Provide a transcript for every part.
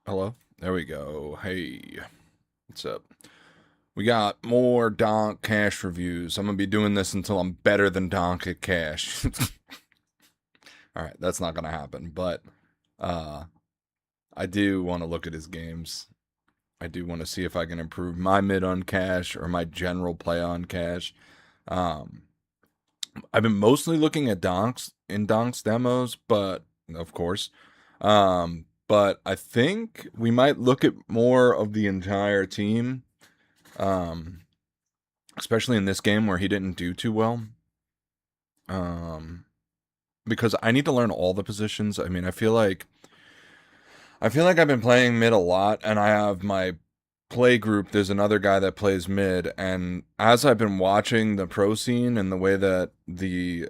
Hello? There we go. Hey, what's up? We got more Donk cash reviews. I'm going to be doing this until I'm better than Donk at cash. All right, that's not going to happen, but uh I do want to look at his games. I do want to see if I can improve my mid on cash or my general play on cash. Um I've been mostly looking at Donk's demos, but of course. But I think we might look at more of the entire team. Um especially in this game where he didn't do too well. Um, because I need to learn all the positions. I mean, I feel like I've been playing mid a lot, and I have my play group. There's another guy that plays mid, and as I've been watching the pro scene and the way that the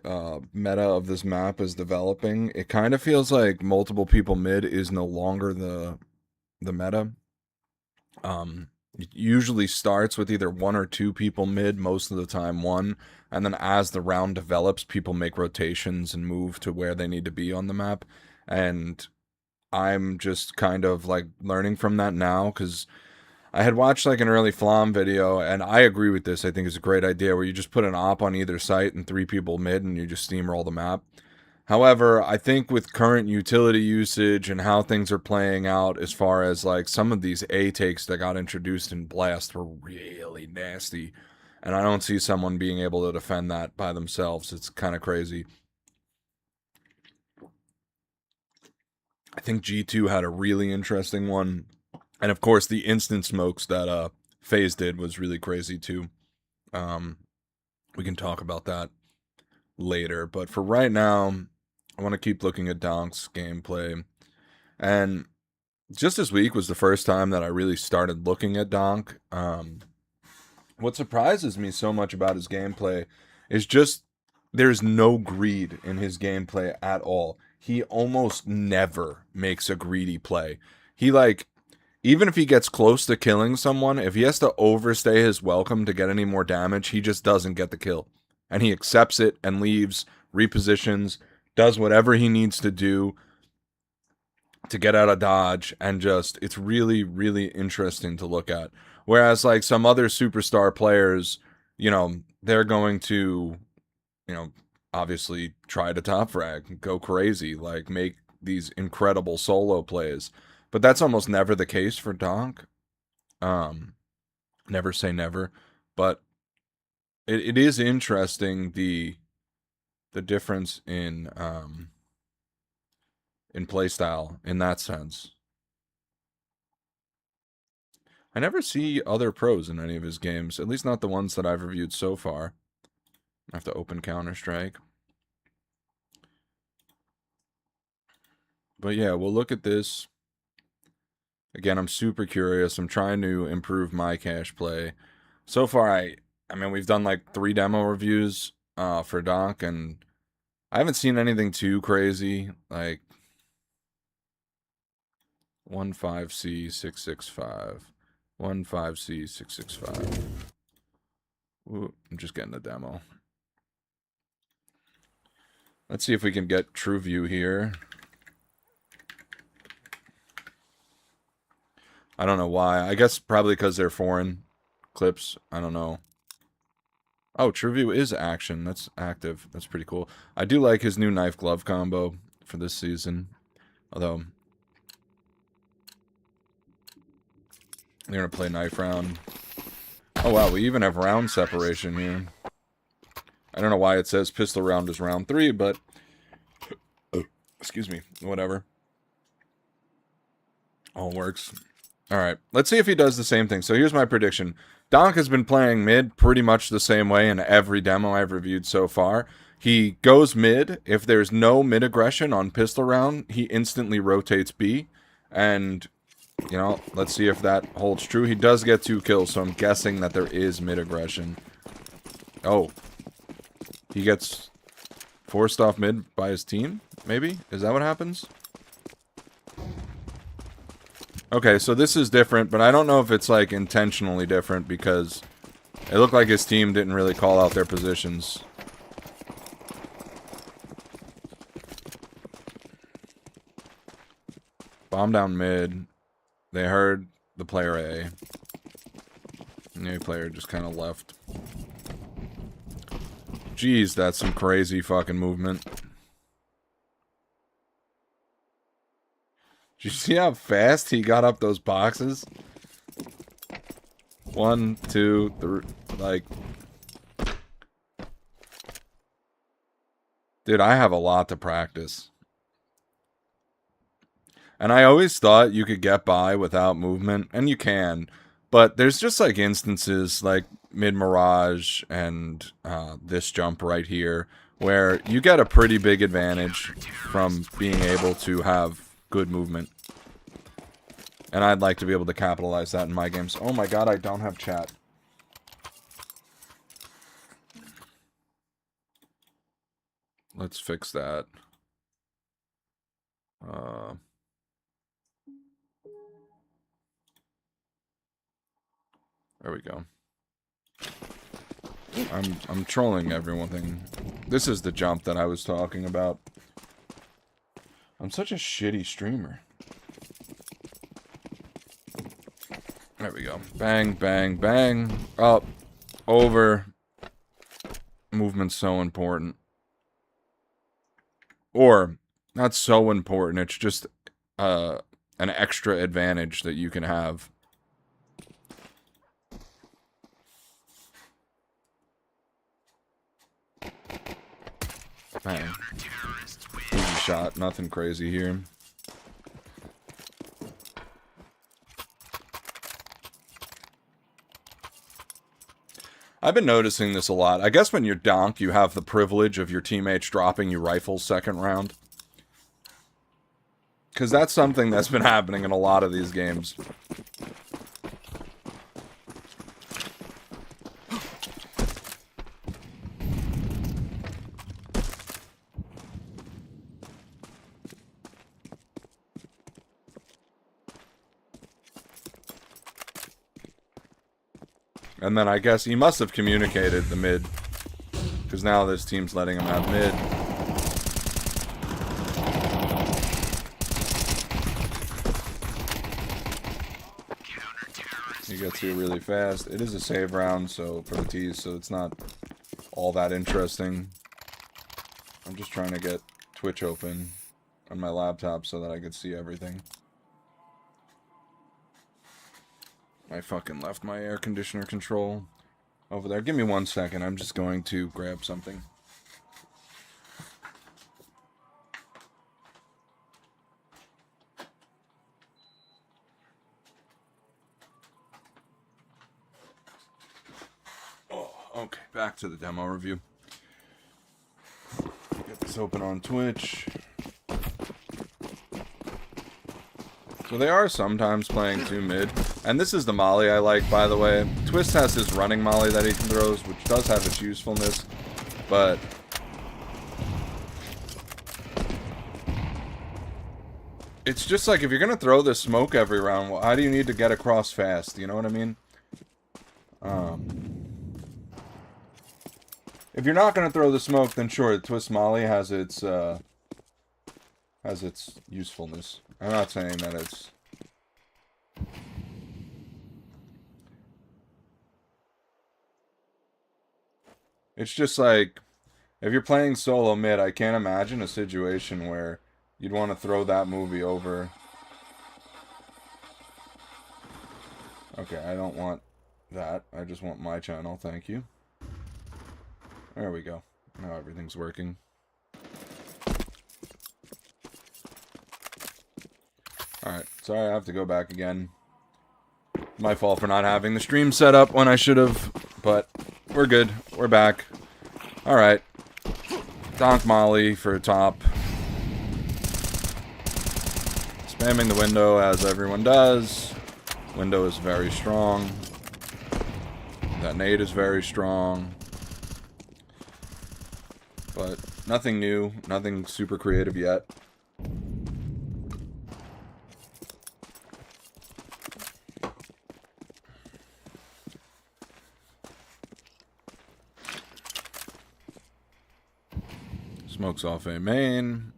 meta of this map is developing, it kind of feels like multiple people mid is no longer the meta. It usually starts with either one or two people mid, most of the time one, and then as the round develops, people make rotations and move to where they need to be on the map. And I'm just kind of like learning from that now because I had watched like an early Flam video, and I agree with this. I think it's a great idea where you just put an op on either site and three people mid, and you just steamroll the map. However, I think with current utility usage and how things are playing out, as far as like some of these A takes that got introduced in Blast were really nasty. And I don't see someone being able to defend that by themselves. It's kind of crazy. I think G2 had a really interesting one. And of course, the instant smokes that FaZe did was really crazy too. Um, we can talk about that later. But for right now, I want to keep looking at Donk's gameplay. And just this week was the first time that I really started looking at Donk. What surprises me so much about his gameplay is just there's no greed in his gameplay at all. He almost never makes a greedy play. He like even if he gets close to killing someone, if he has to overstay his welcome to get any more damage, he just doesn't get the kill. And he accepts it and leaves, repositions, does whatever he needs to do to get out of dodge, and just it's really really interesting to look at. Whereas like some other superstar players, they're going to, you know obviously try to top frag, go crazy, like make these incredible solo plays, but that's almost never the case for Donk. um Never say never, but it is interesting the difference in playstyle in that sense. I never see other pros in any of his games, at least not the ones that I've reviewed so far. I have to open Counter-Strike. But yeah, we'll look at this. Again, I'm super curious. I'm trying to improve my cash play. So far, I mean, we've done like 3 demo reviews for Donk, and I haven't seen anything too crazy. Like 15C665. 15C665. Ooh, I'm just getting the demo. Let's see if we can get true view here. I don't know why. I guess probably because they're foreign clips. I don't know. Oh, true view is action. That's active. That's pretty cool. I do like his new knife glove combo for this season. Although, they're going to play knife round. Oh, wow. We even have round separation here. I don't know why it says pistol round is round 3, but excuse me, whatever. All works. All right, let's see if he does the same thing. So here's my prediction. Donk has been playing mid pretty much the same way in every demo I've reviewed so far. He goes mid. If there's no mid aggression on pistol round, he instantly rotates B. And, let's see if that holds true. He does get 2 kills, so I'm guessing that there is mid aggression. Oh. He gets forced off mid by his team, maybe? Is that what happens? Okay, so this is different, but I don't know if it's, like, intentionally different because it looked like his team didn't really call out their positions. Bomb down mid. They heard the player A. And the A player just kind of left. Jeez, that's some crazy fucking movement. Did you see how fast he got up those boxes? 1, 2, 3, like... Dude, I have a lot to practice. And I always thought you could get by without movement, and you can. But there's just like instances like mid-mirage and this jump right here where you get a pretty big advantage from being able to have good movement. And I'd like to be able to capitalize that in my games. Oh my god, I don't have chat. Let's fix that. There we go. I'm trolling everyone. This is the jump that I was talking about. I'm such a shitty streamer. There we go. Bang, bang, bang. Up. Over. Movement's so important. Or, not so important, it's just an extra advantage that you can have. Bang. Easy shot, nothing crazy here. I've been noticing this a lot. I guess when you're Donk, you have the privilege of your teammates dropping you rifles second round. Because that's something that's been happening in a lot of these games. And then I guess he must have communicated the mid. Because now this team's letting him have mid. He gets here really fast. It is a save round, so for the T's, so it's not all that interesting. I'm just trying to get Twitch open on my laptop so that I could see everything. I fucking left my air conditioner control over there. Give me 1 second. I'm just going to grab something. Oh, okay, back to the demo review. Get this open on Twitch. So they are sometimes playing 2 mid. And this is the molly I like, by the way. Twist has this running molly that he throws, which does have its usefulness. But it's just like, if you're going to throw this smoke every round, well, how do you need to get across fast? You know what I mean? If you're not going to throw the smoke, then sure, the Twist molly has its usefulness. I'm not saying that it's... It's just like, if you're playing solo mid, I can't imagine a situation where you'd want to throw that movie over. Okay, I don't want that. I just want my channel, thank you. There we go. Now everything's working. Alright, sorry I have to go back again. My fault for not having the stream set up when I should have, but we're good. We're back. Alright. Donk Molly for top. Spamming the window as everyone does. Window is very strong. That nade is very strong. But nothing new. Nothing super creative yet. Smokes off a main.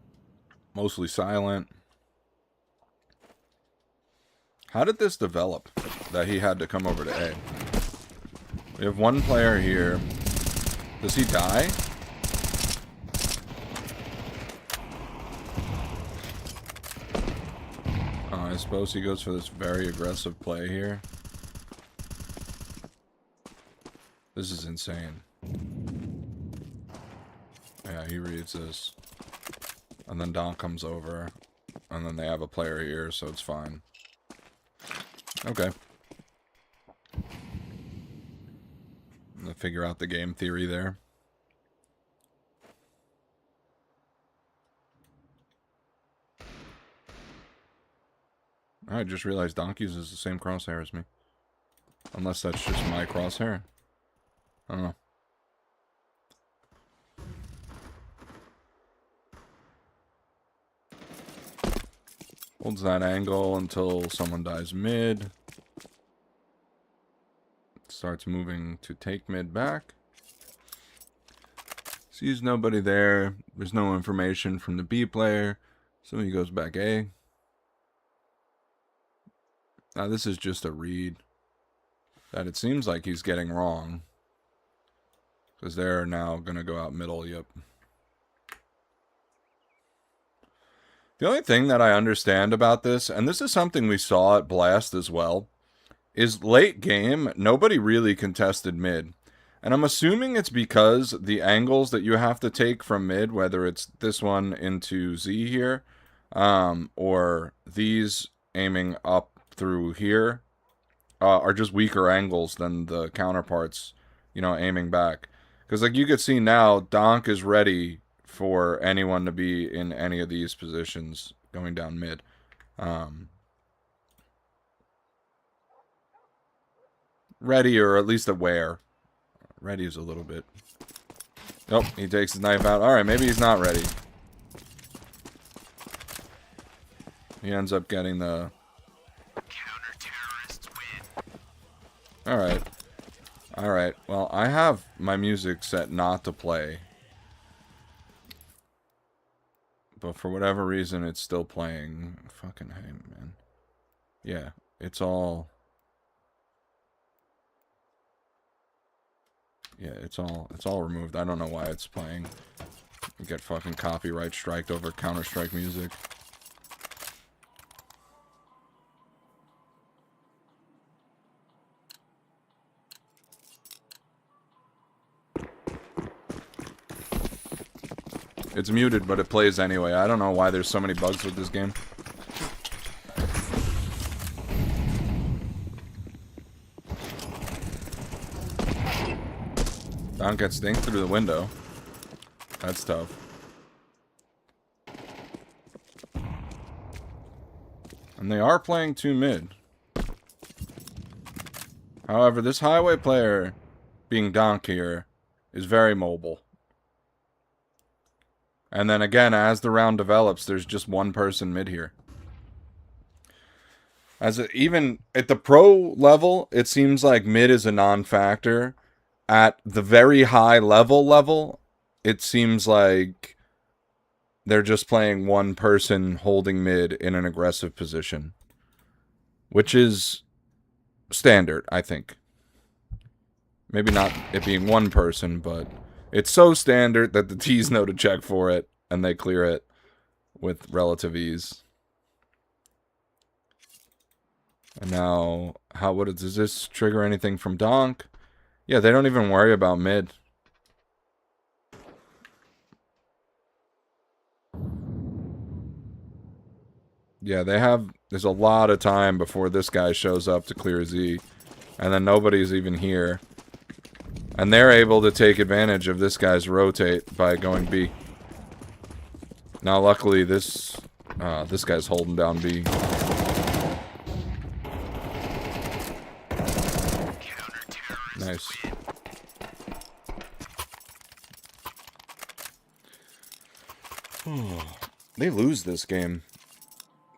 Mostly silent. How did this develop that he had to come over to A? We have one player here. Does he die? Oh, I suppose he goes for this very aggressive play here. This is insane. Yeah, he reads this. And then Donk comes over. And then they have a player here, so it's fine. Okay. I'm gonna figure out the game theory there. I just realized Donk uses the same crosshair as me. Unless that's just my crosshair. I don't know. Holds that angle until someone dies mid. Starts moving to take mid back. Sees nobody there. There's no information from the B player. So he goes back A. Now this is just a read that it seems like he's getting wrong. Because they're now going to go out middle, yep. The only thing that I understand about this, and this is something we saw at Blast as well, is late game, nobody really contested mid. And I'm assuming it's because the angles that you have to take from mid, whether it's this one into Z here, or these aiming up through here, are just weaker angles than the counterparts, you know, aiming back. Because like you could see now, Donk is ready for anyone to be in any of these positions going down mid. Ready, or at least aware. Ready is a little bit. Nope, he takes his knife out. Alright, maybe he's not ready. He ends up getting the... Counter-terrorists win. Alright. Alright, well, I have my music set not to play. But for whatever reason, it's still playing. Fucking hey, man. Yeah, it's all... Yeah, it's all removed. I don't know why it's playing. You get fucking copyright striked over Counter-Strike music. It's muted, but it plays anyway. I don't know why there's so many bugs with this game. Donk gets dinked through the window. That's tough. And they are playing 2 mid. However, this highway player, being Donk here, is very mobile. And then again, as the round develops, there's just one person mid here. Even at the pro level, it seems like mid is a non-factor. At the very high level, it seems like they're just playing one person holding mid in an aggressive position. Which is standard, I think. Maybe not it being one person, but it's so standard that the T's know to check for it, and they clear it with relative ease. And now, does this trigger anything from Donk? Yeah, they don't even worry about mid. Yeah, there's a lot of time before this guy shows up to clear Z. And then nobody's even here. And they're able to take advantage of this guy's rotate by going B. Now, luckily, this guy's holding down B. Nice. They lose this game.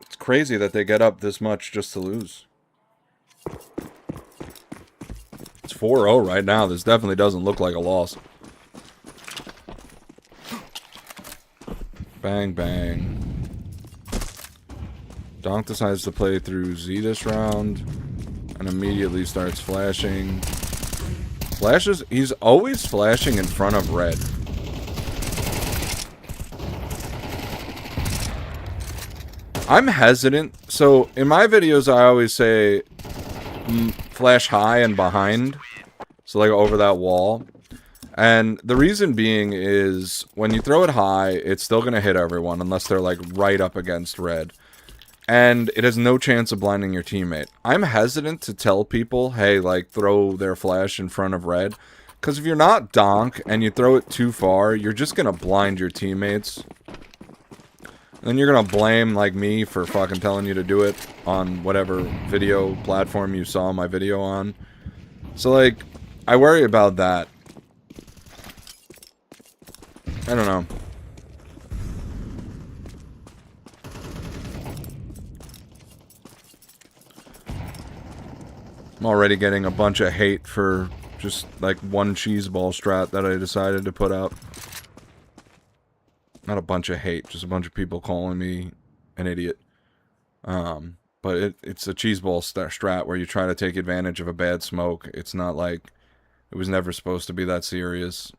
It's crazy that they get up this much just to lose. It's 4-0 right now. This definitely doesn't look like a loss. Bang, bang. Donk decides to play through Z this round and immediately starts flashing. Flashes, he's always flashing in front of red. I'm hesitant. So in my videos, I always say flash high and behind. So like over that wall. And the reason being is when you throw it high, it's still going to hit everyone unless they're like right up against red. And it has no chance of blinding your teammate. I'm hesitant to tell people, hey, like, throw their flash in front of red. Because if you're not Donk and you throw it too far, you're just going to blind your teammates. And then you're going to blame, like me, for fucking telling you to do it on whatever video platform you saw my video on. So, like, I worry about that. I don't know. I'm already getting a bunch of hate for just like one cheese ball strat that I decided to put up. Not a bunch of hate, just a bunch of people calling me an idiot. But it's a cheese ball strat where you try to take advantage of a bad smoke. It's not like it was never supposed to be that serious.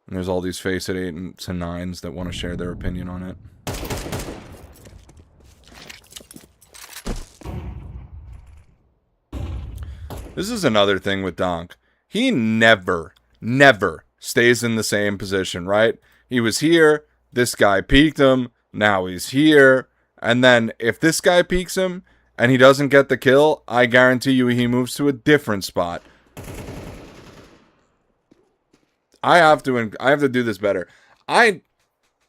And there's all these face at 8s and 9s that want to share their opinion on it. This is another thing with Donk. He never stays in the same position, right? He was here, this guy peeked him, now he's here, and then if this guy peeks him and he doesn't get the kill, I guarantee you he moves to a different spot. I have to do this better. I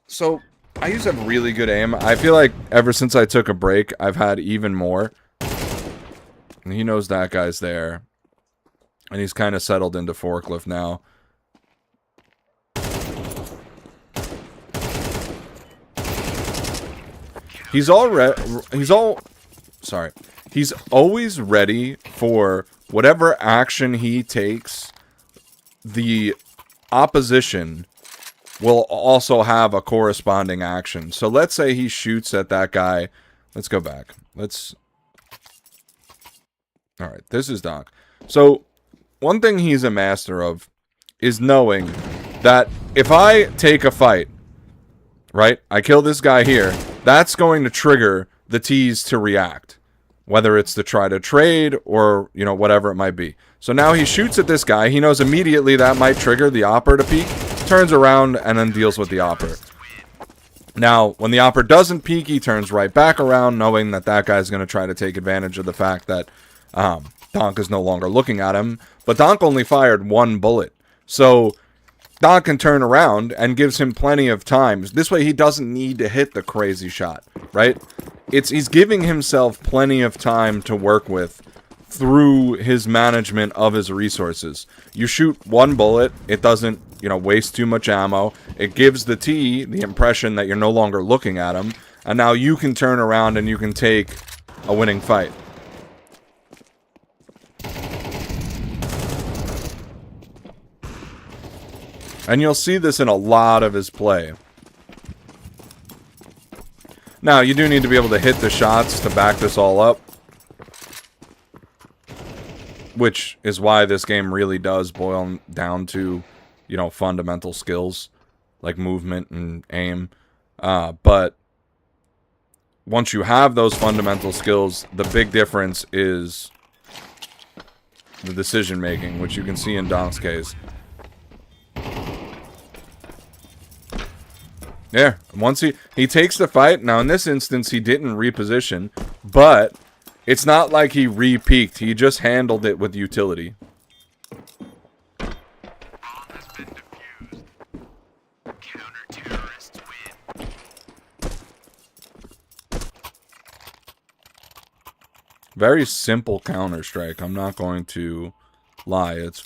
used to have really good aim. I feel like ever since I took a break, I've had even more. And he knows that guy's there. And he's kind of settled into forklift now. He's always ready for whatever action he takes. The opposition will also have a corresponding action. So let's say he shoots at that guy. Let's go back. Alright, this is Donk. So, one thing he's a master of is knowing that if I take a fight, right, I kill this guy here, that's going to trigger the T's to react. Whether it's to try to trade or, you know, whatever it might be. So now he shoots at this guy. He knows immediately that might trigger the opper to peek. Turns around and then deals with the opper. Now, when the opper doesn't peek, he turns right back around, knowing that that guy's going to try to take advantage of the fact that Donk is no longer looking at him. But Donk only fired one bullet. So Donk can turn around and gives him plenty of time. This way he doesn't need to hit the crazy shot, right? He's giving himself plenty of time to work with through his management of his resources. You shoot one bullet, it doesn't, you know, waste too much ammo. It gives the T the impression that you're no longer looking at him, and now you can turn around and you can take a winning fight. And you'll see this in a lot of his play. Now, you do need to be able to hit the shots to back this all up. Which is why this game really does boil down to, you know, fundamental skills. Like movement and aim. But once you have those fundamental skills, the big difference is the decision making, which you can see in Donk's case. Yeah, once he takes the fight. Now, in this instance, he didn't reposition, but it's not like he re-peeked. He just handled it with utility. Very simple Counter-Strike. I'm not going to lie. It's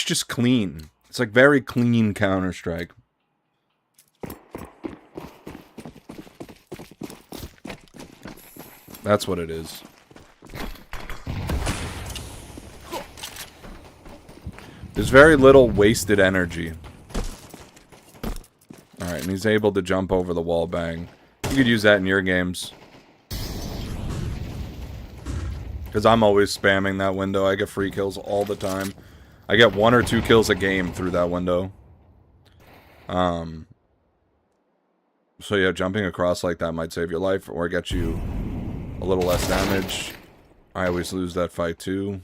just clean. It's like very clean Counter-Strike. That's what it is. There's very little wasted energy. Alright, and he's able to jump over the wall bang. You could use that in your games. Because I'm always spamming that window. I get free kills all the time. I get 1 or 2 kills a game through that window. So yeah, jumping across like that might save your life or get you a little less damage. I always lose that fight too.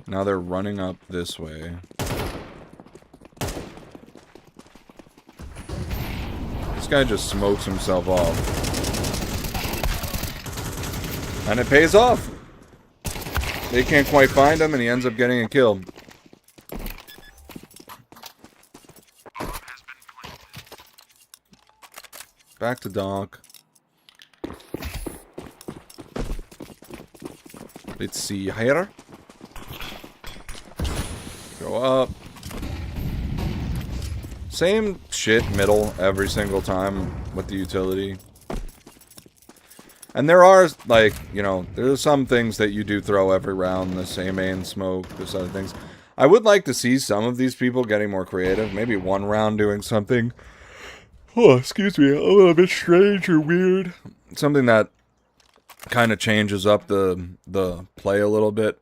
Now they're running up this way. This guy just smokes himself off. And it pays off. They can't quite find him and he ends up getting a kill. Back to Donk. Let's see here. Go up. Same shit middle every single time with the utility. And there are, like, you know, there's some things that you do throw every round. The same main smoke, there's other things. I would like to see some of these people getting more creative. Maybe one round doing something, oh, excuse me, a little bit strange or weird. Something that kind of changes up the play a little bit.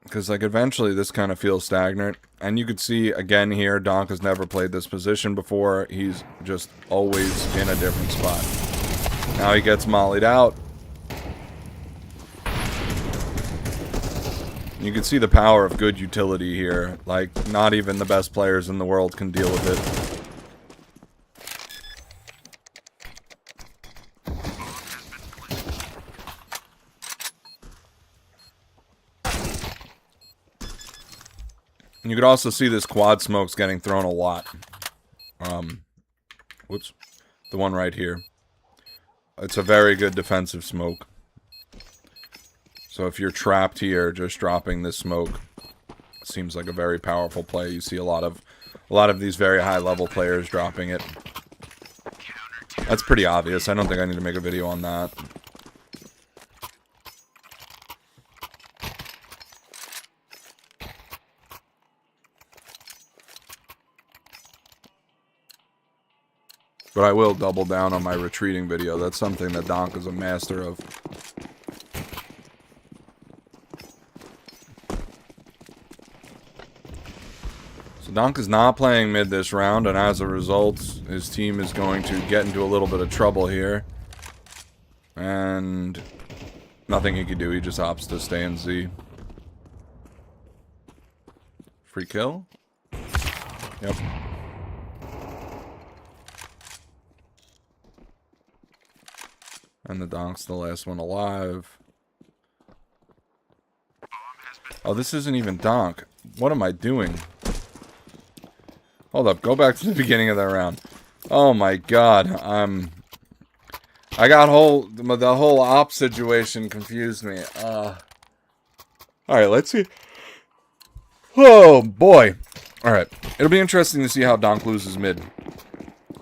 Because, like, eventually this kind of feels stagnant. And you could see, again here, Donk has never played this position before. He's just always in a different spot. Now he gets mollied out. You can see the power of good utility here. Like, not even the best players in the world can deal with it. You could also see this quad smokes getting thrown a lot. Whoops. The one right here. It's a very good defensive smoke. So if you're trapped here, just dropping this smoke seems like a very powerful play. You see a lot of these very high level players dropping it. That's pretty obvious. I don't think I need to make a video on that. But I will double down on my retreating video. That's something that Donk is a master of. So Donk is not playing mid this round, and as a result, his team is going to get into a little bit of trouble here. And nothing he can do. He just opts to stay in Z. Free kill? Yep. And the Donk's the last one alive. Oh, this isn't even Donk. What am I doing? Hold up, go back to the beginning of that round. Oh my god, I got the whole op situation confused me. Alright, let's see. Oh boy. Alright, it'll be interesting to see how Donk loses mid.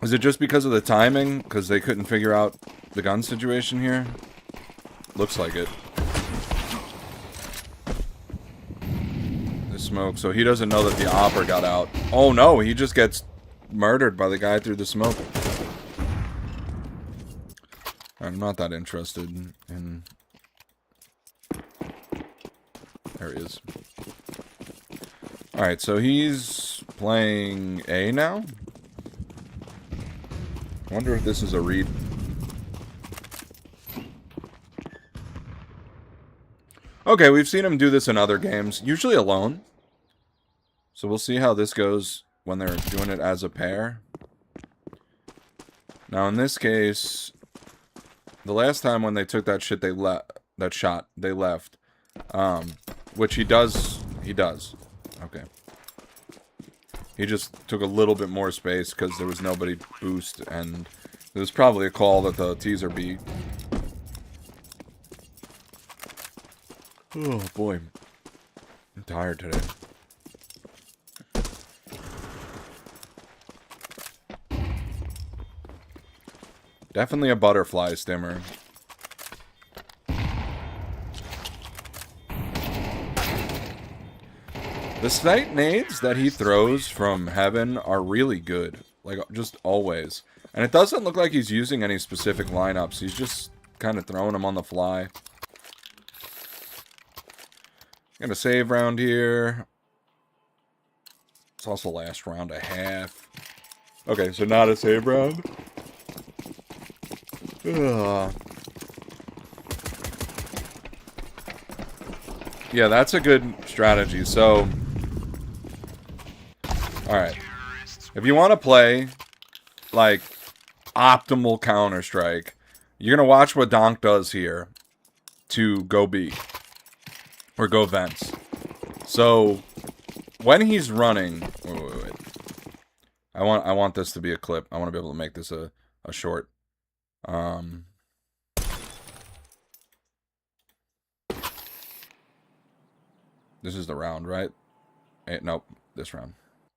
Is it just because of the timing? Because they couldn't figure out the gun situation here? Looks like it. The smoke. So he doesn't know that the opper got out. Oh no, he just gets murdered by the guy through the smoke. I'm not that interested in... There he is. Alright, so he's playing A now? I wonder if this is a read. Okay, we've seen him do this in other games, usually alone. So we'll see how this goes when they're doing it as a pair. Now in this case, the last time when they took that shit, they left. Which he does. Okay. He just took a little bit more space because there was nobody boost, and it was probably a call that the teaser beat. Oh boy. I'm tired today. Definitely a butterfly stimmer. The snipe nades that he throws from heaven are really good. Like, just always. And it doesn't look like he's using any specific lineups. He's just kind of throwing them on the fly. Gonna save round here. It's also last round a half. Okay, so not a save round. Ugh. Yeah, that's a good strategy. So, alright. If you want to play, like, optimal Counter-Strike, you're going to watch what Donk does here to go B. Or go vents. So, when he's running... Wait. I want this to be a clip. I want to be able to make this a short. This is the round, right? Nope, this round.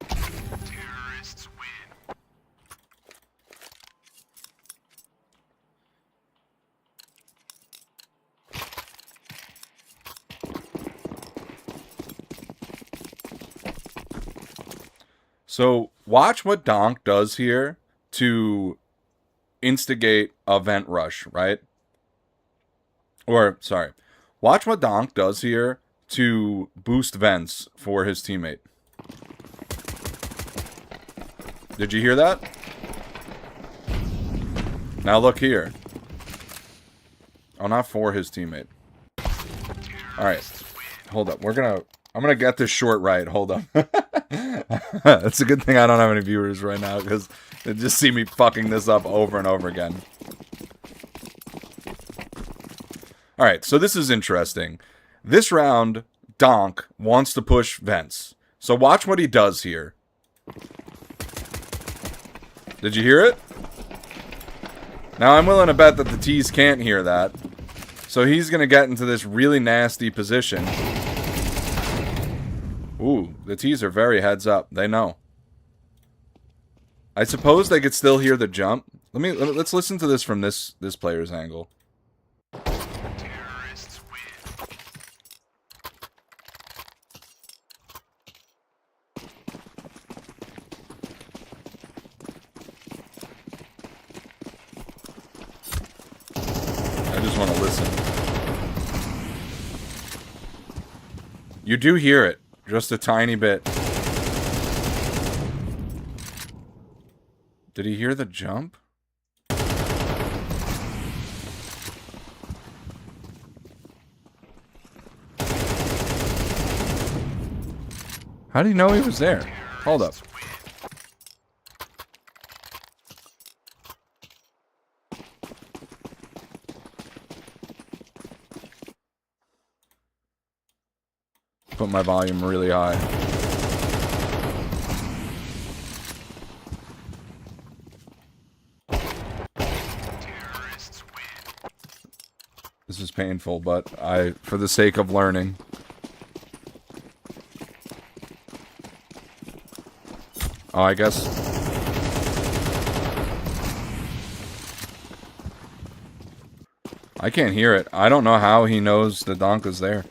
Terrorists win. So, watch what Donk does here to instigate a vent rush, right? Or, sorry. Watch what Donk does here to boost vents for his teammate. Did you hear that? Now look here. Oh, not for his teammate. Alright. Hold up. I'm gonna get this short right. Hold up. It's a good thing I don't have any viewers right now, because they just see me fucking this up over and over again. Alright, so this is interesting. This round, Donk wants to push vents. So watch what he does here. Did you hear it? Now I'm willing to bet that the T's can't hear that. So he's going to get into this really nasty position. Ooh, the T's are very heads up. They know. I suppose they could still hear the jump. Let's listen to this from this player's angle. Terrorists win. I just want to listen. You do hear it. Just a tiny bit. Did he hear the jump? How did he know he was there? Hold up. Put my volume really high. This is painful, but for the sake of learning. Oh, I guess. I can't hear it. I don't know how he knows the Donk is there.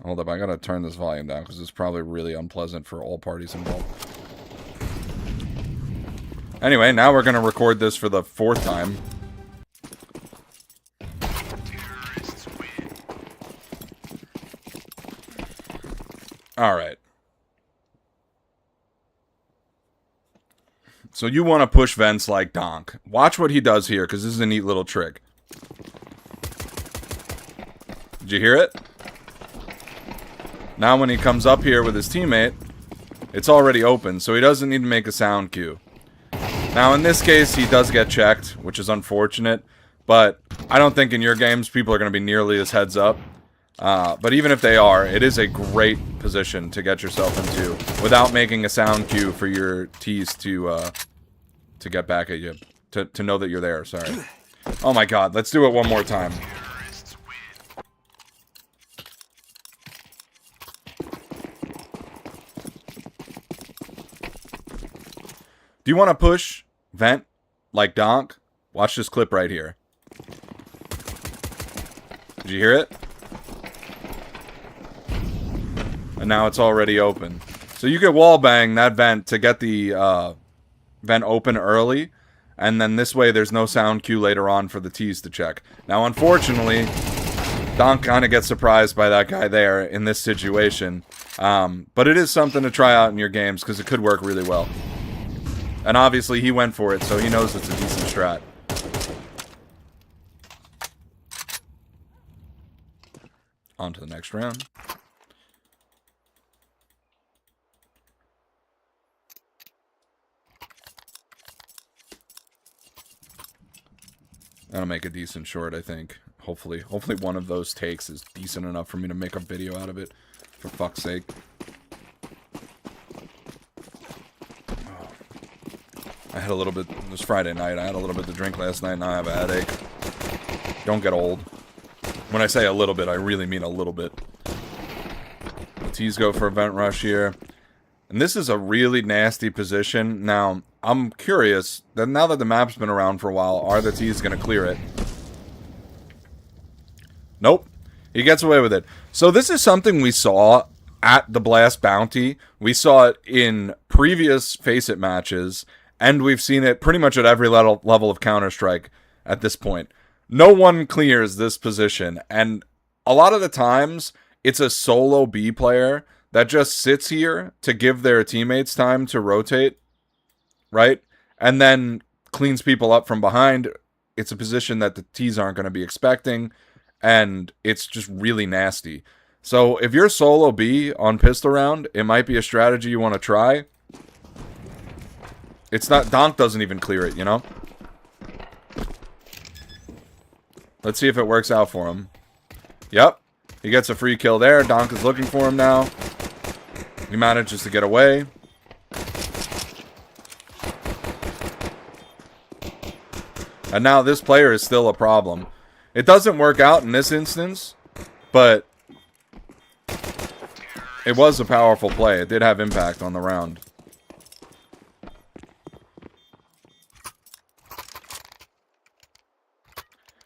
Hold up, I gotta turn this volume down because it's probably really unpleasant for all parties involved. Anyway, now we're gonna record this for the 4th time. Alright. So you want to push vents like Donk. Watch what he does here, because this is a neat little trick. Did you hear it? Now when he comes up here with his teammate, it's already open, so he doesn't need to make a sound cue. Now in this case, he does get checked, which is unfortunate, but I don't think in your games people are going to be nearly as heads up. But even if they are, it is a great position to get yourself into without making a sound cue for your T's to get back at you. To know that you're there, sorry. Oh my god, let's do it one more time. Do you want to push vent like Donk? Watch this clip right here. Did you hear it? And now it's already open. So you could wall bang that vent to get the vent open early, and then this way there's no sound cue later on for the T's to check. Now, unfortunately, Donk kind of gets surprised by that guy there in this situation. But it is something to try out in your games, because it could work really well. And obviously he went for it, so he knows it's a decent strat. On to the next round. That'll make a decent short, I think. Hopefully one of those takes is decent enough for me to make a video out of it. For fuck's sake. Oh. I had a little bit, it was Friday night, I had a little bit to drink last night, and now I have a headache. Don't get old. When I say a little bit, I really mean a little bit. The T's go for a vent rush here. And this is a really nasty position. Now, I'm curious, that now that the map's been around for a while, are the T's going to clear it? Nope. He gets away with it. So this is something we saw at the Blast Bounty. We saw it in previous Face It matches, and we've seen it pretty much at every level of Counter-Strike at this point. No one clears this position, and a lot of the times, it's a solo B player that just sits here to give their teammates time to rotate, right? And then cleans people up from behind. It's a position that the T's aren't going to be expecting, and it's just really nasty. So if you're solo B on pistol round, it might be a strategy you want to try. It's not, Donk doesn't even clear it, you know? Let's see if it works out for him. Yep. He gets a free kill there. Donk is looking for him now. He manages to get away. And now this player is still a problem. It doesn't work out in this instance, but it was a powerful play. It did have impact on the round.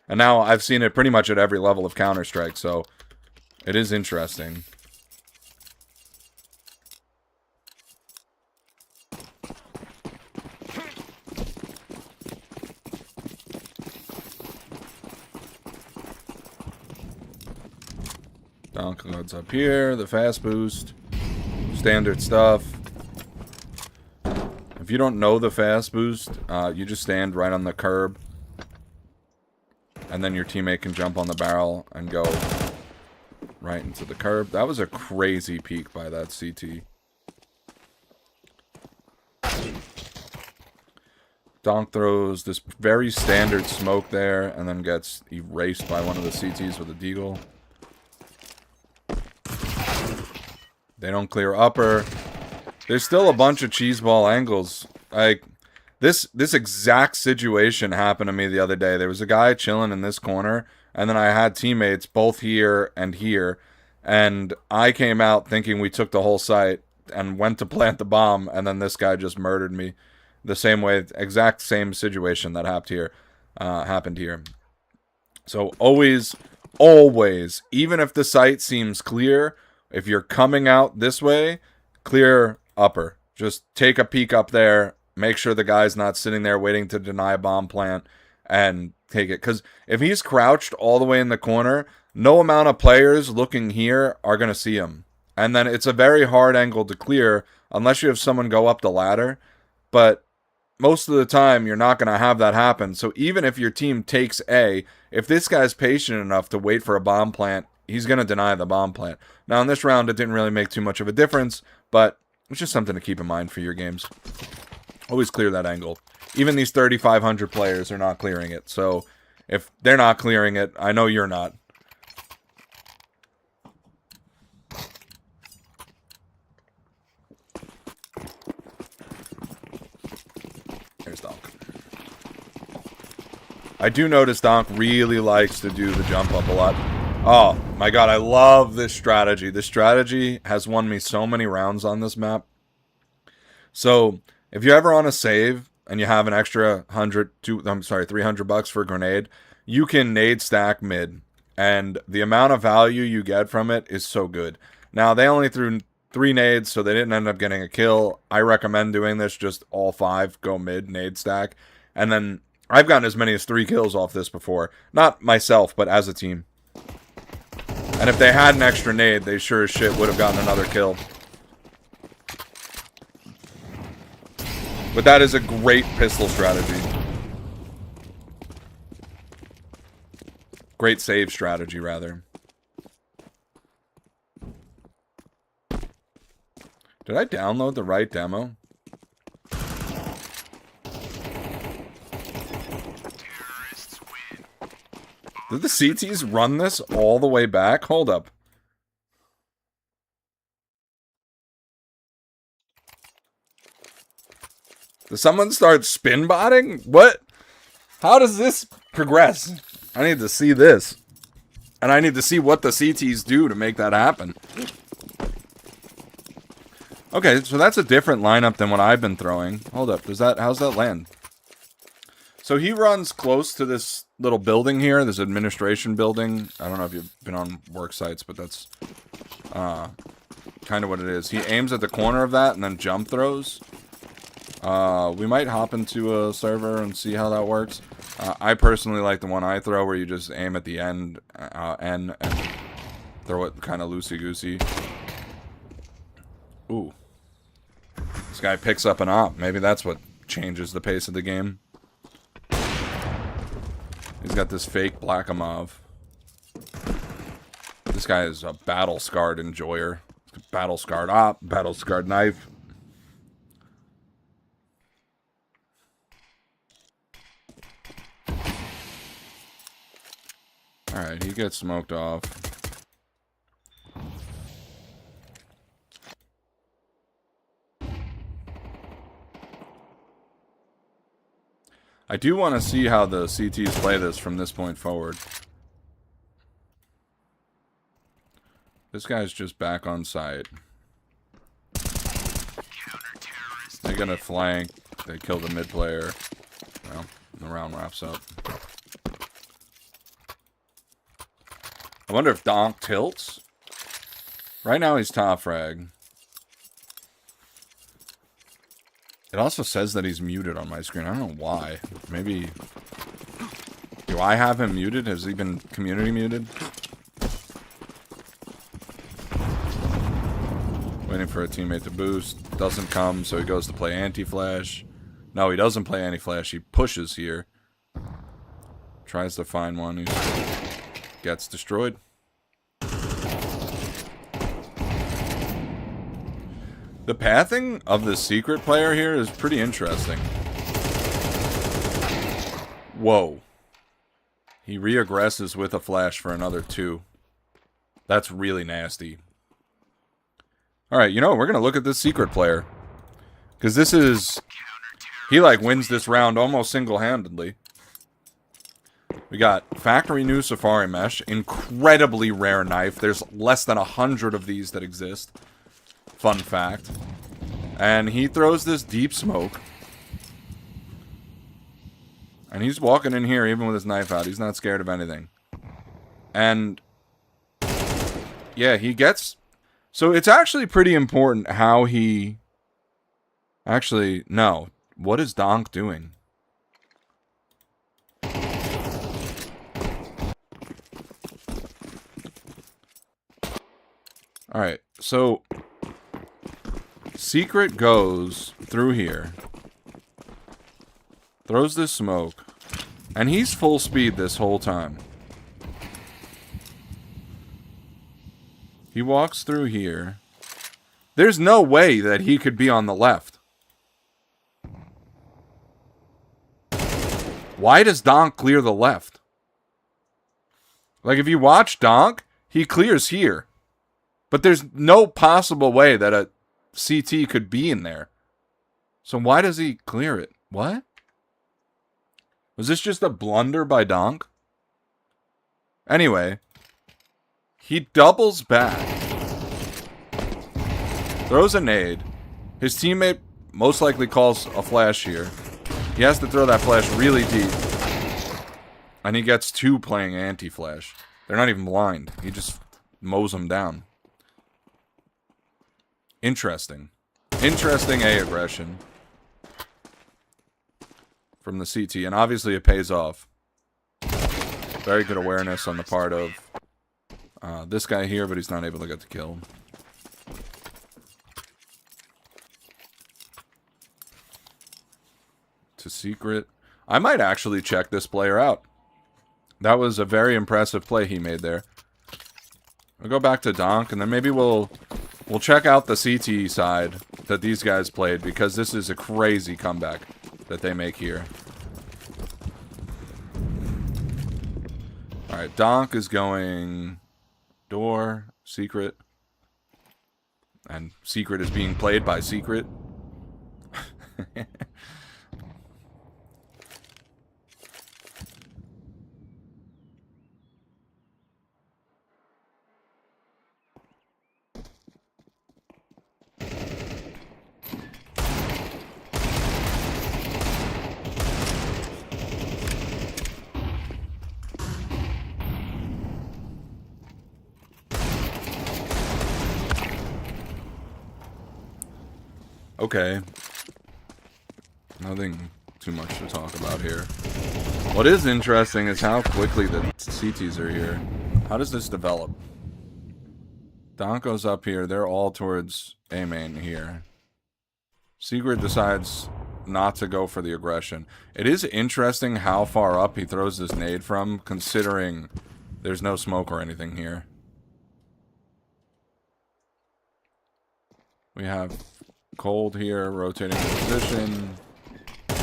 And now I've seen it pretty much at every level of Counter-Strike, so it is interesting. Donk loads up here, the fast boost, standard stuff. If you don't know the fast boost, you just stand right on the curb. And then your teammate can jump on the barrel and go right into the curb. That was a crazy peek by that CT. Donk throws this very standard smoke there and then gets erased by one of the CTs with a deagle. They don't clear upper. There's still a bunch of cheeseball angles. Like, this exact situation happened to me the other day. There was a guy chilling in this corner, and then I had teammates both here and here, and I came out thinking we took the whole site and went to plant the bomb, and then this guy just murdered me. The same way, exact same situation that happened here. So always, even if the site seems clear, if you're coming out this way, clear upper. Just take a peek up there. Make sure the guy's not sitting there waiting to deny a bomb plant and take it. Because if he's crouched all the way in the corner, no amount of players looking here are going to see him. And then it's a very hard angle to clear unless you have someone go up the ladder. But most of the time, you're not going to have that happen. So even if your team takes A, if this guy's patient enough to wait for a bomb plant, he's going to deny the bomb plant. Now, in this round, it didn't really make too much of a difference, but it's just something to keep in mind for your games. Always clear that angle. Even these 3,500 players are not clearing it. So if they're not clearing it, I know you're not. There's Donk. I do notice Donk really likes to do the jump up a lot. Oh my god, I love this strategy. This strategy has won me so many rounds on this map. So if you're ever on a save and you have an extra $300 for a grenade, you can nade stack mid, and the amount of value you get from it is so good. Now, they only threw 3 nades, so they didn't end up getting a kill. I recommend doing this, just all 5, go mid, nade stack. And then, I've gotten as many as 3 kills off this before. Not myself, but as a team. And if they had an extra nade, they sure as shit would have gotten another kill. But that is a great pistol strategy. Great save strategy, rather. Did I download the right demo? Terrorists win. Did the CTs run this all the way back? Hold up. Does someone start spin botting? What? How does this progress? I need to see this. And I need to see what the CTs do to make that happen. Okay, so that's a different lineup than what I've been throwing. Hold up, how's that land? So he runs close to this little building here, this administration building. I don't know if you've been on work sites, but that's kind of what it is. He aims at the corner of that and then jump throws. We might hop into a server and see how that works. I personally like the one I throw where you just aim at the end, and throw it kind of loosey-goosey. Ooh. This guy picks up an op. Maybe that's what changes the pace of the game. He's got this fake Blackamov. This guy is a battle-scarred enjoyer. Battle-scarred op, battle-scarred knife. Alright, he gets smoked off. I do want to see how the CTs play this from this point forward. This guy's just back on site. They're gonna flank. They kill the mid player. Well, the round wraps up. I wonder if Donk tilts. Right now he's top frag. It also says that he's muted on my screen. I don't know why. Maybe... Do I have him muted? Has he been community muted? Waiting for a teammate to boost. Doesn't come, so he goes to play anti-flash. No, he doesn't play anti-flash. He pushes here. Tries to find one. He gets destroyed. The pathing of the secret player here is pretty interesting. Whoa. He re-aggresses with a flash for another 2. That's really nasty. Alright, you know, we're going to look at this secret player. Because this is... He, like, wins this round almost single-handedly. We got Factory New Safari Mesh. Incredibly rare knife. There's less than 100 of these that exist. Fun fact. And he throws this deep smoke. And he's walking in here even with his knife out. He's not scared of anything. And... yeah, he gets... So it's actually pretty important how he... Actually, no. What is Donk doing? Alright, so... Secret goes through here. Throws this smoke. And he's full speed this whole time. He walks through here. There's no way that he could be on the left. Why does Donk clear the left? Like, if you watch Donk, he clears here. But there's no possible way that a CT could be in there. So why does he clear it? What? Was this just a blunder by Donk? Anyway, he doubles back. Throws a nade. His teammate most likely calls a flash here. He has to throw that flash really deep. And he gets 2 playing anti-flash. They're not even blind. He just mows them down. Interesting. Interesting A aggression from the CT, and obviously it pays off. Very good awareness on the part of this guy here, but he's not able to get the kill. To secret. I might actually check this player out. That was a very impressive play he made there. We'll go back to Donk, and then maybe we'll check out the CT side that these guys played, because this is a crazy comeback that they make here. Alright, Donk is going door, secret. And secret is being played by secret. Okay. Nothing too much to talk about here. What is interesting is how quickly the CTs are here. How does this develop? Donk goes up here. They're all towards A main here. Secret decides not to go for the aggression. It is interesting how far up he throws this nade from, considering there's no smoke or anything here. We have Cold here, rotating position. At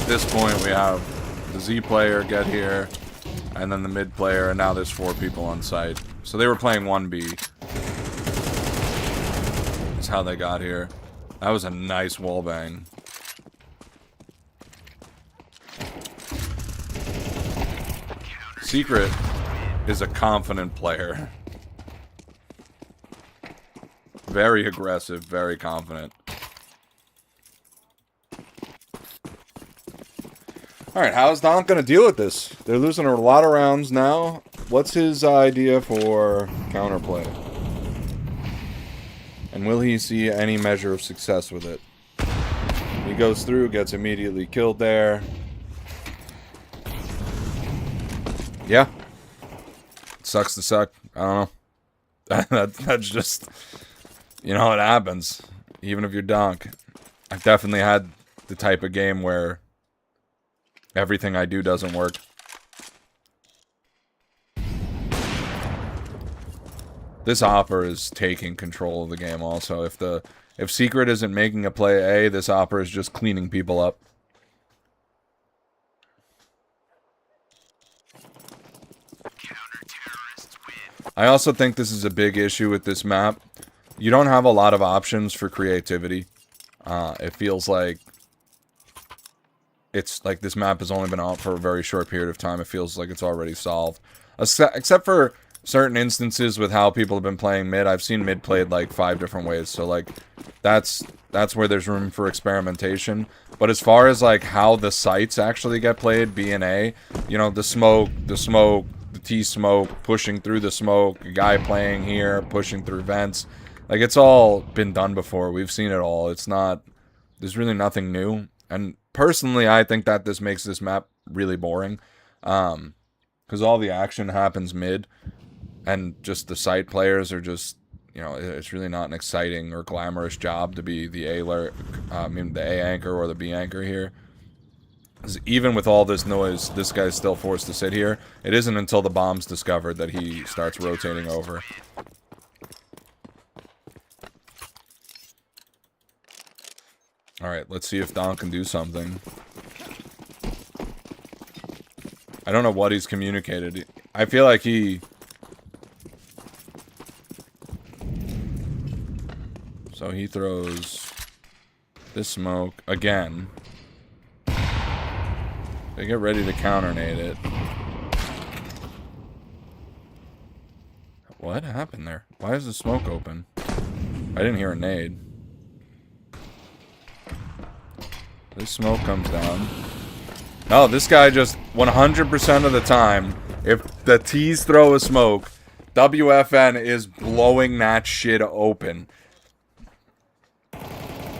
this point, we have the Z player get here, and then the mid player, and now there's 4 people on site. So they were playing 1B. That's how they got here. That was a nice wallbang. Secret is a confident player. Very aggressive, very confident. Alright, how's Donk gonna deal with this? They're losing a lot of rounds now. What's his idea for counterplay? And will he see any measure of success with it? He goes through, gets immediately killed there. Yeah. Sucks to suck. I don't know. That's just... You know, it happens. Even if you're Donk. I've definitely had the type of game where everything I do doesn't work. This Opper is taking control of the game also. If Secret isn't making a play A, this Opper is just cleaning people up. I also think this is a big issue with this map. You don't have a lot of options for creativity. It feels like it's like this map has only been out for a very short period of time. It feels like it's already solved. Except for certain instances with how people have been playing mid. I've seen mid played like 5 different ways. So like that's where there's room for experimentation. But as far as like how the sites actually get played, B and A, you know, the smoke, the T smoke, pushing through the smoke, a guy playing here, pushing through vents. Like, it's all been done before. We've seen it all. It's not... There's really nothing new. And personally, I think that this makes this map really boring. Because all the action happens mid. And just the site players are just... You know, it's really not an exciting or glamorous job to be the the A anchor or the B anchor here. 'Cause even with all this noise, this guy's still forced to sit here. It isn't until the bomb's discovered that he starts rotating over. Alright, let's see if Donk can do something. I don't know what he's communicated. I feel like he... So he throws this smoke again. They get ready to counter-nade it. What happened there? Why is the smoke open? I didn't hear a nade. This smoke comes down. No, this guy just 100% of the time, if the T's throw a smoke, WFN is blowing that shit open.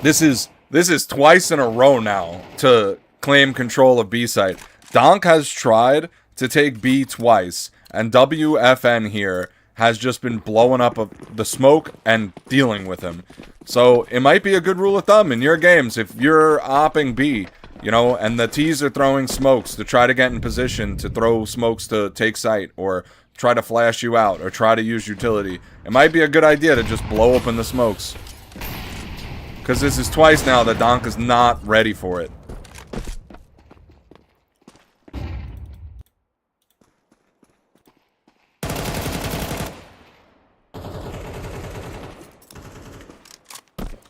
This is twice in a row now to claim control of B site. Donk has tried to take B twice, and WFN here has just been blowing up the smoke and dealing with him. So it might be a good rule of thumb in your games if you're opping B, you know, and the T's are throwing smokes to try to get in position to throw smokes to take site or try to flash you out or try to use utility. It might be a good idea to just blow open the smokes. Because this is twice now that Donk is not ready for it.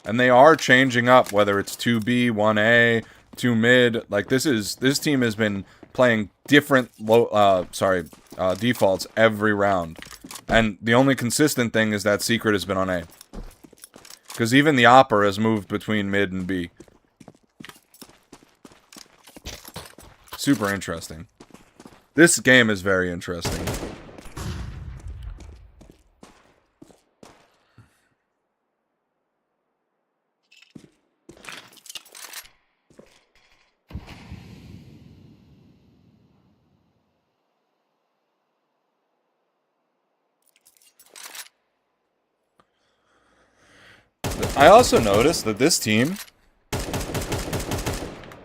And they are changing up, whether it's 2B, 1A, 2 mid. Like, this team has been playing different defaults every round. And the only consistent thing is that Secret has been on A. Because even the Opera has moved between mid and B. Super interesting. This game is very interesting. I also noticed that this team,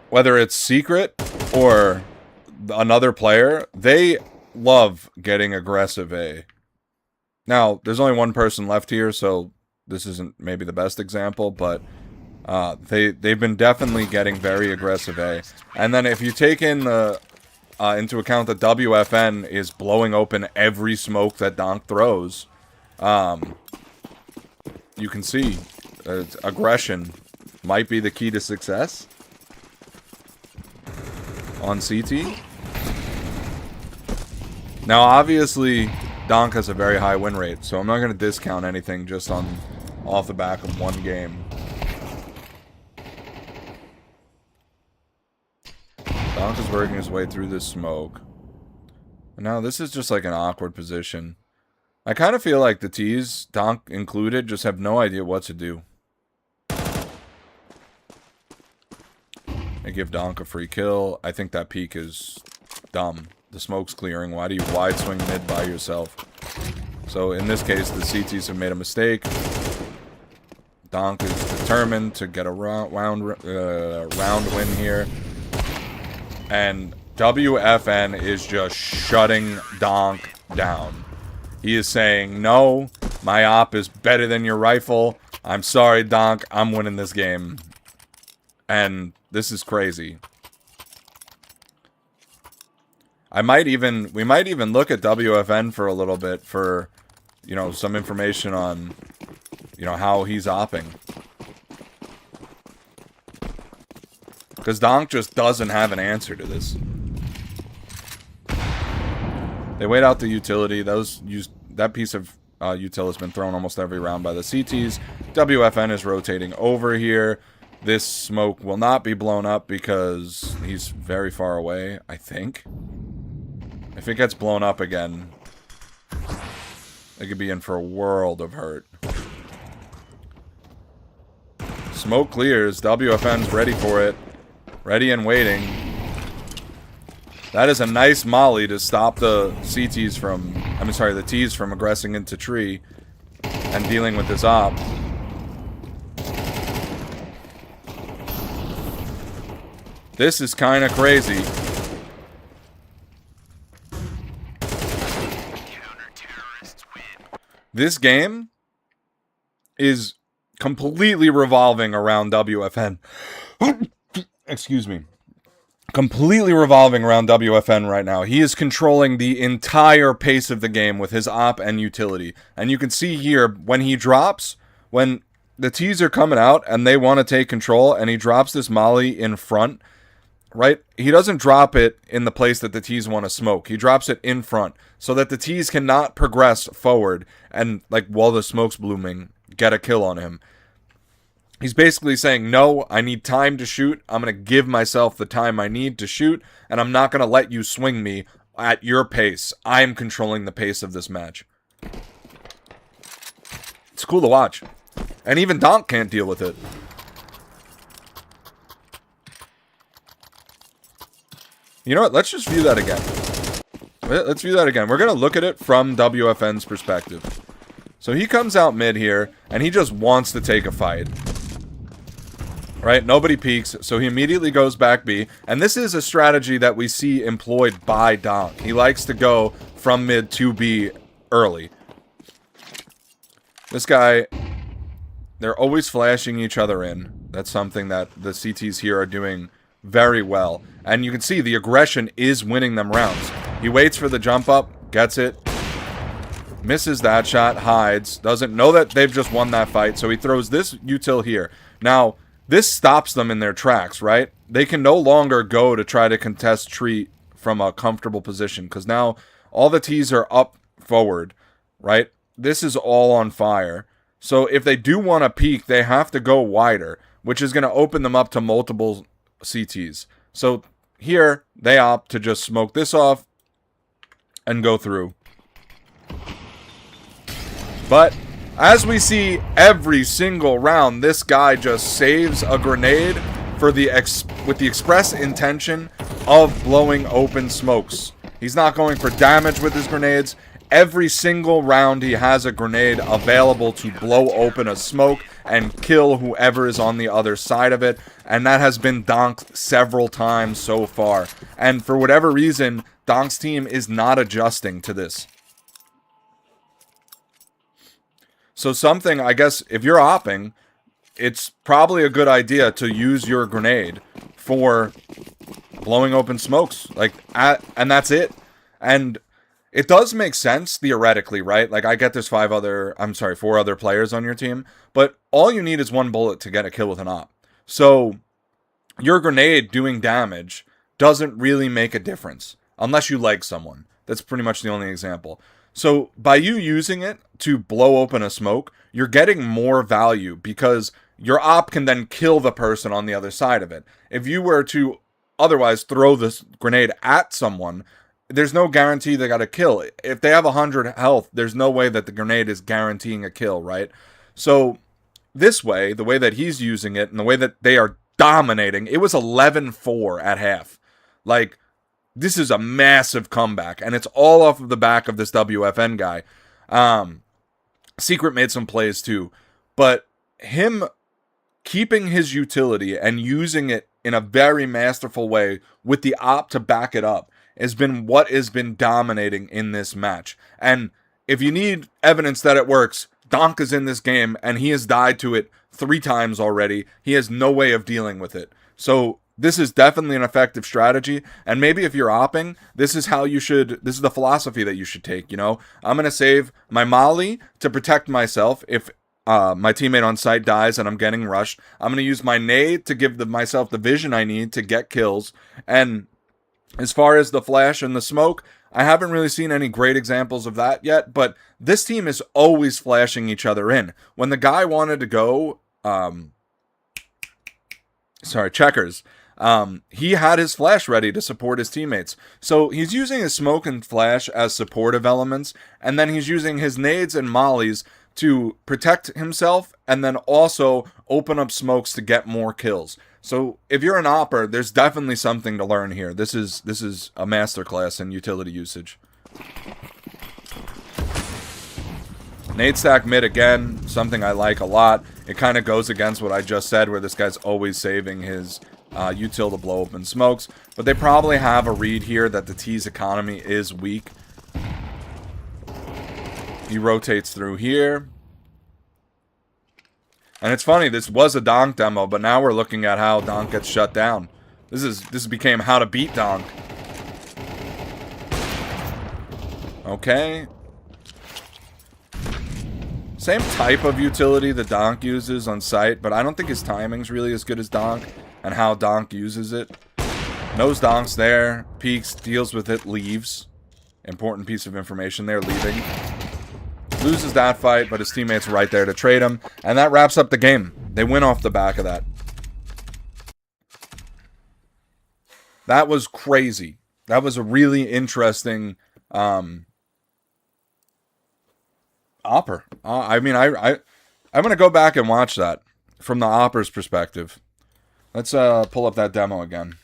whether it's Secret or another player, they love getting aggressive A. Now, there's only one person left here, so this isn't maybe the best example, but they've been definitely getting very aggressive A. And then if you take in the into account that WFN is blowing open every smoke that Donk throws, you can see aggression might be the key to success on CT. Now, obviously, Donk has a very high win rate, so I'm not going to discount anything just off the back of one game. Donk is working his way through this smoke. And now this is just like an awkward position. I kind of feel like the T's, Donk included, just have no idea what to do. They give Donk a free kill. I think that peek is dumb. The smoke's clearing. Why do you wide swing mid by yourself? So in this case, the CTs have made a mistake. Donk is determined to get a round win here. And WFN is just shutting Donk down. He is saying, no, my op is better than your rifle. I'm sorry, Donk. I'm winning this game. And this is crazy. We might even look at WFN for a little bit for, you know, some information on, you know, how he's opping. Because Donk just doesn't have an answer to this. They wait out the utility. That piece of util has been thrown almost every round by the CTs. WFN is rotating over here. This smoke will not be blown up because he's very far away, I think. If it gets blown up again, they could be in for a world of hurt. Smoke clears. WFN's ready for it. Ready and waiting. That is a nice molly to stop the CTs from... the T's from aggressing into tree and dealing with this op. This is kind of crazy. This game is completely revolving around WFN. Excuse me. Completely revolving around WFN right now. He is controlling the entire pace of the game with his op and utility. And you can see here, when he drops, when the T's are coming out and they want to take control, and he drops this molly in front, right? He doesn't drop it in the place that the T's want to smoke. He drops it in front so that the T's cannot progress forward and, like, while the smoke's blooming, get a kill on him. He's basically saying, no, I need time to shoot. I'm going to give myself the time I need to shoot, and I'm not going to let you swing me at your pace. I'm controlling the pace of this match. It's cool to watch. And even Donk can't deal with it. You know what? Let's just view that again. Let's view that again. We're going to look at it from WFN's perspective. So he comes out mid here, and he just wants to take a fight. Right? Nobody peeks, so he immediately goes back B. And this is a strategy that we see employed by Donk. He likes to go from mid to B early. This guy, they're always flashing each other in. That's something that the CTs here are doing very well. And you can see the aggression is winning them rounds. He waits for the jump up, gets it, misses that shot, hides, doesn't know that they've just won that fight, so he throws this util here. Now, this stops them in their tracks, right? They can no longer go to try to contest tree from a comfortable position, because now all the T's are up forward, right? This is all on fire. So if they do want to peek, they have to go wider, which is going to open them up to multiple CTs. So here, they opt to just smoke this off and go through. But as we see every single round, this guy just saves a grenade for with the express intention of blowing open smokes. He's not going for damage with his grenades. Every single round he has a grenade available to blow open a smoke and kill whoever is on the other side of it. And that has been Donked several times so far. And for whatever reason, Donk's team is not adjusting to this. So something, I guess, if you're opping, it's probably a good idea to use your grenade for blowing open smokes. And that's it. And it does make sense, theoretically, right? Like, I get there's 4 other players on your team, but all you need is 1 bullet to get a kill with an op. So, your grenade doing damage doesn't really make a difference, unless you leg someone. That's pretty much the only example. So, by you using it to blow open a smoke, you're getting more value, because your op can then kill the person on the other side of it. If you were to otherwise throw this grenade at someone, there's no guarantee they got a kill. If they have 100 health, there's no way that the grenade is guaranteeing a kill, right? So, this way, the way that he's using it, and the way that they are dominating, it was 11-4 at half. Like, this is a massive comeback, and it's all off of the back of this WFN guy. Secret made some plays too, but him keeping his utility and using it in a very masterful way with the op to back it up has been what has been dominating in this match. And if you need evidence that it works, Donk is in this game, and he has died to it 3 times already. He has no way of dealing with it. So this is definitely an effective strategy, and maybe if you're opping, this is the philosophy that you should take, you know? I'm going to save my molly to protect myself if my teammate on site dies and I'm getting rushed. I'm going to use my nade to give myself the vision I need to get kills, and as far as the flash and the smoke, I haven't really seen any great examples of that yet, but this team is always flashing each other in. When the guy wanted to go, checkers, he had his flash ready to support his teammates. So he's using his smoke and flash as supportive elements, and then he's using his nades and mollies to protect himself, and then also open up smokes to get more kills. So if you're an opper, there's definitely something to learn here. This is a masterclass in utility usage. Nade stack mid again, something I like a lot. It kind of goes against what I just said, where this guy's always saving his util to blow open smokes. But they probably have a read here that the T's economy is weak. He rotates through here. And it's funny, this was a Donk demo, but now we're looking at how Donk gets shut down. This became how to beat Donk. Okay. Same type of utility that Donk uses on site, but I don't think his timing's really as good as Donk, and how Donk uses it. Knows Donk's there, peeks, deals with it, leaves. Important piece of information there, leaving. Loses that fight, but his teammate's right there to trade him. And that wraps up the game. They win off the back of that. That was crazy. That was a really interesting Opper. I mean, I'm gonna go back and watch that from the Opper's perspective. Let's pull up that demo again.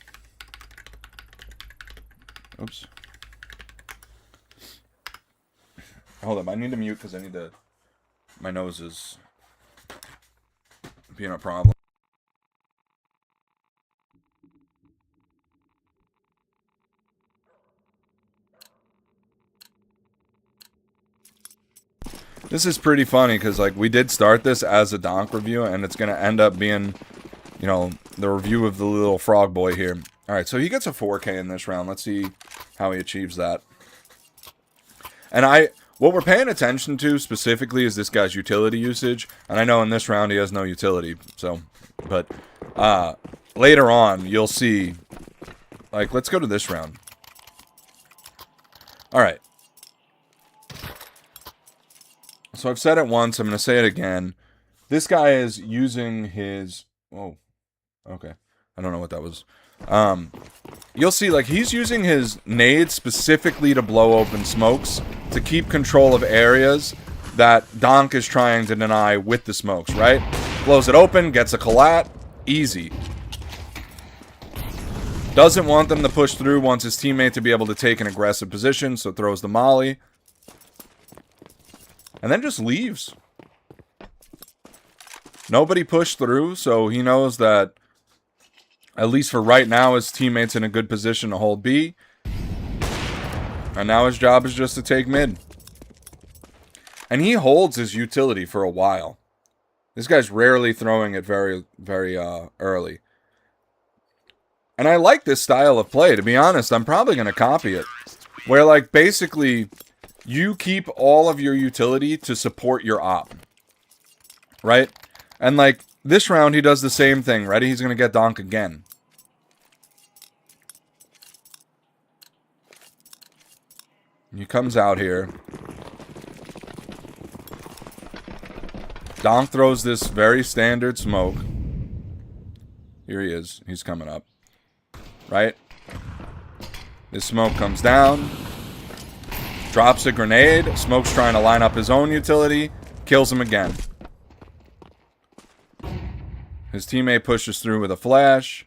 Oops. Hold up, I need to mute because I need to. My nose is being a problem. This is pretty funny because, like, we did start this as a Donk review, and it's gonna end up being, you know, the review of the little frog boy here. All right, so he gets a 4K in this round. Let's see how he achieves that. And what we're paying attention to specifically is this guy's utility usage. And I know in this round he has no utility, so, but later on you'll see. Like, let's go to this round. All right. So I've said it once. I'm going to say it again. This guy is using his. Oh, okay. I don't know what that was. You'll see, like, he's using his nades specifically to blow open smokes to keep control of areas that Donk is trying to deny with the smokes, right? Blows it open, gets a collat, easy. Doesn't want them to push through, wants his teammate to be able to take an aggressive position, so throws the molly. And then just leaves. Nobody pushed through, so he knows that at least for right now, his teammate's in a good position to hold B. And now his job is just to take mid. And he holds his utility for a while. This guy's rarely throwing it very, very early. And I like this style of play. To be honest, I'm probably going to copy it. Where, like, basically, you keep all of your utility to support your op. Right? And, like, this round, he does the same thing. Ready? He's going to get Donk again. He comes out here. Donk throws this very standard smoke. Here he is. He's coming up. Right? This smoke comes down. Drops a grenade. Smoke's trying to line up his own utility. Kills him again. His teammate pushes through with a flash.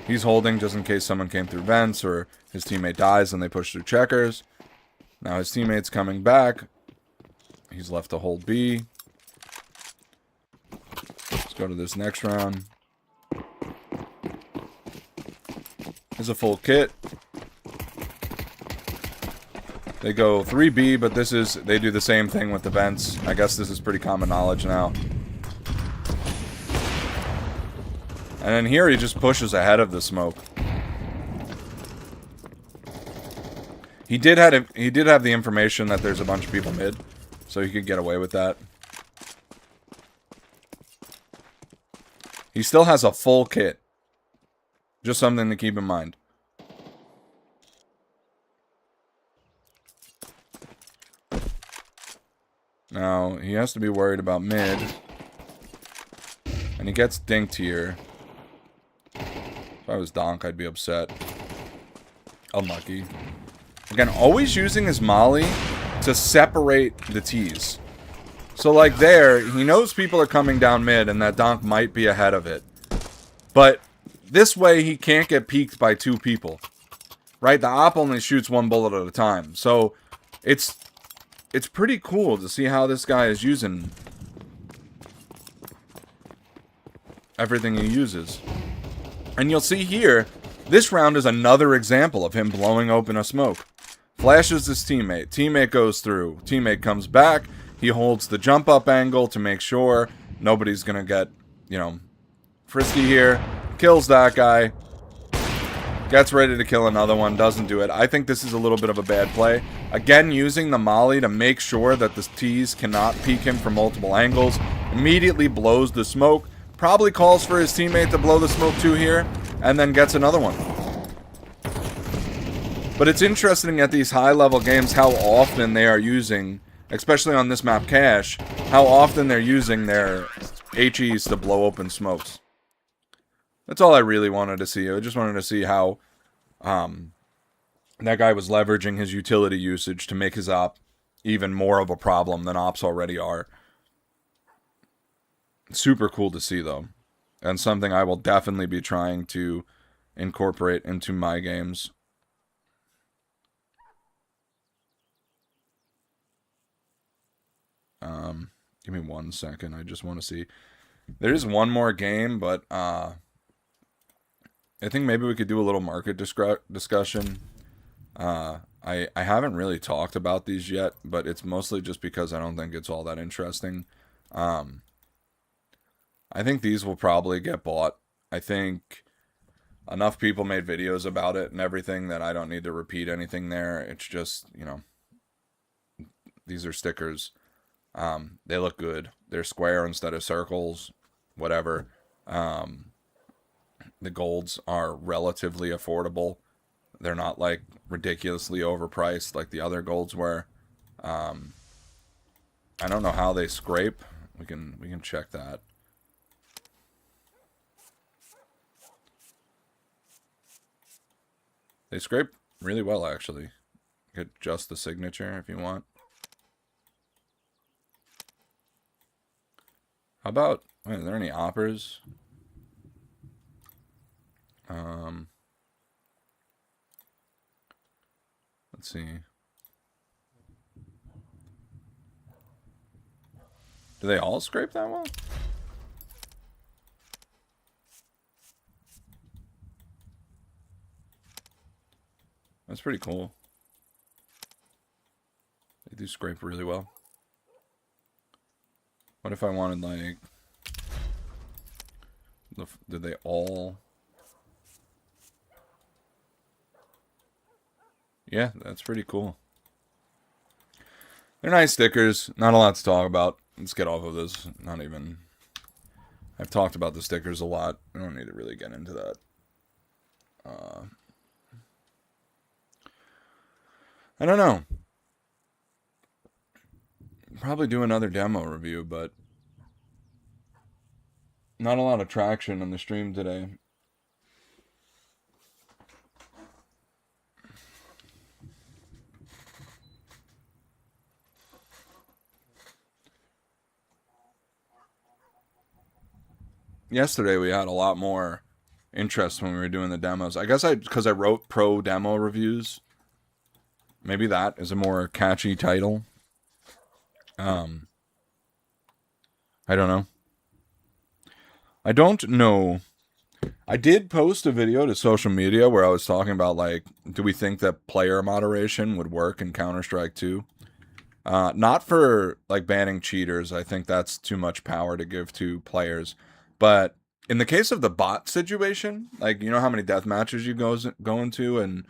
He's holding just in case someone came through vents or his teammate dies and they push through checkers. Now his teammate's coming back. He's left to hold B. Let's go to this next round. Here's a full kit. They go 3B, but they do the same thing with the vents. I guess this is pretty common knowledge now. And then here he just pushes ahead of the smoke. He did have the information that there's a bunch of people mid, so he could get away with that. He still has a full kit. Just something to keep in mind. Now, he has to be worried about mid. And he gets dinked here. If I was Donk, I'd be upset. Unlucky. Again, always using his molly to separate the T's. So, like there, he knows people are coming down mid and that Donk might be ahead of it. But this way, he can't get peeked by two people. Right? The op only shoots one bullet at a time. So, it's pretty cool to see how this guy is using everything he uses. And you'll see here, this round is another example of him blowing open a smoke. Flashes his teammate. Teammate goes through. Teammate comes back. He holds the jump up angle to make sure nobody's going to get, you know, frisky here. Kills that guy. Gets ready to kill another one. Doesn't do it. I think this is a little bit of a bad play. Again, using the molly to make sure that the T's cannot peek him from multiple angles. Immediately blows the smoke. Probably calls for his teammate to blow the smoke too here. And then gets another one. But it's interesting at these high-level games how often they are using, especially on this map Cache, how often they're using their HEs to blow open smokes. That's all I really wanted to see. I just wanted to see how That guy was leveraging his utility usage to make his op even more of a problem than ops already are. Super cool to see, though, and something I will definitely be trying to incorporate into my games. Give me 1 second. I just want to see. There is one more game, but I think maybe we could do a little market discussion. I haven't really talked about these yet, but it's mostly just because I don't think it's all that interesting. Um, I think these will probably get bought. I think enough people made videos about it and everything that I don't need to repeat anything there. It's just, these are stickers. They look good. They're square instead of circles, whatever. Um, the golds are relatively affordable. They're not like ridiculously overpriced like the other golds were. Um, I don't know how they scrape. We can check that. They scrape really well actually. You could adjust the signature if you want. How about, wait, are there any oppers? Um, let's see. Do they all scrape that well? That's pretty cool. They do scrape really well. What if I wanted like, did they all? Yeah, that's pretty cool. They're nice stickers. Not a lot to talk about. Let's get off of this. Not even. I've talked about the stickers a lot. I don't need to really get into that. I don't know. Probably do another demo review, but not a lot of traction on the stream today. Yesterday we had a lot more interest when we were doing the demos. I guess because I wrote pro demo reviews. Maybe that is a more catchy title. Um, I don't know. I don't know. I did post a video to social media where I was talking about like, do we think that player moderation would work in Counter-Strike 2? Not for like banning cheaters. I think that's too much power to give to players. But in the case of the bot situation, like you know how many death matches you go into, and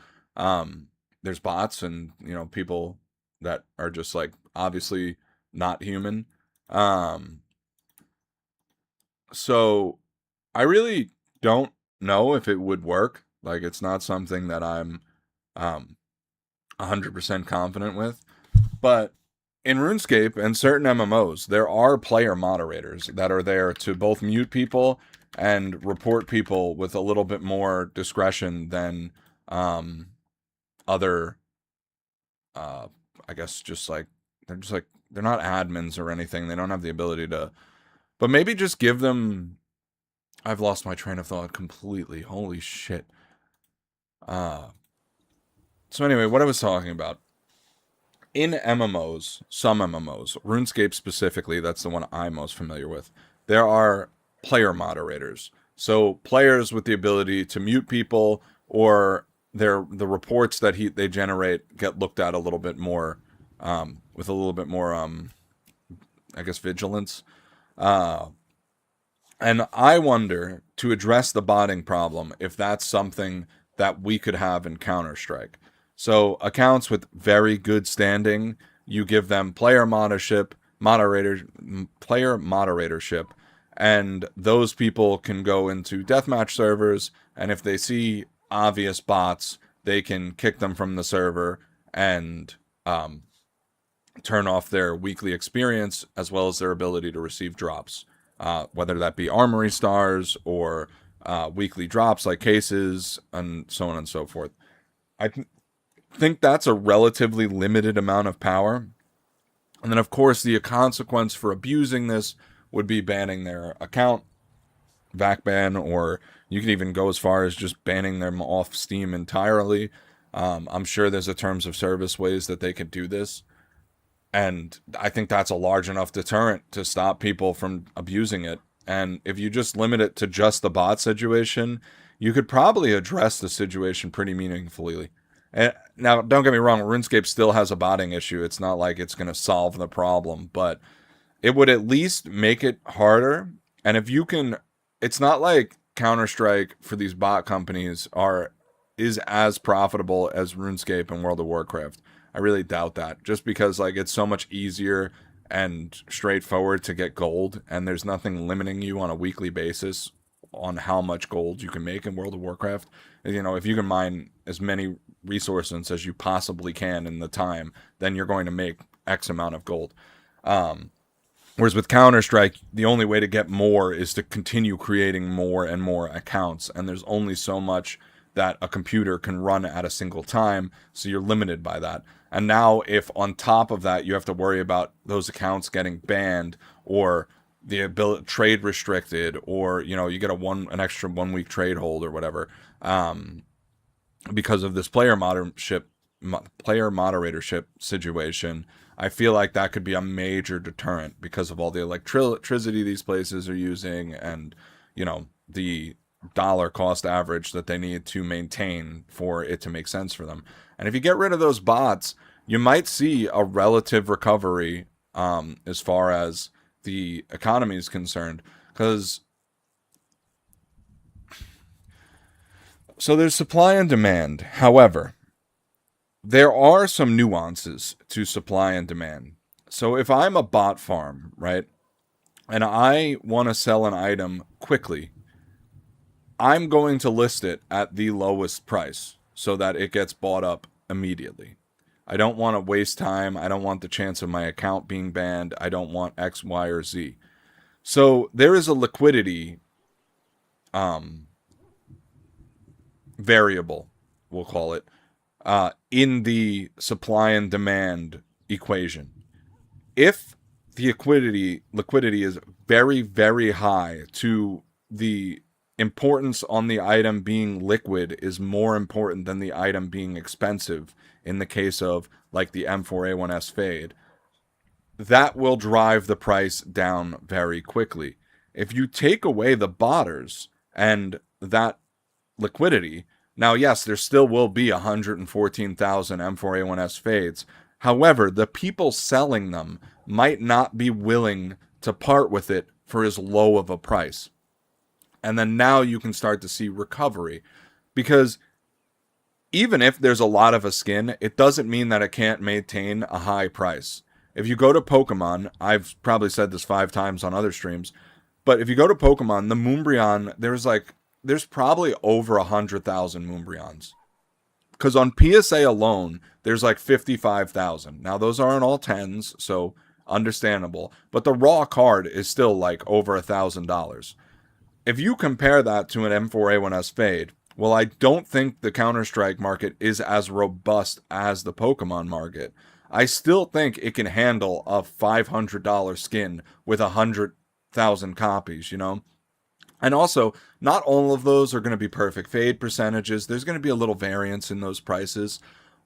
there's bots and people that are just like obviously not human. Um, so I really don't know if it would work. Like it's not something that I'm 100% confident with. But in RuneScape and certain MMOs, there are player moderators that are there to both mute people and report people with a little bit more discretion than other I guess just like they're not admins or anything. They don't have the ability to, but maybe just give them. I've lost my train of thought completely. Holy shit. So anyway, what I was talking about in MMOs, some MMOs, RuneScape specifically, that's the one I'm most familiar with. There are player moderators. So players with the ability to mute people, or the reports that they generate get looked at a little bit more, with a little bit more I guess vigilance. And I wonder, to address the botting problem, if that's something that we could have in Counter-Strike. So accounts with very good standing, you give them player moderatorship, and those people can go into deathmatch servers, and if they see obvious bots, they can kick them from the server and turn off their weekly experience as well as their ability to receive drops, whether that be armory stars or weekly drops like cases and so on and so forth. I think that's a relatively limited amount of power. And then, of course, the consequence for abusing this would be banning their account, back ban, or you could even go as far as just banning them off Steam entirely. I'm sure there's a terms of service ways that they could do this. And I think that's a large enough deterrent to stop people from abusing it. And if you just limit it to just the bot situation, you could probably address the situation pretty meaningfully. And now, don't get me wrong, RuneScape still has a botting issue. It's not like it's going to solve the problem, but it would at least make it harder. And if you can, it's not like Counter-Strike for these bot companies is as profitable as RuneScape and World of Warcraft. I really doubt that, just because like it's so much easier and straightforward to get gold, and there's nothing limiting you on a weekly basis on how much gold you can make in World of Warcraft. You know, if you can mine as many resources as you possibly can in the time, then you're going to make X amount of gold. Whereas with Counter-Strike, the only way to get more is to continue creating more and more accounts, and there's only so much that a computer can run at a single time, so you're limited by that. And now if on top of that you have to worry about those accounts getting banned, or the ability trade restricted, or you get an extra 1 week trade hold or whatever, because of this player moderatorship situation, I feel like that could be a major deterrent because of all the electricity these places are using, and the dollar cost average that they need to maintain for it to make sense for them. And if you get rid of those bots, you might see a relative recovery as far as the economy is concerned. Because so there's supply and demand. However, there are some nuances to supply and demand. So if I'm a bot farm, right, and I want to sell an item quickly, I'm going to list it at the lowest price so that it gets bought up immediately. I don't want to waste time. I don't want the chance of my account being banned. I don't want X, Y, or Z. So there is a liquidity variable, we'll call it, in the supply and demand equation. If the liquidity is very, very high, to the importance on the item being liquid is more important than the item being expensive, in the case of like the M4A1S fade, that will drive the price down very quickly. If you take away the botters and that liquidity, now yes, there still will be 114,000 M4A1S fades. However, the people selling them might not be willing to part with it for as low of a price. And then now you can start to see recovery. Because even if there's a lot of a skin, it doesn't mean that it can't maintain a high price. If you go to Pokemon, I've probably said this 5 times on other streams, but if you go to Pokemon, the Moonbryon, there's probably over 100,000 Moonbryons. Because on PSA alone, there's like 55,000. Now, those aren't all 10s, so understandable. But the raw card is still like over $1,000. If you compare that to an M4A1S fade, well, I don't think the Counter-Strike market is as robust as the Pokemon market. I still think it can handle a $500 skin with 100,000 copies, And also, not all of those are going to be perfect fade percentages. There's going to be a little variance in those prices.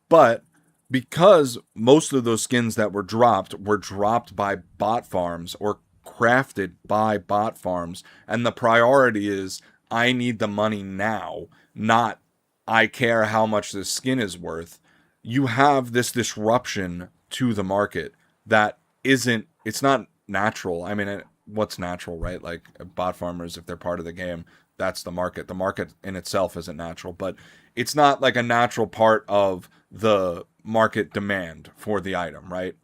But because most of those skins that were dropped by bot farms or crafted by bot farms, and the priority is I need the money now, not I care how much this skin is worth, you have this disruption to the market that it's not natural. I mean, what's natural, right? Like bot farmers, if they're part of the game, that's the market. The market in itself isn't natural, but it's not like a natural part of the market demand for the item, right?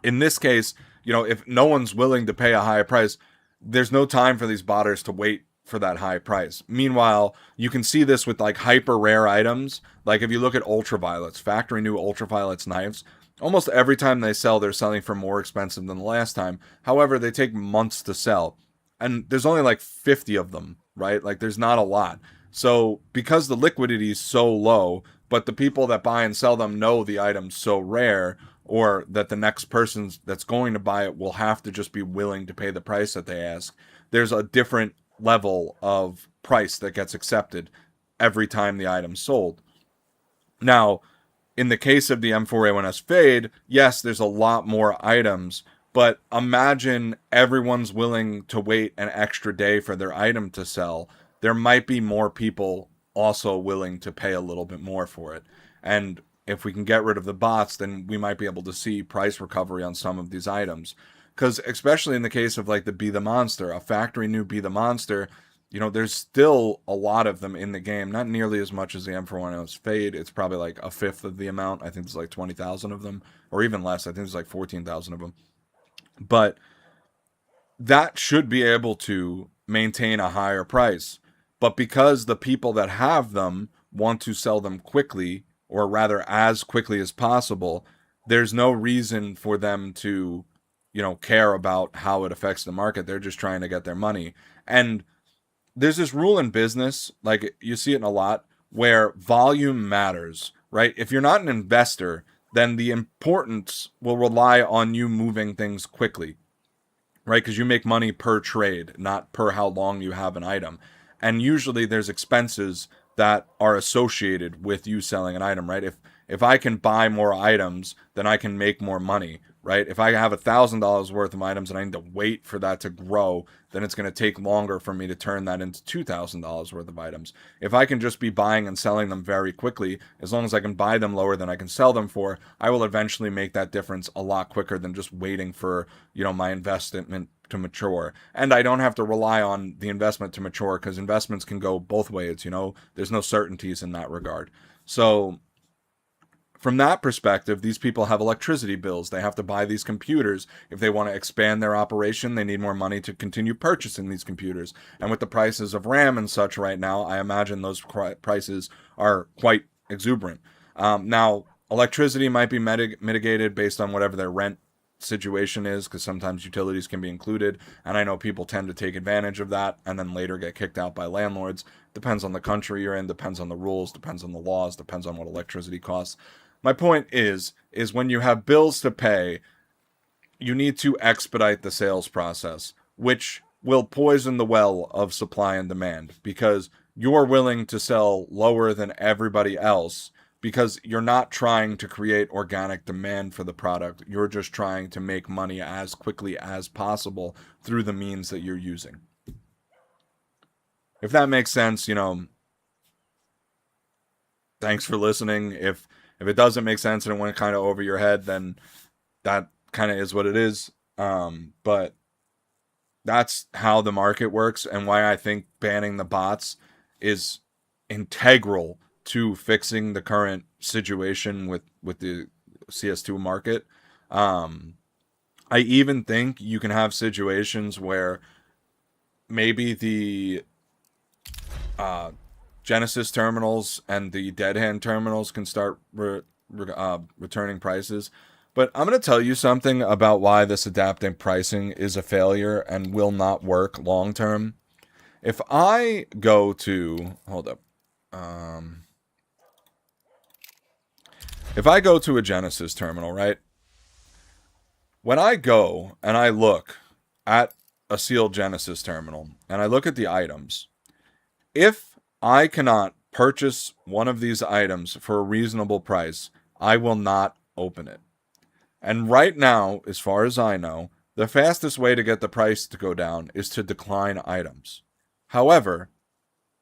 In this case, if no one's willing to pay a high price, there's no time for these botters to wait for that high price. Meanwhile, you can see this with like hyper rare items. Like if you look at ultraviolets, factory new ultraviolets knives, almost every time they sell, they're selling for more expensive than the last time. However, they take months to sell. And there's only like 50 of them, right? Like there's not a lot. So because the liquidity is so low, but the people that buy and sell them know the item's so rare, or that the next person that's going to buy it will have to just be willing to pay the price that they ask. There's a different level of price that gets accepted every time the item's sold. Now, in the case of the M4A1S Fade, yes, there's a lot more items, but imagine everyone's willing to wait an extra day for their item to sell. There might be more people also willing to pay a little bit more for it. And if we can get rid of the bots, then we might be able to see price recovery on some of these items. Because especially in the case of like the Be the Monster, a factory new Be the Monster, there's still a lot of them in the game. Not nearly as much as the M4A1S Fade. It's probably like a fifth of the amount. I think there's like 20,000 of them, or even less. I think there's like 14,000 of them. But that should be able to maintain a higher price. But because the people that have them want to sell them quickly, or rather as quickly as possible, there's no reason for them to, care about how it affects the market. They're just trying to get their money. And there's this rule in business, like you see it in a lot, where volume matters, right? If you're not an investor, then the importance will rely on you moving things quickly, right? Because you make money per trade, not per how long you have an item. And usually there's expenses that are associated with you selling an item, right? If I can buy more items, then I can make more money, right? If I have $1,000 worth of items and I need to wait for that to grow, then it's going to take longer for me to turn that into $2,000 worth of items. If I can just be buying and selling them very quickly, as long as I can buy them lower than I can sell them for, I will eventually make that difference a lot quicker than just waiting for, my investment to mature. And I don't have to rely on the investment to mature, because investments can go both ways, there's no certainties in that regard. So from that perspective, these people have electricity bills. They have to buy these computers. If they want to expand their operation, they need more money to continue purchasing these computers. And with the prices of RAM and such right now, I imagine those prices are quite exuberant. Now, electricity might be mitigated based on whatever their rent situation is, because sometimes utilities can be included, and I know people tend to take advantage of that and then later get kicked out by landlords. Depends on the country you're in, depends on the rules, depends on the laws, depends on what electricity costs. My point is when you have bills to pay, you need to expedite the sales process, which will poison the well of supply and demand, because you're willing to sell lower than everybody else because you're not trying to create organic demand for the product. You're just trying to make money as quickly as possible through the means that you're using. If that makes sense, thanks for listening. If it doesn't make sense and it went kind of over your head, then that kind of is what it is. But that's how the market works, and why I think banning the bots is integral to fixing the current situation with the CS2 market. I even think you can have situations where maybe the Genesis terminals and the Dead Hand terminals can start returning prices. But I'm going to tell you something about why this adaptive pricing is a failure and will not work long term. If I go to, if I go to a Genesis terminal, right? When I go and I look at a sealed Genesis terminal and I look at the items, if I cannot purchase one of these items for a reasonable price, I will not open it. And right now, as far as I know, the fastest way to get the price to go down is to decline items. However,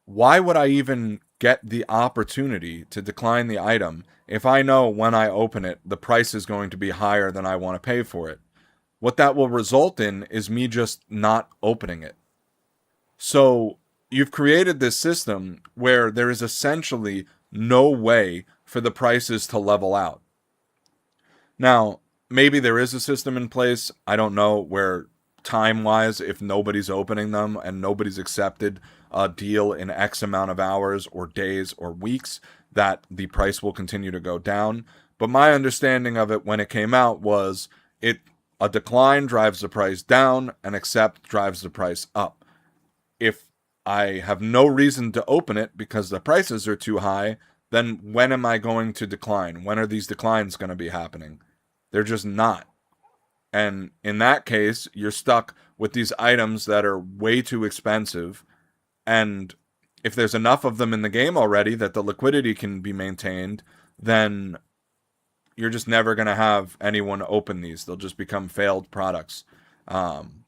why would I even get the opportunity to decline the item if I know when I open it, the price is going to be higher than I want to pay for it? What that will result in is me just not opening it. So you've created this system where there is essentially no way for the prices to level out. Now, maybe there is a system in place, I don't know, where time-wise, if nobody's opening them and nobody's accepted a deal in X amount of hours or days or weeks, that the price will continue to go down. But my understanding of it when it came out was a decline drives the price down, and accept drives the price up. If I have no reason to open it because the prices are too high, then when am I going to decline? When are these declines going to be happening? They're just not. And in that case, you're stuck with these items that are way too expensive. And if there's enough of them in the game already that the liquidity can be maintained, then you're just never going to have anyone open these. They'll just become failed products. Um,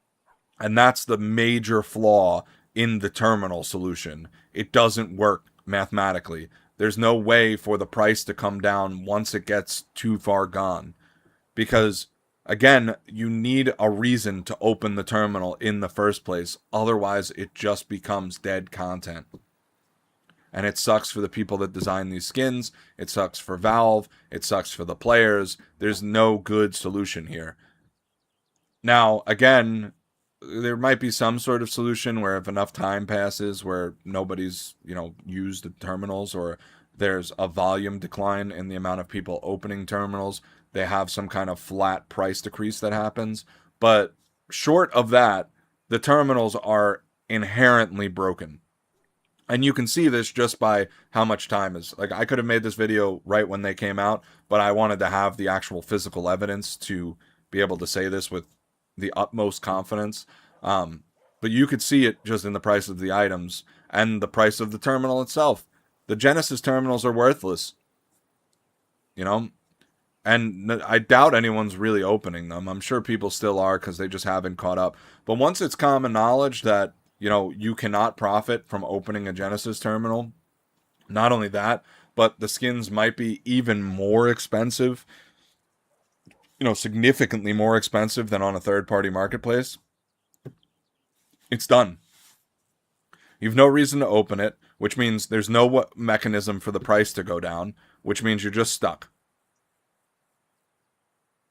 and that's the major flaw in the terminal solution. It doesn't work mathematically. There's no way for the price to come down once it gets too far gone. Because, again, you need a reason to open the terminal in the first place. Otherwise, it just becomes dead content. And it sucks for the people that design these skins. It sucks for Valve. It sucks for the players. There's no good solution here. Now, again, there might be some sort of solution where if enough time passes where nobody's, used the terminals, or there's a volume decline in the amount of people opening terminals, they have some kind of flat price decrease that happens. But short of that, the terminals are inherently broken. And you can see this just by how much time is. Like, I could have made this video right when they came out, but I wanted to have the actual physical evidence to be able to say this with the utmost confidence. But you could see it just in the price of the items and the price of the terminal itself. The Genesis terminals are worthless, you know? And I doubt anyone's really opening them. I'm sure people still are because they just haven't caught up. But once it's common knowledge that, you cannot profit from opening a Genesis terminal, not only that, but the skins might be even more expensive, significantly more expensive than on a third-party marketplace, it's done. You've no reason to open it, which means there's no mechanism for the price to go down, which means you're just stuck.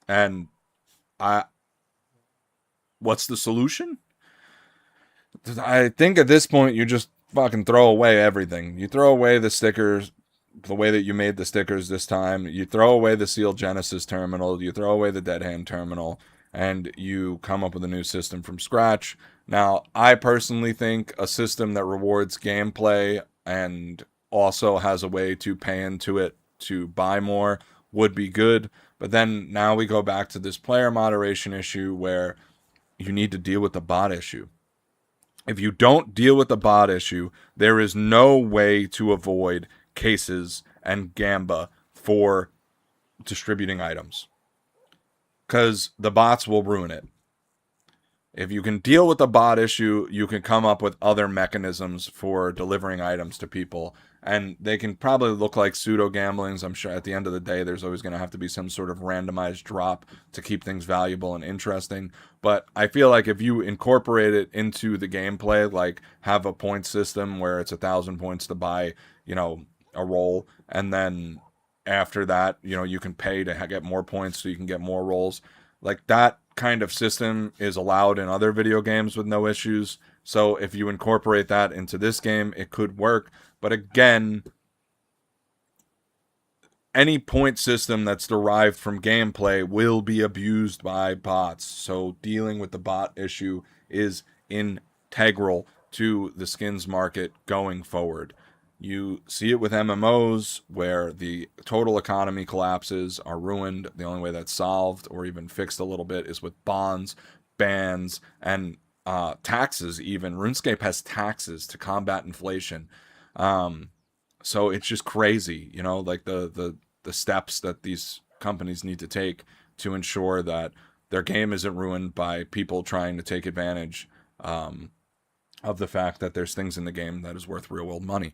And what's the solution? I think at this point you just fucking throw away everything. You throw away the stickers, the way that you made the stickers this time. You throw away the sealed Genesis terminal. You throw away the Dead Hand terminal, and you come up with a new system from scratch. Now, I personally think a system that rewards gameplay and also has a way to pay into it to buy more would be good. But then now we go back to this player moderation issue where you need to deal with the bot issue. If you don't deal with the bot issue, there is no way to avoid cases and gamba for distributing items, because the bots will ruin it. If you can deal with the bot issue, you can come up with other mechanisms for delivering items to people. And they can probably look like pseudo gamblings. I'm sure at the end of the day, there's always going to have to be some sort of randomized drop to keep things valuable and interesting. But I feel like if you incorporate it into the gameplay, like have a point system where it's 1,000 points to buy, a roll, and then after that, you can pay to get more points so you can get more rolls. Like that kind of system is allowed in other video games with no issues. So if you incorporate that into this game, it could work. But again, any point system that's derived from gameplay will be abused by bots. So dealing with the bot issue is integral to the skins market going forward. You see it with MMOs where the total economy collapses, are ruined. The only way that's solved or even fixed a little bit is with bonds, bans, and taxes even. RuneScape has taxes to combat inflation. So it's just crazy, like the steps that these companies need to take to ensure that their game isn't ruined by people trying to take advantage of the fact that there's things in the game that is worth real world money.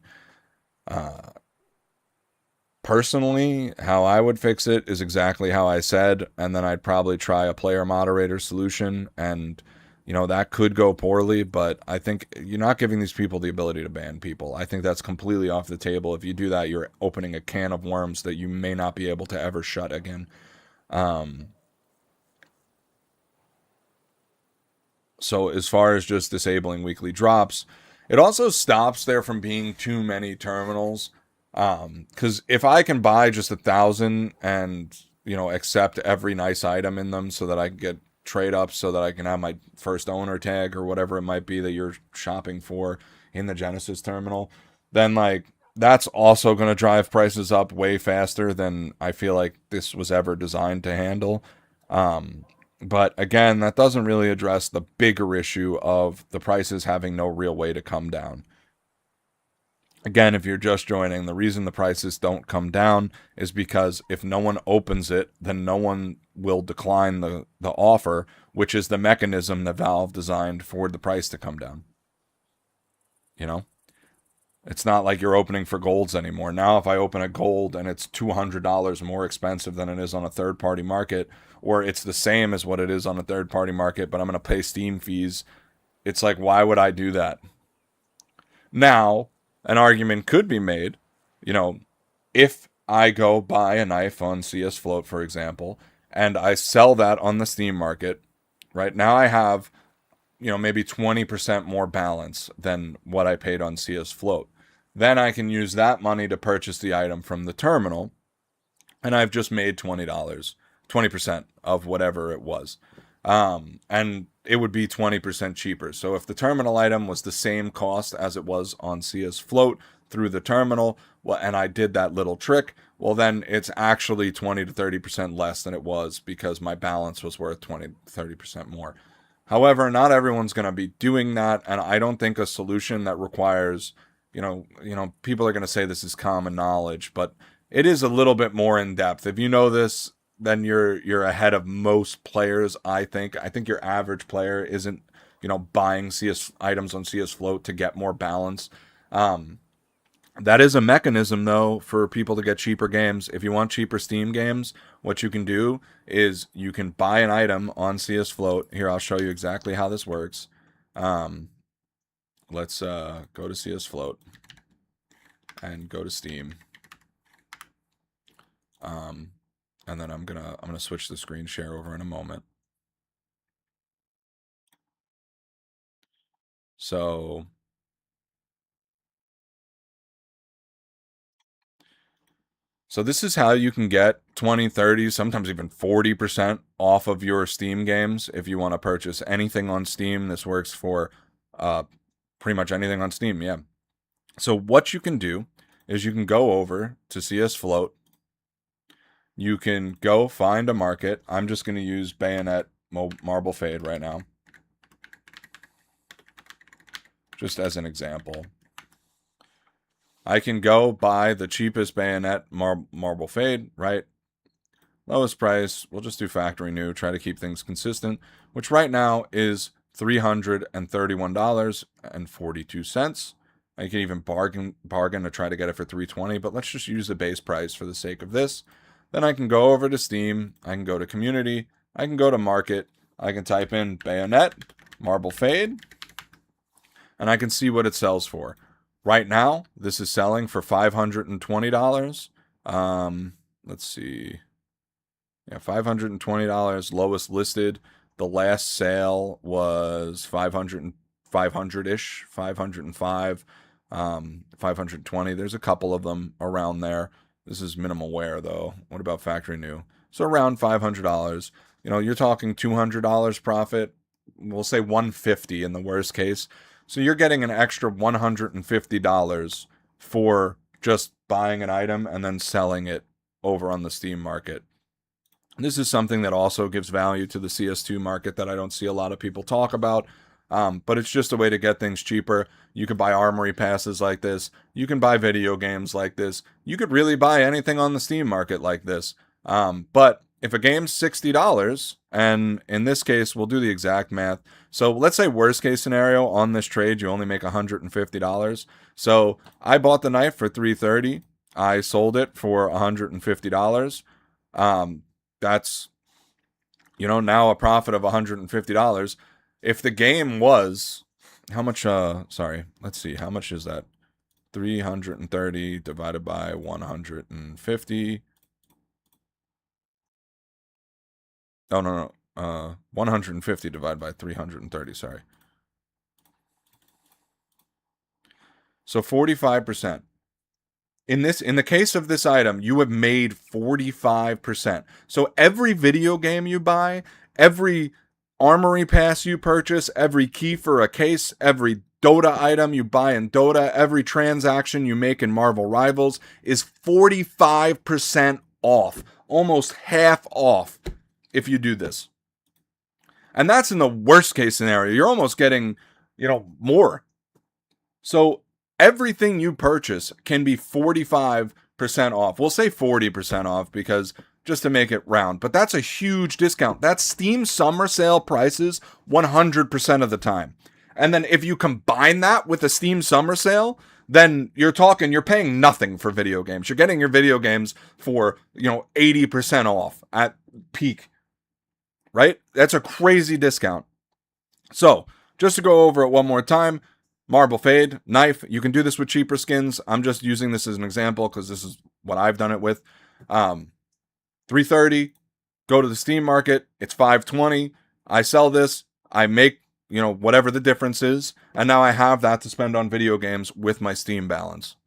Personally, how I would fix it is exactly how I said, and then I'd probably try a player moderator solution, and that could go poorly, but I think you're not giving these people the ability to ban people. I think that's completely off the table. If you do that, you're opening a can of worms that you may not be able to ever shut again. So as far as just disabling weekly drops, it also stops there from being too many terminals. Because if I can buy just 1,000 and, accept every nice item in them so that I can get trade ups so that I can have my first owner tag or whatever it might be that you're shopping for in the Genesis terminal, then that's also going to drive prices up way faster than I feel like this was ever designed to handle. Um, but again, that doesn't really address the bigger issue of the prices having no real way to come down. Again, if you're just joining, the reason the prices don't come down is because if no one opens it, then no one will decline the offer, which is the mechanism that Valve designed for the price to come down. You know? It's not like you're opening for golds anymore. Now, if I open a gold and it's $200 more expensive than it is on a third party market, or it's the same as what it is on a third party market, but I'm going to pay Steam fees, it's like, why would I do that? Now, an argument could be made, you know, if I go buy a knife on CS Float, for example, and I sell that on the Steam market, right now I have, maybe 20% more balance than what I paid on CS Float. Then I can use that money to purchase the item from the terminal, and I've just made $20, 20% of whatever it was. And it would be 20% cheaper. So if the terminal item was the same cost as it was on CS Float through the terminal, well, and I did that little trick, well, then it's actually 20 to 30% less than it was because my balance was worth 20 to 30% more. However, not everyone's going to be doing that, and I don't think a solution that requires, people are going to say this is common knowledge, but it is a little bit more in depth. If you know this, then you're ahead of most players. I think. I think your average player isn't, buying CS items on CS Float to get more balance. Um, that is a mechanism, though, for people to get cheaper games. If you want cheaper Steam games, what you can do is you can buy an item on CS Float. Here, I'll show you exactly how this works. Um, let's go to CS Float and go to Steam. And then I'm gonna switch the screen share over in a moment. So this is how you can get 20, 30, sometimes even 40% off of your Steam games if you want to purchase anything on Steam. This works for pretty much anything on Steam, yeah. So what you can do is you can go over to CS Float. You can go find a market. I'm just going to use Bayonet Marble Fade right now, just as an example. I can go buy the cheapest Bayonet Marble Fade, right? Lowest price, we'll just do factory new, try to keep things consistent, which right now is $331.42. I can even bargain to try to get it for $320, but let's just use the base price for the sake of this. Then I can go over to Steam, I can go to Community, I can go to Market, I can type in Bayonet Marble Fade, and I can see what it sells for. Right now, this is selling for $520. Let's see. Yeah, $520, lowest listed. The last sale was 500-ish, 505, 520. There's a couple of them around there. This is minimal wear, though. What about factory new? So around $500. You're talking $200 profit. We'll say $150 in the worst case. So you're getting an extra $150 for just buying an item and then selling it over on the Steam market. This is something that also gives value to the CS2 market that I don't see a lot of people talk about. But it's just a way to get things cheaper. You can buy armory passes like this. You can buy video games like this. You could really buy anything on the Steam market like this. But if a game's $60, and in this case, we'll do the exact math. So let's say worst case scenario on this trade, you only make $150. So I bought the knife for $330. I sold it for $150. That's, now a profit of $150. If the game was, how much, let's see, how much is that? 330 divided by 150. Oh, no. 150 divided by 330, sorry. So 45%. In the case of this item, you have made 45%. So every video game you buy, every armory pass you purchase, every key for a case, every Dota item you buy in Dota, every transaction you make in Marvel Rivals is 45% off, almost half off if you do this. And that's in the worst case scenario. You're almost getting, more. So everything you purchase can be 45% off. We'll say 40% off because just to make it round, but that's a huge discount. That's Steam summer sale prices 100% of the time. And then if you combine that with the Steam summer sale, then you're paying nothing for video games. You're getting your video games for, 80% off at peak, right? That's a crazy discount. So just to go over it one more time, Marble Fade, knife. You can do this with cheaper skins. I'm just using this as an example because this is what I've done it with. $330. Go to the Steam market. It's $520. I sell this. I make, whatever the difference is. And now I have that to spend on video games with my Steam balance.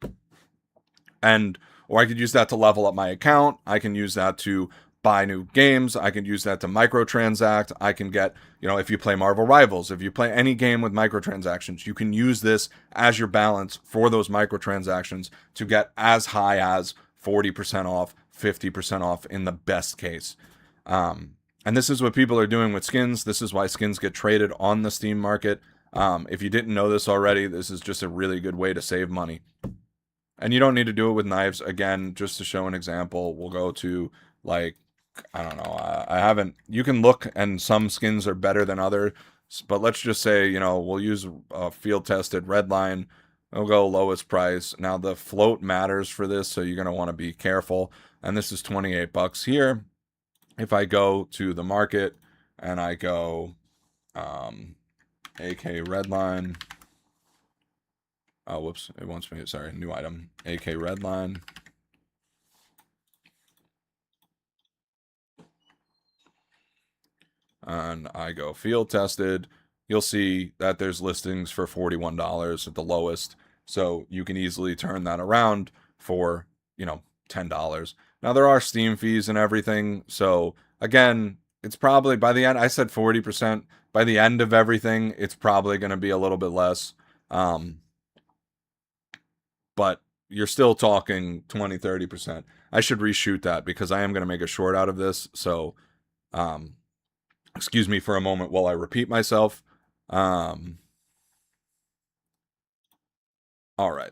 Or I could use that to level up my account. I can use that to buy new games. I can use that to microtransact. I can get, if you play Marvel Rivals, if you play any game with microtransactions, you can use this as your balance for those microtransactions to get as high as 40% off, 50% off in the best case. And this is what people are doing with skins. This is why skins get traded on the Steam market. If you didn't know this already, this is just a really good way to save money. And you don't need to do it with knives. Again, just to show an example, we'll go to I don't know. You can look and some skins are better than others, but let's just say, we'll use a field tested red line. We'll go lowest price. Now the float matters for this, so you're going to want to be careful. And this is $28 here. If I go to the market and I go AK Redline. Oh, whoops. It wants me, sorry, new item. AK Redline. And I go field tested. You'll see that there's listings for $41 at the lowest. So you can easily turn that around for, $10. Now there are Steam fees and everything. So again, it's probably by the end, I said 40%. By the end of everything, it's probably going to be a little bit less. But you're still talking 20, 30%. I should reshoot that because I am going to make a short out of this. So, excuse me for a moment while I repeat myself. All right.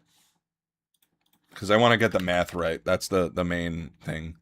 Because I want to get the math right. That's the main thing.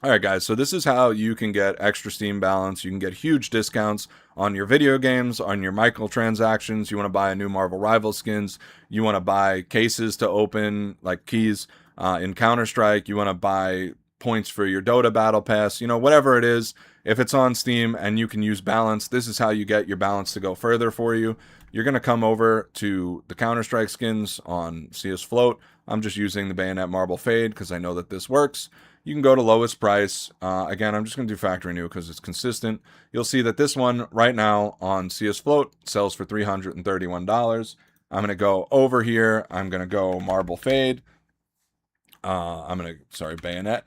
All right, guys, so this is how you can get extra Steam balance. You can get huge discounts on your video games, on your microtransactions. You want to buy a new Marvel Rival skins. You want to buy cases to open, like keys in Counter-Strike. You want to buy points for your Dota Battle Pass. Whatever it is, if it's on Steam and you can use balance, this is how you get your balance to go further for you. You're going to come over to the Counter-Strike skins on CS Float. I'm just using the Bayonet Marble Fade because I know that this works. You can go to lowest price. Again, I'm just going to do factory new because it's consistent. You'll see that this one right now on CS Float sells for $331. I'm going to go over here. I'm going to go Marble Fade. Bayonet.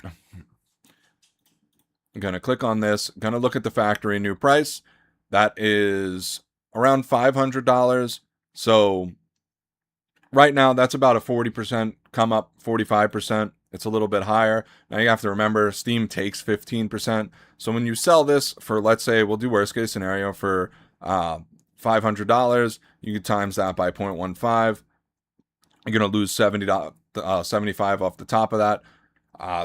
I'm going to click on this. Going to look at the factory new price. That is around $500. So right now, that's about a 40% come up, 45%. It's a little bit higher. Now you have to remember Steam takes 15%. So when you sell this for, let's say, we'll do worst case scenario for $500, you can times that by 0.15. You're going to lose $75 off the top of that.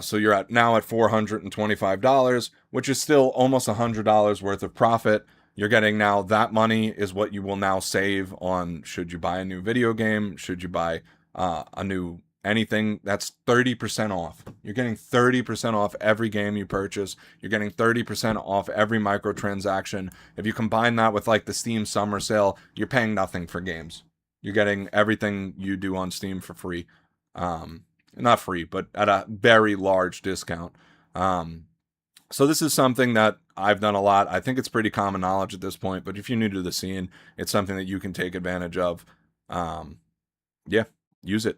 So you're now at $425, which is still almost $100 worth of profit. You're getting now that money is what you will now save on should you buy a new video game, should you buy a new anything. That's 30% off. You're getting 30% off every game you purchase. You're getting 30% off every microtransaction. If you combine that with the Steam summer sale, you're paying nothing for games. You're getting everything you do on Steam for free. Not free, but at a very large discount. So this is something that I've done a lot. I think it's pretty common knowledge at this point, but if you're new to the scene, it's something that you can take advantage of. Yeah, use it.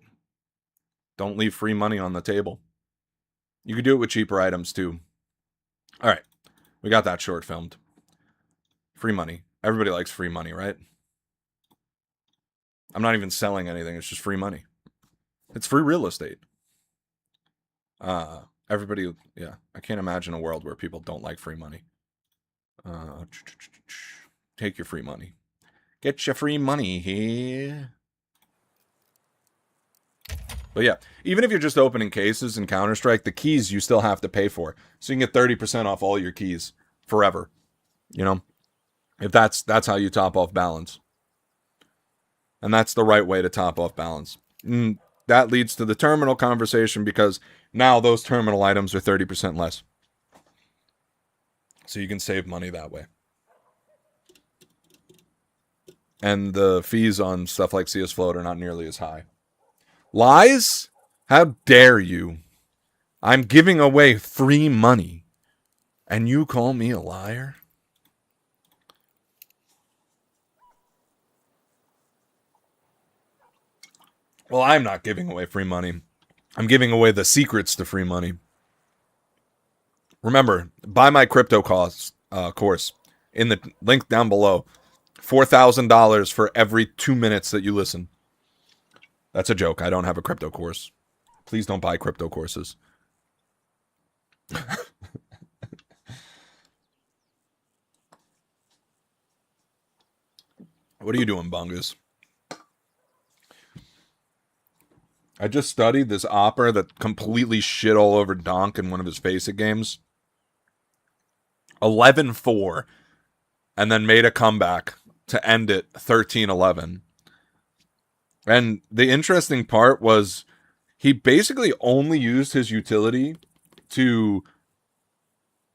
Don't leave free money on the table. You can do it with cheaper items too. All right, we got that short filmed. Free money. Everybody likes free money, right? I'm not even selling anything. It's just free money. It's free real estate. Everybody, yeah. I can't imagine a world where people don't like free money. Take your free money. Get your free money here. But yeah, even if you're just opening cases in Counter-Strike, the keys you still have to pay for. So you can get 30% off all your keys forever. You know? If that's how you top off balance. And that's the right way to top off balance. And that leads to the terminal conversation because now those terminal items are 30% less. So you can save money that way. And the fees on stuff like CS Float are not nearly as high. Lies? How dare you? I'm giving away free money. And you call me a liar? Well, I'm not giving away free money. I'm giving away the secrets to free money. Remember, buy my crypto course in the link down below. $4,000 for every 2 minutes that you listen. That's a joke. I don't have a crypto course. Please don't buy crypto courses. What are you doing, Bungus? I just studied this opera that completely shit all over Donk in one of his Faceit games. 11-4, and then made a comeback to end it 13-11. And the interesting part was he basically only used his utility to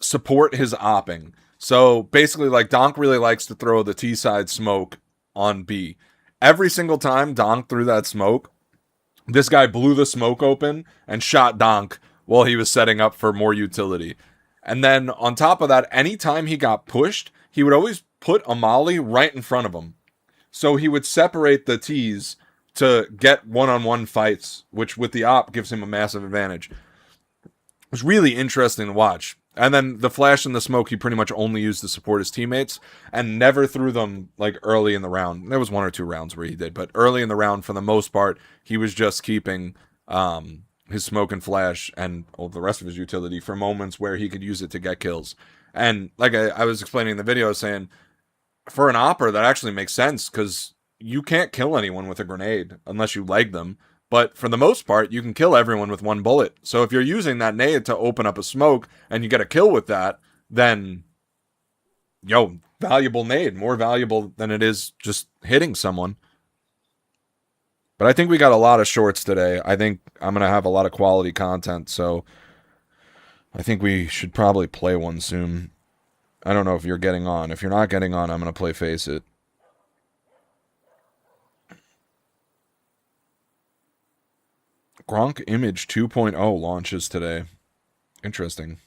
support his opping. So basically, like, Donk really likes to throw the T-side smoke on B. Every single time Donk threw that smoke, this guy blew the smoke open and shot Donk while he was setting up for more utility. And then on top of that, anytime he got pushed, he would always put a molly right in front of him. So he would separate the T's to get one-on-one fights, which with the op gives him a massive advantage. It was really interesting to watch. And then the flash and the smoke, he pretty much only used to support his teammates and never threw them like early in the round. There was 1 or 2 rounds where he did, but early in the round, for the most part, he was just keeping his smoke and flash and the rest of his utility for moments where he could use it to get kills. And like I was explaining in the video, saying for an opera that actually makes sense because you can't kill anyone with a grenade unless you leg them. But for the most part, you can kill everyone with 1 bullet. So if you're using that nade to open up a smoke and you get a kill with that, then, valuable nade. More valuable than it is just hitting someone. But I think we got a lot of shorts today. I think I'm going to have a lot of quality content. So I think we should probably play one soon. I don't know if you're getting on. If you're not getting on, I'm going to play Faceit. Gronk Image 2.0 launches today. Interesting.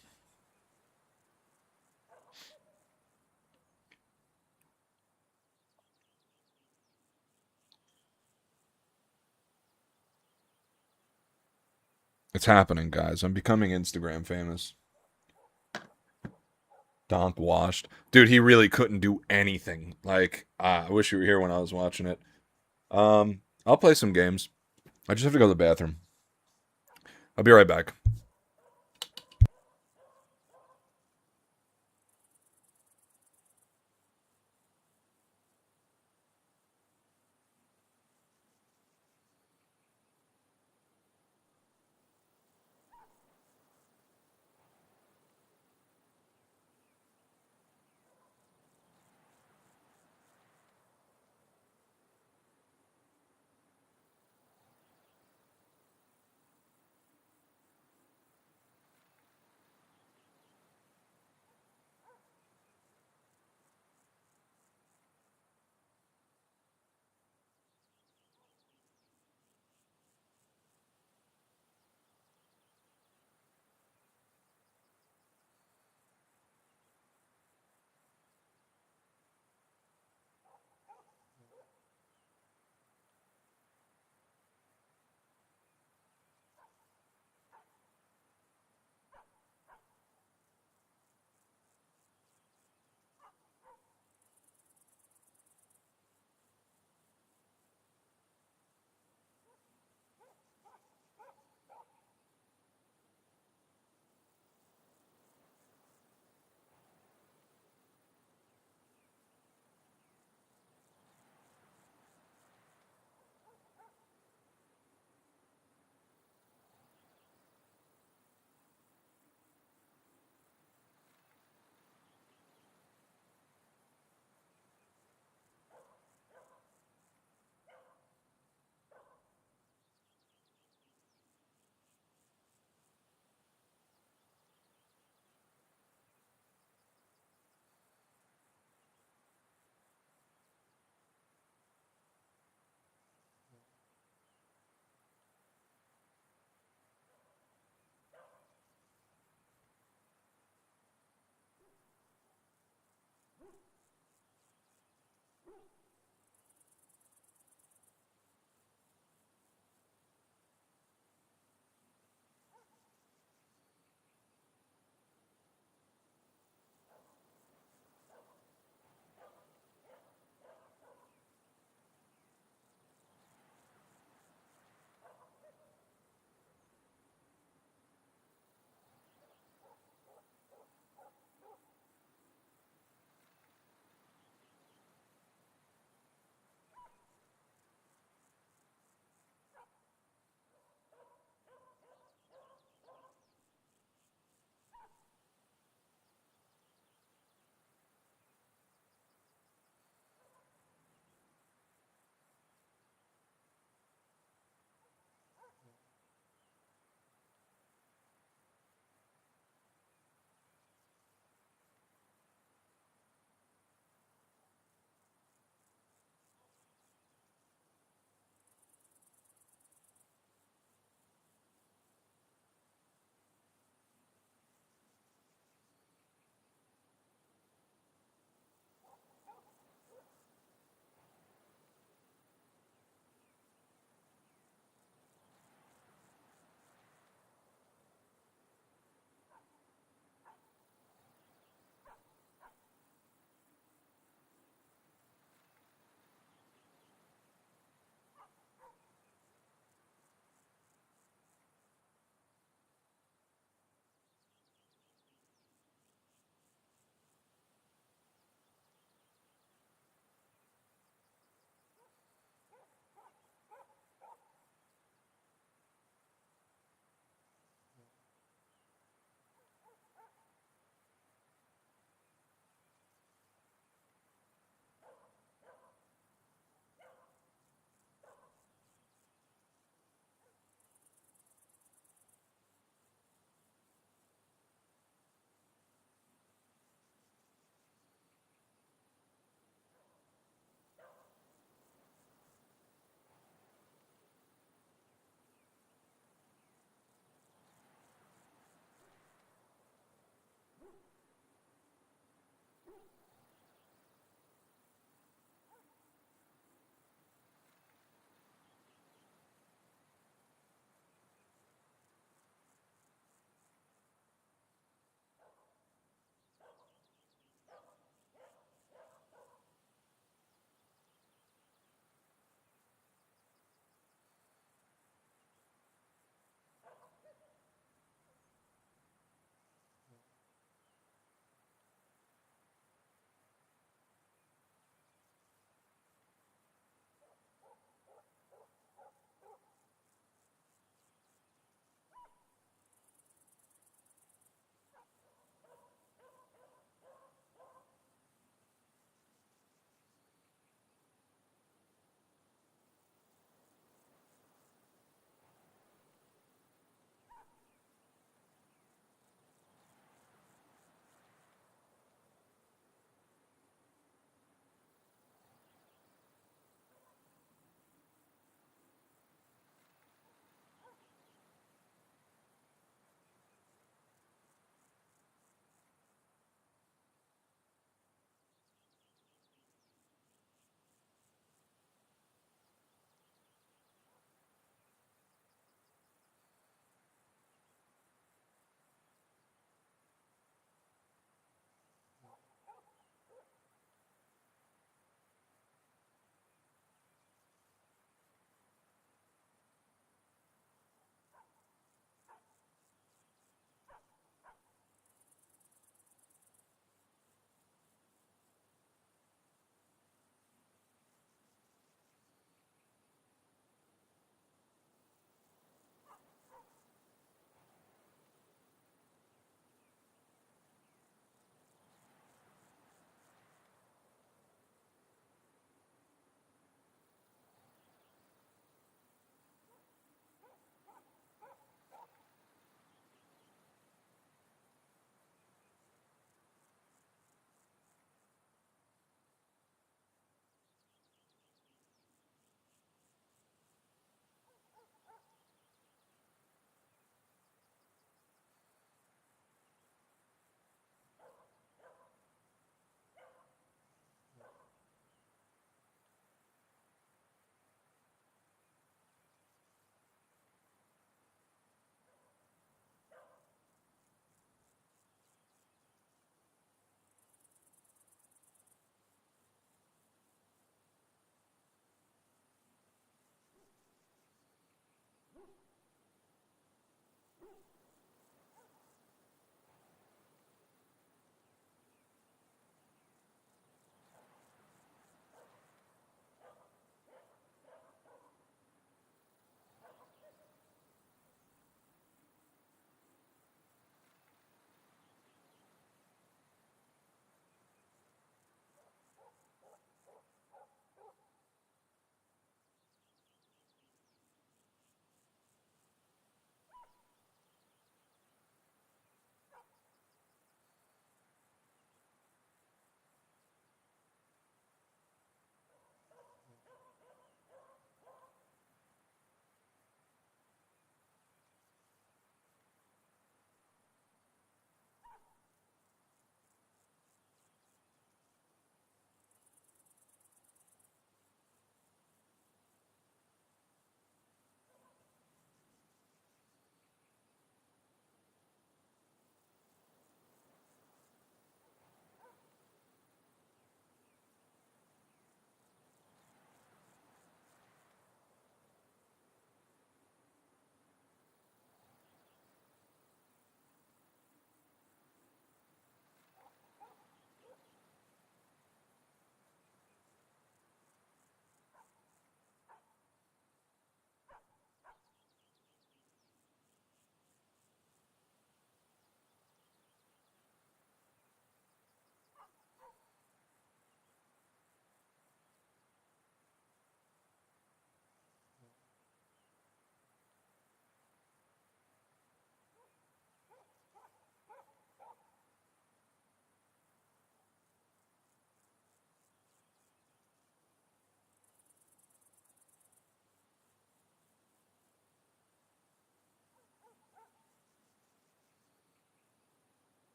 It's happening, guys. I'm becoming Instagram famous. Donk washed. Dude, he really couldn't do anything. Like, I wish you were here when I was watching it. I'll play some games. I just have to go to the bathroom. I'll be right back.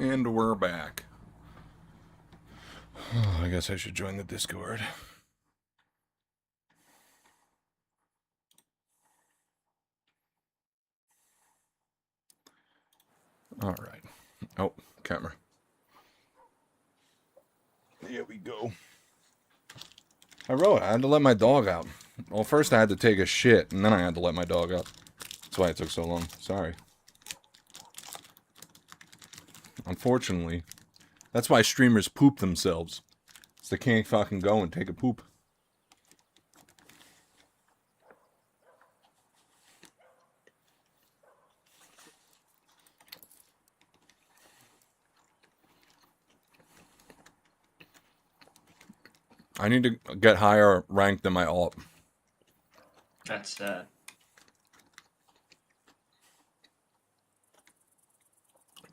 And we're back. I guess I should join the Discord. All right. Oh, camera. Here we go. I had to let my dog out. Well, first I had to take a shit, and then I had to let my dog out. That's why it took so long. Sorry. Unfortunately. That's why streamers poop themselves. So they can't fucking go and take a poop. I need to get higher ranked than my alt. That's sad.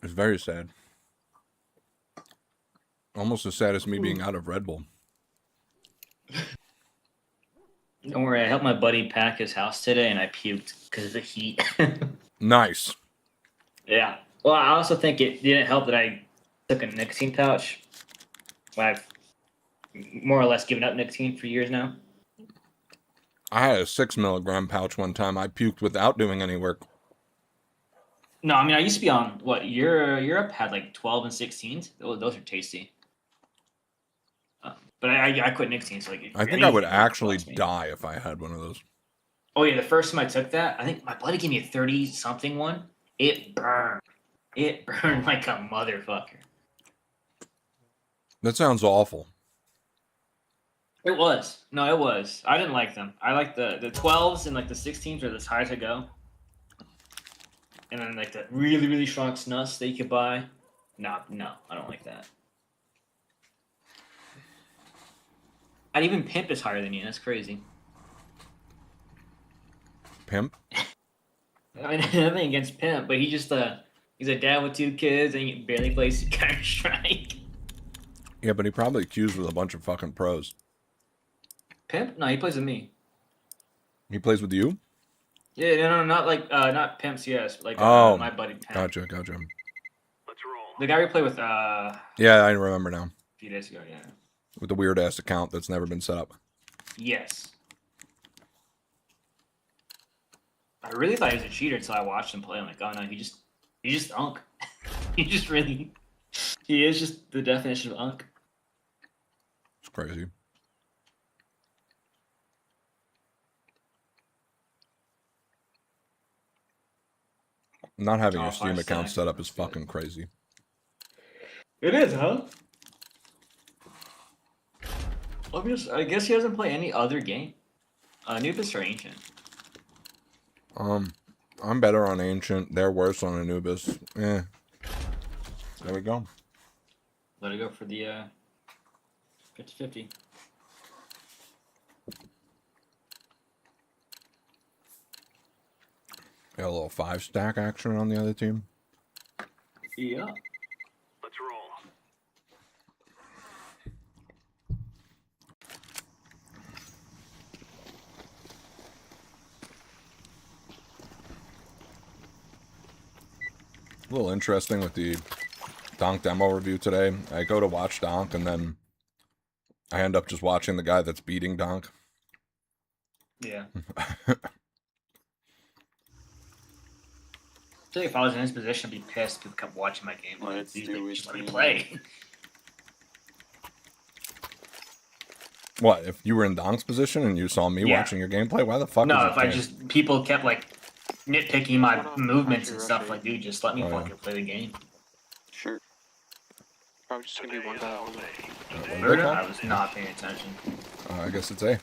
It's very sad. Almost as sad as me being out of Red Bull. Don't worry, I helped my buddy pack his house today, and I puked because of the heat. Nice. Yeah. Well, I also think it didn't help that I took a nicotine pouch. I've more or less given up nicotine for years now. I had a 6 milligram pouch one time. I puked without doing any work. No, I mean I used to be on what Europe had like 12 and 16s. Those are tasty. But I quit nicotine, so like I think I would actually die if I had one of those. Oh yeah, the first time I took that, I think my buddy gave me a 30-something one. It burned. It burned like a motherfucker. That sounds awful. It was. No, it was. I didn't like them. I like the 12s and like the 16s are as high as I go. And then like the really, really strong snuffs that you could buy. No, I don't like that. I'd even Pimp is higher than you. That's crazy. Pimp? I mean, nothing against Pimp, but he's a dad with 2 kids and he barely plays Counter-Strike. Yeah, but he probably queues with a bunch of fucking pros. Pimp? No, he plays with me. He plays with you? Yeah, no, not like not Pimp's. Yes, like my buddy Pimp. Gotcha. Let's roll. The guy we played with Yeah, I remember now. a few days ago. Yeah. With the weird ass account that's never been set up. Yes. I really thought he was a cheater until I watched him play. I'm like, oh no, he just unk. He is just the definition of unk. It's crazy. Not having a Steam account set up is fucking crazy. It is, huh? I guess he doesn't play any other game. Anubis or Ancient? I'm better on Ancient. They're worse on Anubis. There we go. Let it go for the 50-50. Got a little 5-stack action on the other team. Yeah. Let's roll. A little interesting with the Donk demo review today. I go to watch Donk and then I end up just watching the guy that's beating Donk. Yeah. I feel like if I was in his position, I'd be pissed. People kept watching my game. Let's do it. Just let me play. What, if you were in Donk's position and you saw me watching your gameplay? Why the fuck No, would if you I care? just people kept like nitpicking my movements and stuff, like, dude, just let me Oh, yeah. fucking play the game. Sure. Probably just gonna be one guy. What is it Murder? called? I was not paying attention. I guess it's A.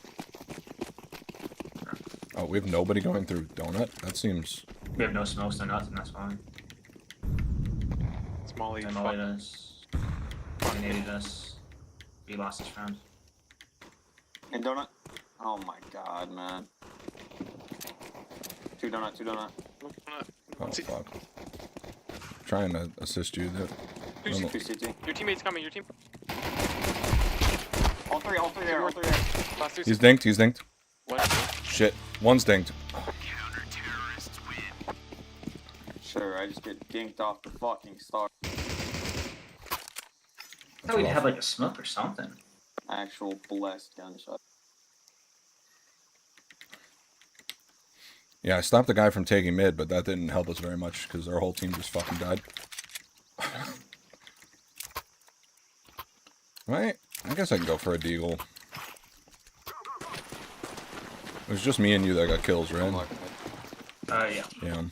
Oh, we have nobody going through Donut? That seems... We have no smokes, no nothing, that's fine. It's Molly. They mollied us. Dominated us. We lost this round. And donut? Oh my god, man. 2 donut, 2 donut. Oh, fuck. Trying to assist you. There. 2 CT. Your teammate's coming, your team. All three there, all three there. Last two. He's dinked, he's dinked. What? Shit. One's dinked. Counter-terrorists win. Sure, I just get dinked off the fucking start. I thought we'd have like a smoke or something. Actual blessed gunshot. Yeah, I stopped the guy from taking mid, but that didn't help us very much because our whole team just fucking died. Right? I guess I can go for a deagle. It was just me and you that got kills, right? Yeah. Yeah.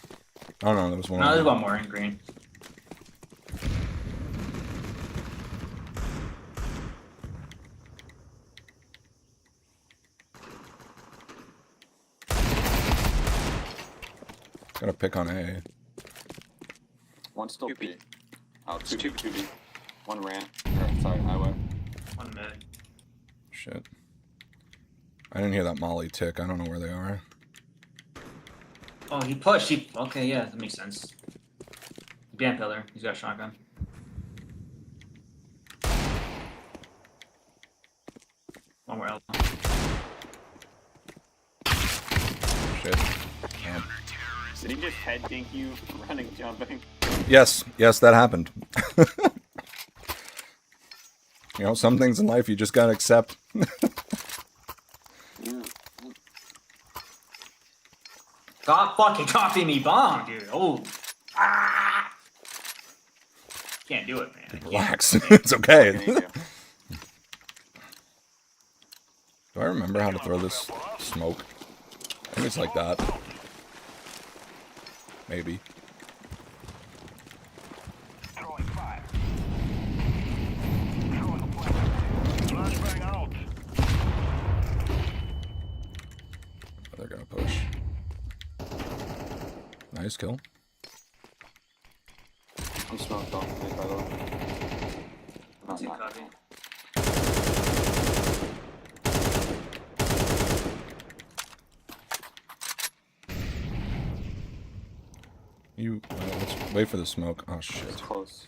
I don't know, there was one. No, there's one more in green. Gotta pick on A. One still 2B. B. Oh, It's 2B, 2B. One ramp. Or, sorry, highway. One mid. Shit. I didn't hear that Molly tick. I don't know where they are. Oh, he pushed. Okay, yeah, that makes sense. Behind pillar. He's got a shotgun. One more L. Shit. Damn. Did he just head dink you running, jumping? Yes, that happened. You know, some things in life you just gotta accept. Stop fucking copying me bomb, dude. Oh. Ah. Can't do it, man. I can't. Relax. It's okay. Fucking idiot. Do I remember how to throw this smoke? I think it's like that. Maybe. Throwing fire. Throwing a flashbang. Flashbang out. Oh, they're gonna push. Nice kill. I'm smoked off the by the way. No, Two not. copy. You. Let's wait for the smoke. Oh It's shit. close.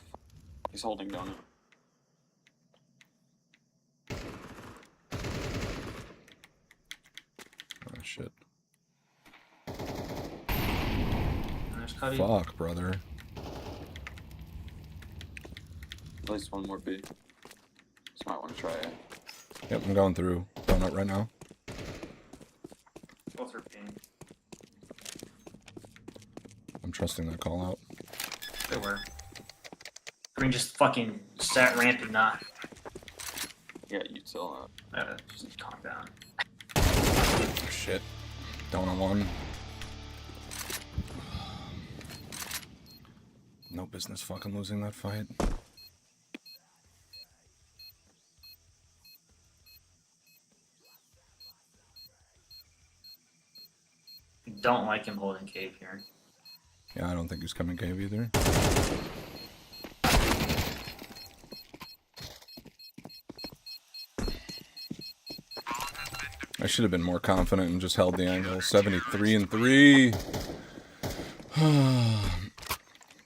He's holding donut. Oh shit. And there's Cuddy. Fuck, brother. At least one more B. Just might want to try it. Yep, I'm going through donut right now. Both are ping. I'm trusting that call out. They were. Green just fucking sat ramp and not. Yeah, you still Just calm down. Oh, shit. Donut one. No business fucking losing that fight. Don't like him holding cave here. Yeah, I don't think he's coming cave either. I should have been more confident and just held the angle. 73 and 3.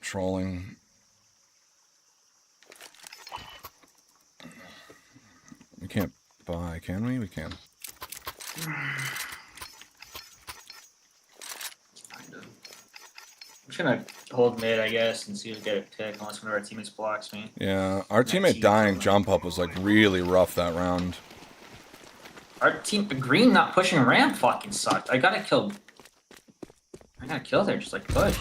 Trolling. We can't buy, can we? We can. Kind of. I'm just gonna hold mid, I guess, and see if we get a pick unless one of our teammates blocks me. Yeah, our teammate dying jump up was like really rough that round. Our team, green not pushing ramp fucking sucked. I gotta kill there, just like push.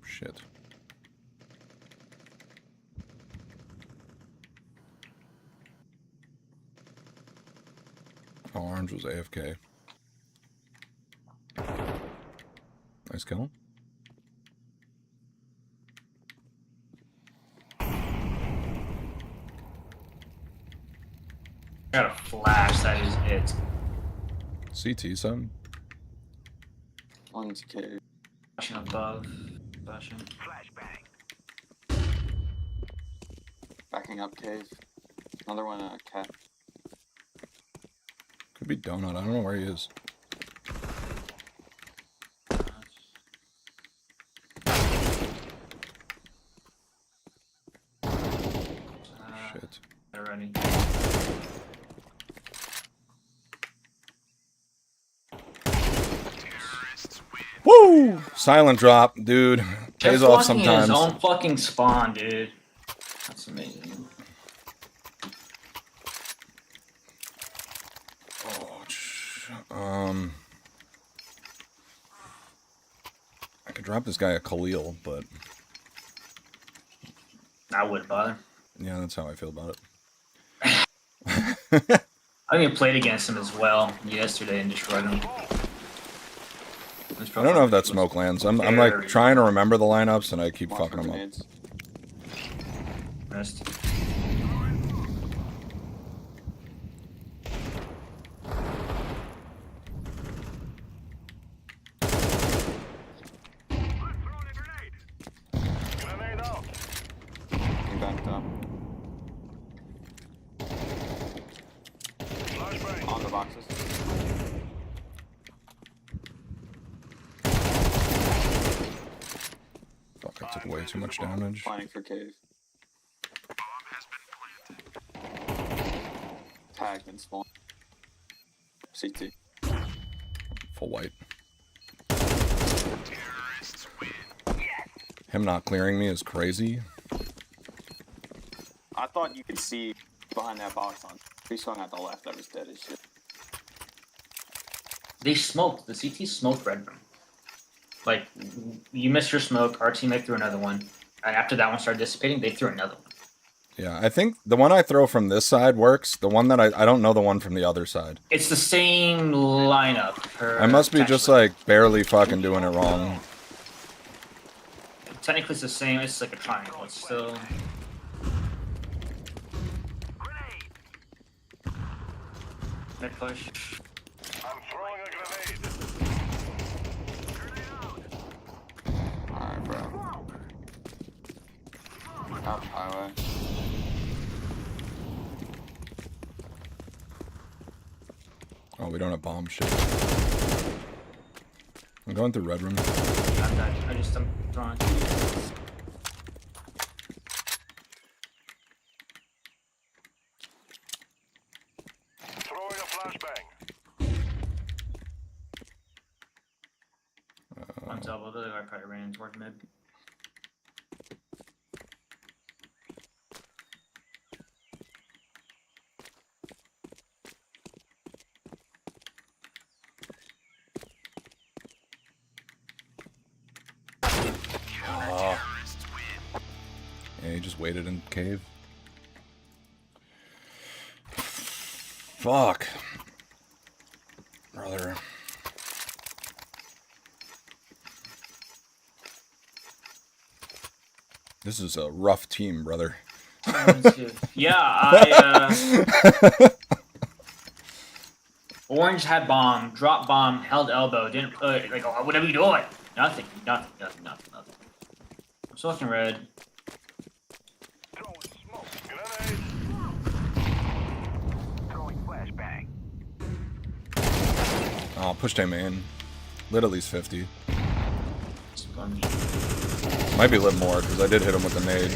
Shit. Oh, orange was AFK. Nice kill. Got a flash, that is it. CT son. One's cave. Flashing above. Flashing. Flashbang. Backing up cave. Another one cat. Could be donut. I don't know where he is. Shit. They're ready. Woo! Silent drop, dude. Pays Just off walking in sometimes. his own fucking spawn, dude. That's amazing. I could drop this guy a Khalil, but I wouldn't bother. yeah, that's how I feel about it. I think I played against him as well yesterday and destroyed him. I don't know if that smoke lands. I'm like trying to remember the lineups and I keep Watch fucking for them up. grenades. Rest. Grenade out. He backed up. Flashbang. On the boxes. Fuck, I took way too much damage. Planning for cave. Tagged and spawn. CT. Full white. Him not clearing me is crazy. I thought you could see behind that box on. He swung at the left, that was dead as shit. They smoked. The CT smoked red room. Like, you missed your smoke, our teammate threw another one. And after that one started dissipating, they threw another one. Yeah, I think the one I throw from this side works. The one that I don't know the one from the other side. It's the same lineup. I must be just like barely fucking doing it wrong. Technically it's the same, it's like a triangle. It's still... Mid push. I'm throwing a grenade. Alright, bro. Up highway. Oh, we don't have bomb shit. I'm going through red room. I just am throwing. Throwing a flashbang. One's elbow, the other guy probably ran toward mid. Yeah, he just waited in cave. Fuck. Brother. This is a rough team, brother. Yeah, Orange had bomb, dropped bomb, held elbow, didn't put, like, oh, what are we doing? Nothing. I'm still looking red. Throwing smoke. Grenade. Throwing flashbang. Oh, pushed him in. Lit at least 50. Sponge. Might be lit more, because I did hit him with a nade.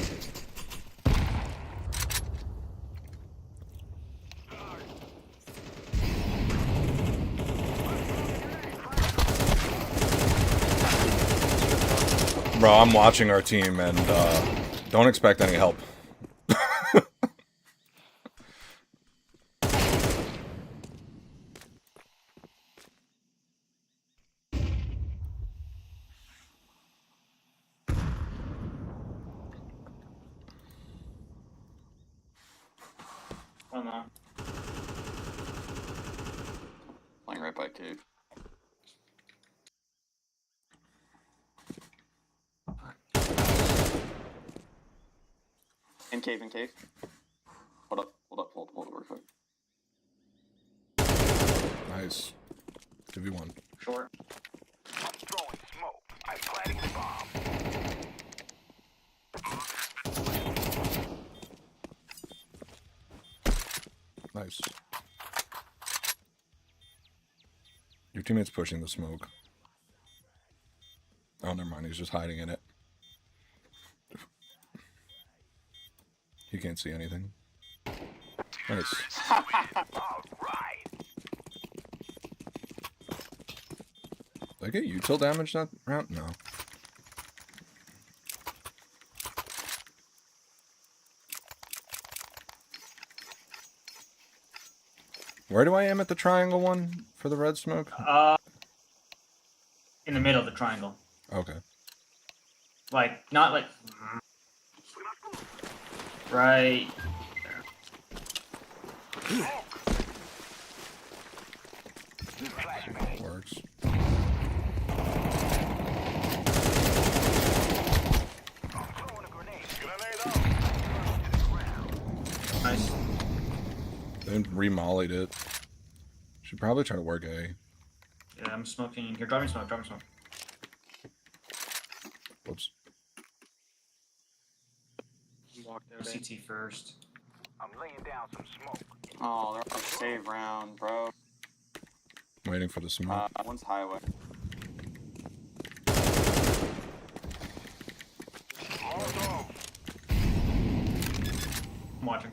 Bro, I'm watching our team, and don't expect any help. One more. Playing right by cave. In cave, in cave. Hold up, real quick. Nice. 2v1. Short. Throwing smoke. I'm planting the bomb. Nice. Your teammate's pushing the smoke. Oh, never mind. He's just hiding in it. He can't see anything. Nice. All right. I get util damage that round? No. Where do I aim at the triangle one for the red smoke? In the middle of the triangle. Okay. Like, not like... Right... Works. Nice. They remollied it. Should probably try to work A. Yeah, I'm smoking. You're driving smoke, driving smoke. Whoops. Walk Go there, babe. CT first. I'm laying down some smoke. Oh, they're on a save round, bro. Waiting for the smoke. One's highway. Molotov. I'm watching.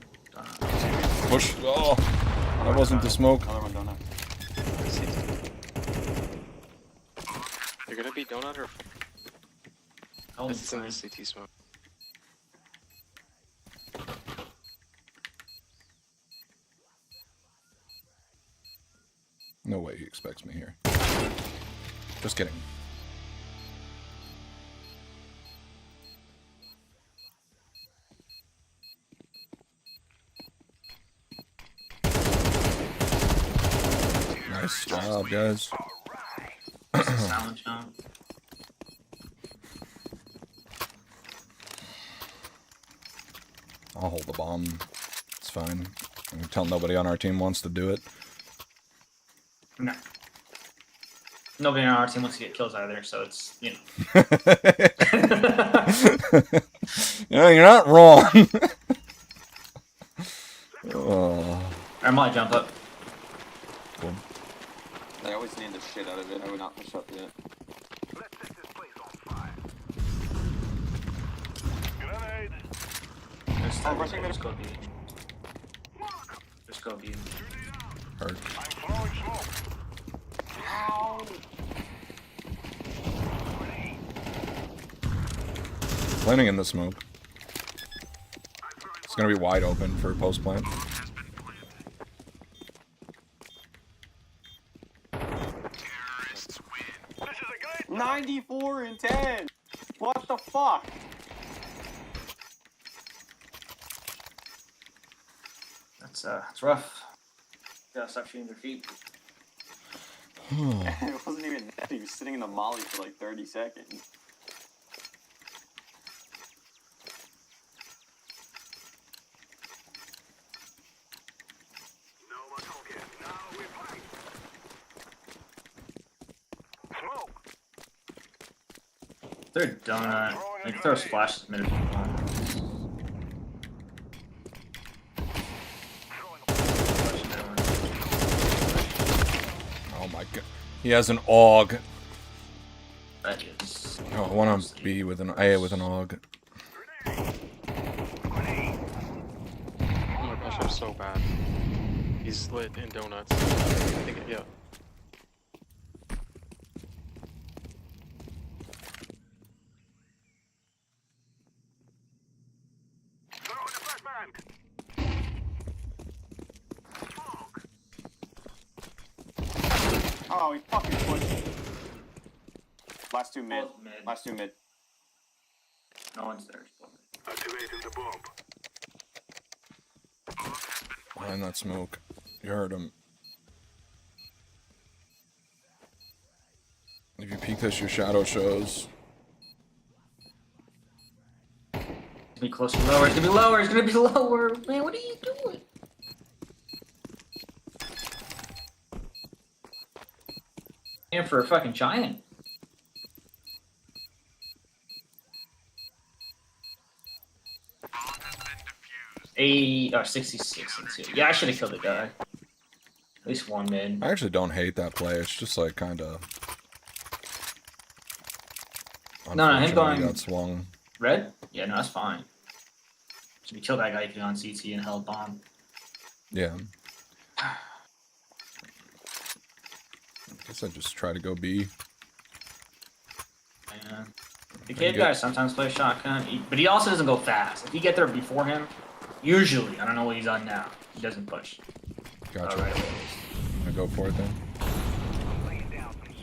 Push. Oh, that wasn't the smoke. Another one donut. You're gonna be donut or Holy it's in the crap. CT smoke? No way he expects me here. Just kidding. Nice job, guys. Silent jump. I'll hold the bomb. It's fine. I can tell nobody on our team wants to do it. No. Nobody on our team wants to get kills either, so it's, you know. Yeah, you're not wrong. Oh, I might jump up. cool. They always need the shit out of it. I would not push up yet. Let's set this place on fire. Grenade. Rushing Just go B. Just go B. Hurt. I'm throwing smoke. Ow! Planting in the smoke. It's gonna be wide open for post plant. This is a great 94 and 10! What the fuck? That's rough. Gotta stop shooting your feet. It wasn't even that. He was sitting in the molly for like 30 seconds. No more talking. Now we fight. Smoke. They're donut. Like, throw splashes mid. Oh my god. He has an AUG. That is. Oh, I want to B with an A with an AUG. Oh my gosh, I'm so bad. He's lit in donuts. I think, yeah. Throw in the flashbang. Oh, he fucking pushed. Last two mid. Both mid. Last two mid. No one's there. Activating the bomb. Behind that smoke. You heard him. If you peek this, your shadow shows. It's gonna be closer, lower. It's gonna be lower. It's gonna be lower. Man, what are you doing? Aim for a fucking giant. Or 66 and 2. Yeah, I should have killed the guy. At least one mid. I actually don't hate that play. It's just like kind of. No, him going- He got swung. Red? Yeah, no, that's fine. Should we kill that guy if he's on CT and held bomb? Yeah. Guess I just try to go B. yeah. The kid guy sometimes plays shotgun, but he also doesn't go fast. If you get there before him, usually, I don't know what he's on now, he doesn't push. Gotcha. Right away. I'm gonna go for it then. Laying down some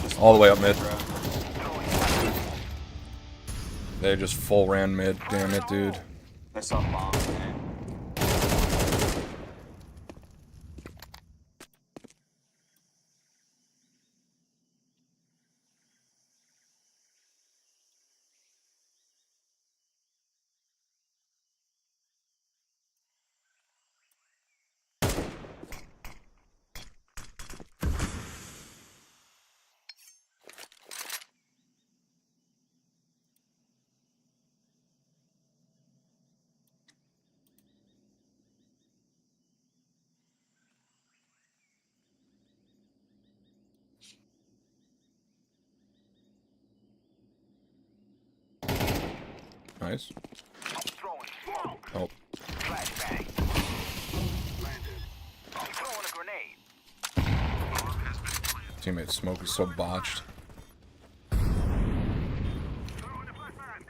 smoke. All the way up mid. Throwing They just full ran mid. Damn it, dude. I saw bombs, man. Nice. throwing smoke. Oh, Flashbang. Planted. I'm throwing a grenade. teammate smoke is so botched. Throwing a flashbang.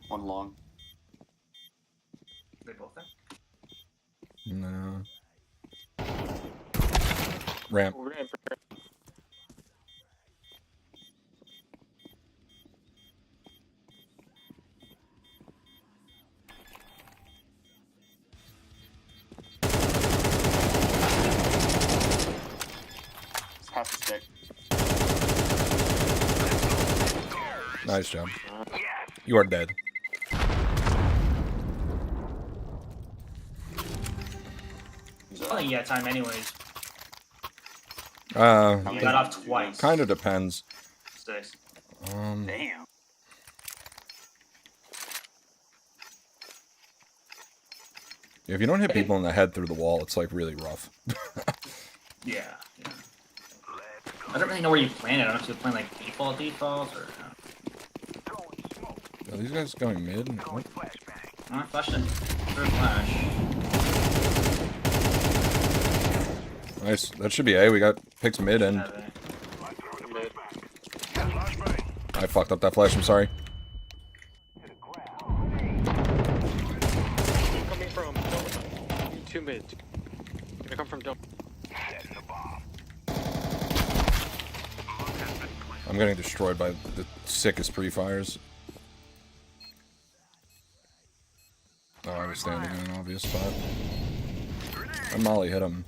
One long. They both there? No. Ramp. Half a stick. Nice job. Yes. You are dead. Oh, you got time anyways. You Uh, got off twice. kind of depends. 6. Damn. If you don't hit people in the head through the wall, it's like really rough. Yeah. I don't really know where you plan it. I don't know if you plan like default or. Throwing smoke. Are these guys going mid? Throwing What? flashbang. I'm flashing. Third flash. Nice. That should be A. We got picks mid and I'm throwing a flashbang. Got flashbang. I fucked up that flash. I'm sorry. Hit a ground. Coming from Donk. 2 mid. Gonna come from Donk. Setting the bomb. I'm getting destroyed by the sickest pre-fires. Oh, I was standing in an obvious spot. And Molly hit him.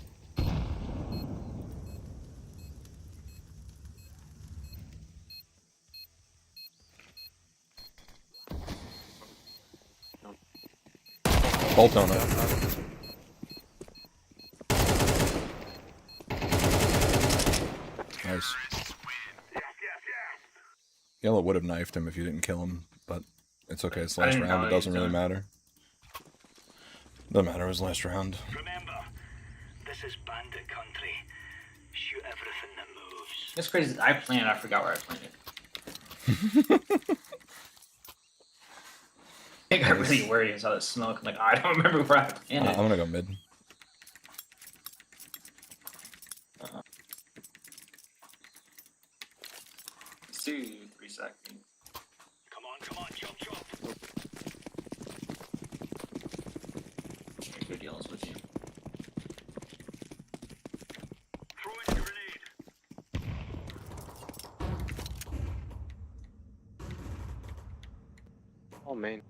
Both donut. Nice. Yellow would have knifed him if you didn't kill him, but it's okay. It's last didn't round. know It he doesn't was really done. matter. Doesn't matter. It was last round. Remember, this is bandit country. Shoot everything that moves. It's crazy. I planned. I forgot where I planned it. I got really worried. I saw the smoke. I'm like, I don't remember where I planned I'm it. gonna go mid. It's 2, 3 seconds. Come on, chop, chop. Good deals with you. Throwing a grenade. Oh, main.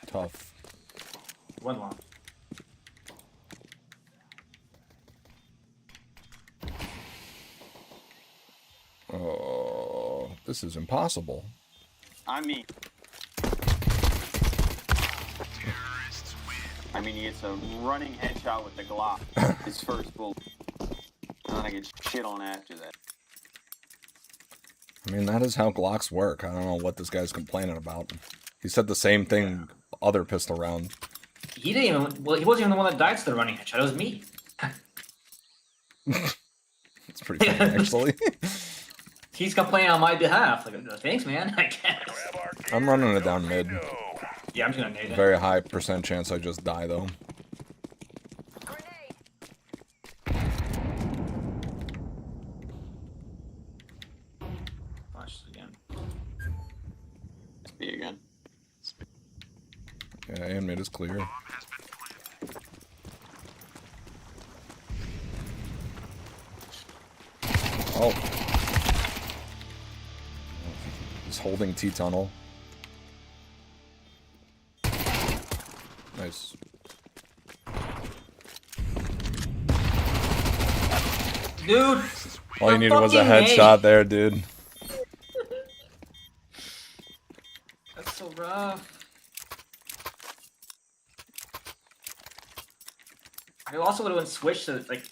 Tough. One long. Oh, this is impossible. I mean, he gets a running headshot with the Glock. His first bullet. And then I get shit on after that. I mean, that is how Glocks work. I don't know what this guy's complaining about. He said the same thing other pistol round. He didn't even. Well, he wasn't even the one that died to the running headshot. It was me. It's pretty funny, actually. He's complaining on my behalf. Like, thanks, man. I guess. Grab our I'm running it down mid. Yeah, I'm just gonna nade it. Very high percent chance I just die though. Watch this again. It's B again. Yeah, and mid is clear. Oh. He's holding T-tunnel. Nice. Dude! All you the needed was a fucking headshot A. there, dude. That's so rough. I also would have went switch to, like,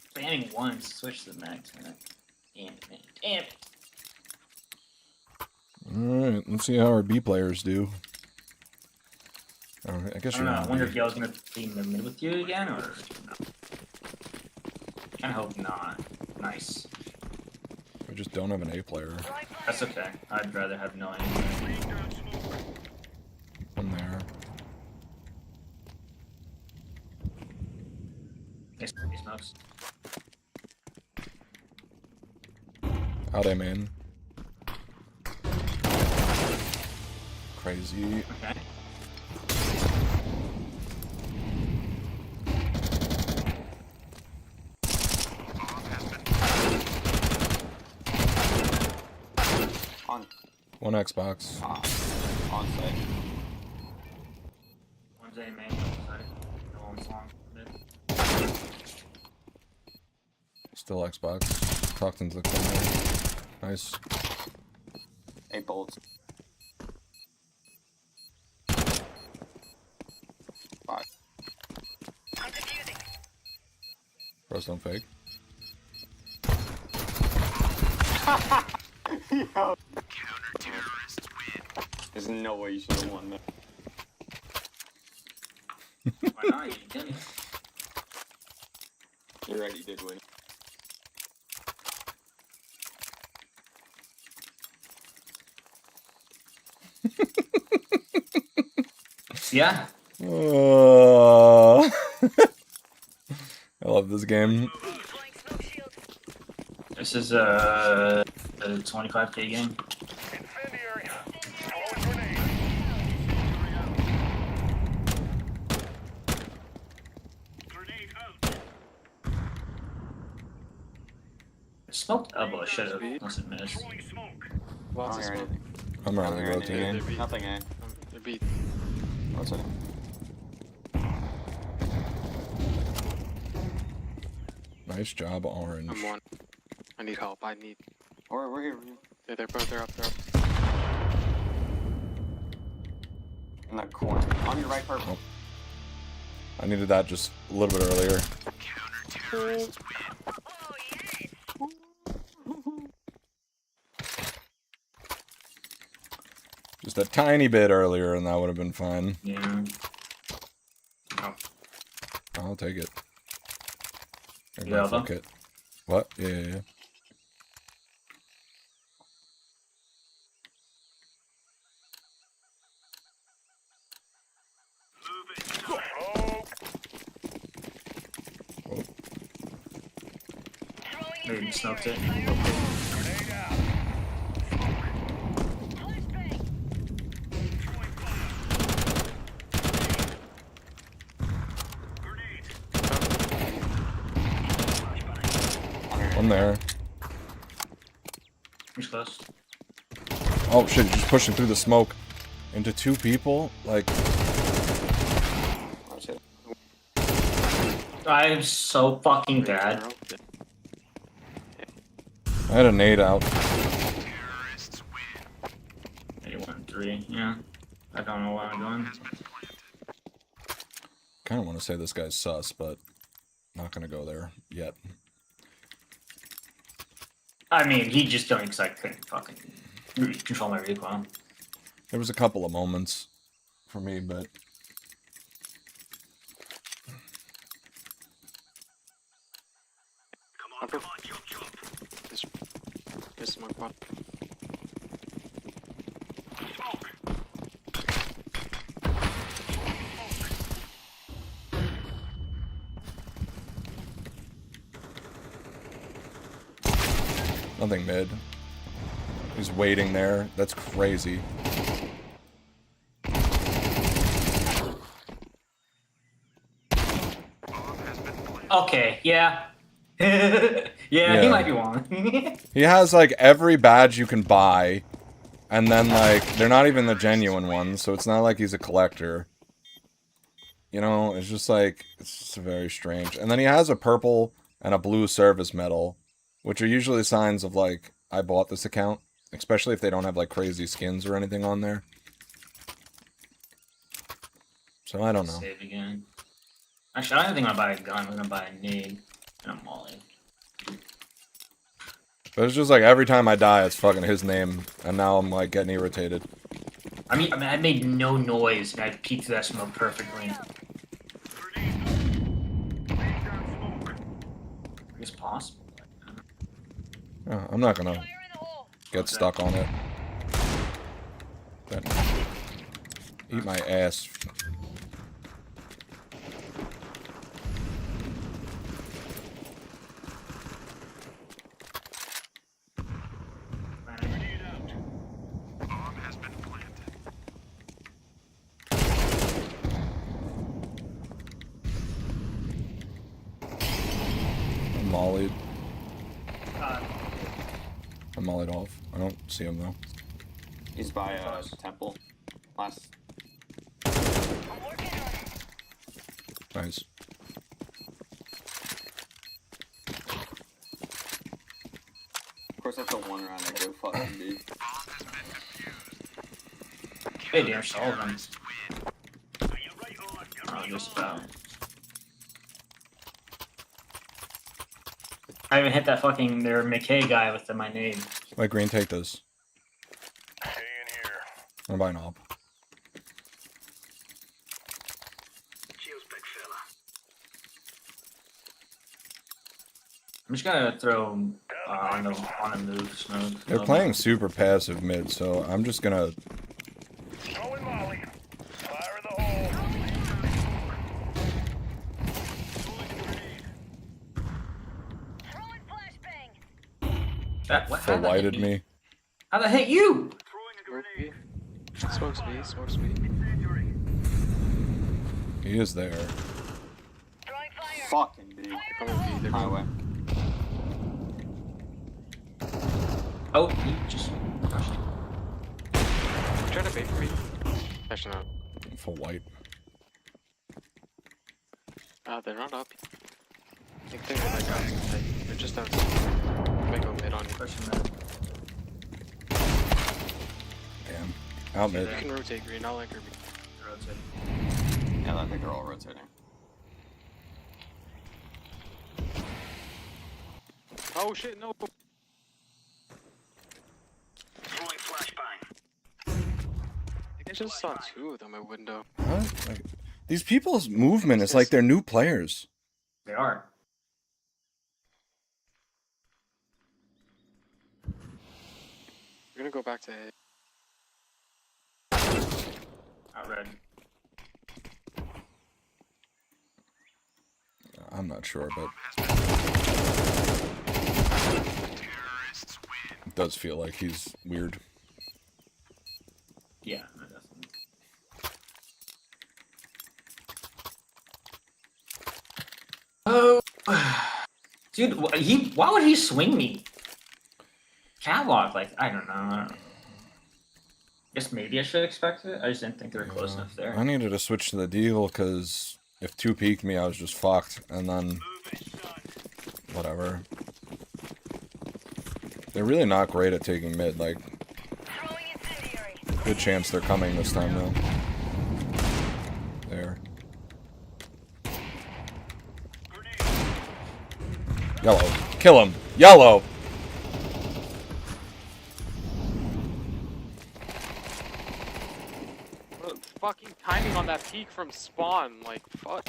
spanning once. Switch to the max, man. Damn it, man. Damn it. Alright, let's see how our B players do. Alright, I guess I you're don't know. I not. wonder if y'all's gonna be in the mid with you again, or no? I hope not. Nice. We just don't have an A player. That's okay. I'd rather have no anyway. One there. Nice smokes. Out A main. Crazy. Okay. On. One Xbox. On site. One's A main, side. No one's long. Mid. Still Xbox. Tucked into the corner. Nice. 8 bullets. 5. Bros don't fake. Yo. There's no way you should have won that. Why not? You didn't. You're right, you did win. Yeah. I love this game. This is a 25K game. Smoked elbow. I should have. Must have missed. Lots of I don't hear smoke. anything. I'm I don't running hear anything. rotating. Nothing, eh? They're beat. What's it? Nice job, Orange. I'm one. I need help. I need. We're here. We're here. They're both. They're up. They're up. In that corner. On your right, purple. I needed that just a little bit earlier. Just a tiny bit earlier and that would have been fine. Yeah. Oh. I'll take it. Or Yeah, fuck it. What? Yeah. Maybe smoked it. One there. He's close. Oh shit, he's just pushing through the smoke into two people? Like, Oh, shit. I am so fucking bad. They're up. I had a nade out. 81-3, yeah. I don't know what I'm doing. Kinda wanna say this guy's sus, but not gonna go there yet. I mean, he just don't because I couldn't fucking control my recoil. There was a couple of moments for me, but Upper. This smoke bot. Nothing mid. He's waiting there. That's crazy. Okay, yeah. Yeah, he might be one. He has like every badge you can buy, and then like they're not even the genuine ones, so it's not like he's a collector. You know, it's just like it's just very strange. And then he has a purple and a blue service medal, which are usually signs of like I bought this account, especially if they don't have like crazy skins or anything on there. So I don't know. Save again. Actually, I don't think I'm gonna buy a gun. I'm gonna buy a nade and a molly. But it's just like every time I die, it's fucking his name, and now I'm like getting irritated. I mean, I made no noise, and I peeked through that smoke perfectly. It's possible. Oh, I'm not gonna get stuck on it. But eat my ass. I'm mollied. I'm mollied off. I don't see him though. He's by temple. Last. Nice. Of course, that's a one round. I go fucking dude. Hey, dear Sullivan. Oh, just about. I even hit that fucking their McKay guy with my nade. Let Green take this. Stay in here. I'm buying op. Cheers, big fella. I'm just gonna throw on the move smoke. They're playing super passive mid, so I'm just gonna. Throwing molly. Fire in the hole. That, what, For whited me. How'd that hit you? Smoke B. Smokes B. Smokes B. He is there. Fucking dude. They're coming B. They're Highway. Oh, he just crushed it. Try to bait for me. Actually, no. For white. They're not up. I think they're like outside. They're just outside. Might go mid on you. Pushing that. Damn. Out mid. You can rotate green. I'll anchor B. Rotate. Yeah, I think they're all rotating. Oh shit, no. Throwing flashbang. I just saw two of them at window. What? Like, these people's movement is like they're new players. They are. We're gonna go back to A. Not red. I'm not sure, but it does feel like he's weird. Yeah, no, definitely. Oh, dude, why would he swing me? Catwalk, like, I don't know. Guess maybe I should expect it. I just didn't think they were close enough there. I needed to switch to the deagle because if two peeked me, I was just fucked. And then, whatever. They're really not great at taking mid. Like, good chance they're coming this time though. There. Yellow. Kill him. Yellow. What the fucking timing on that peak from spawn, like, fuck.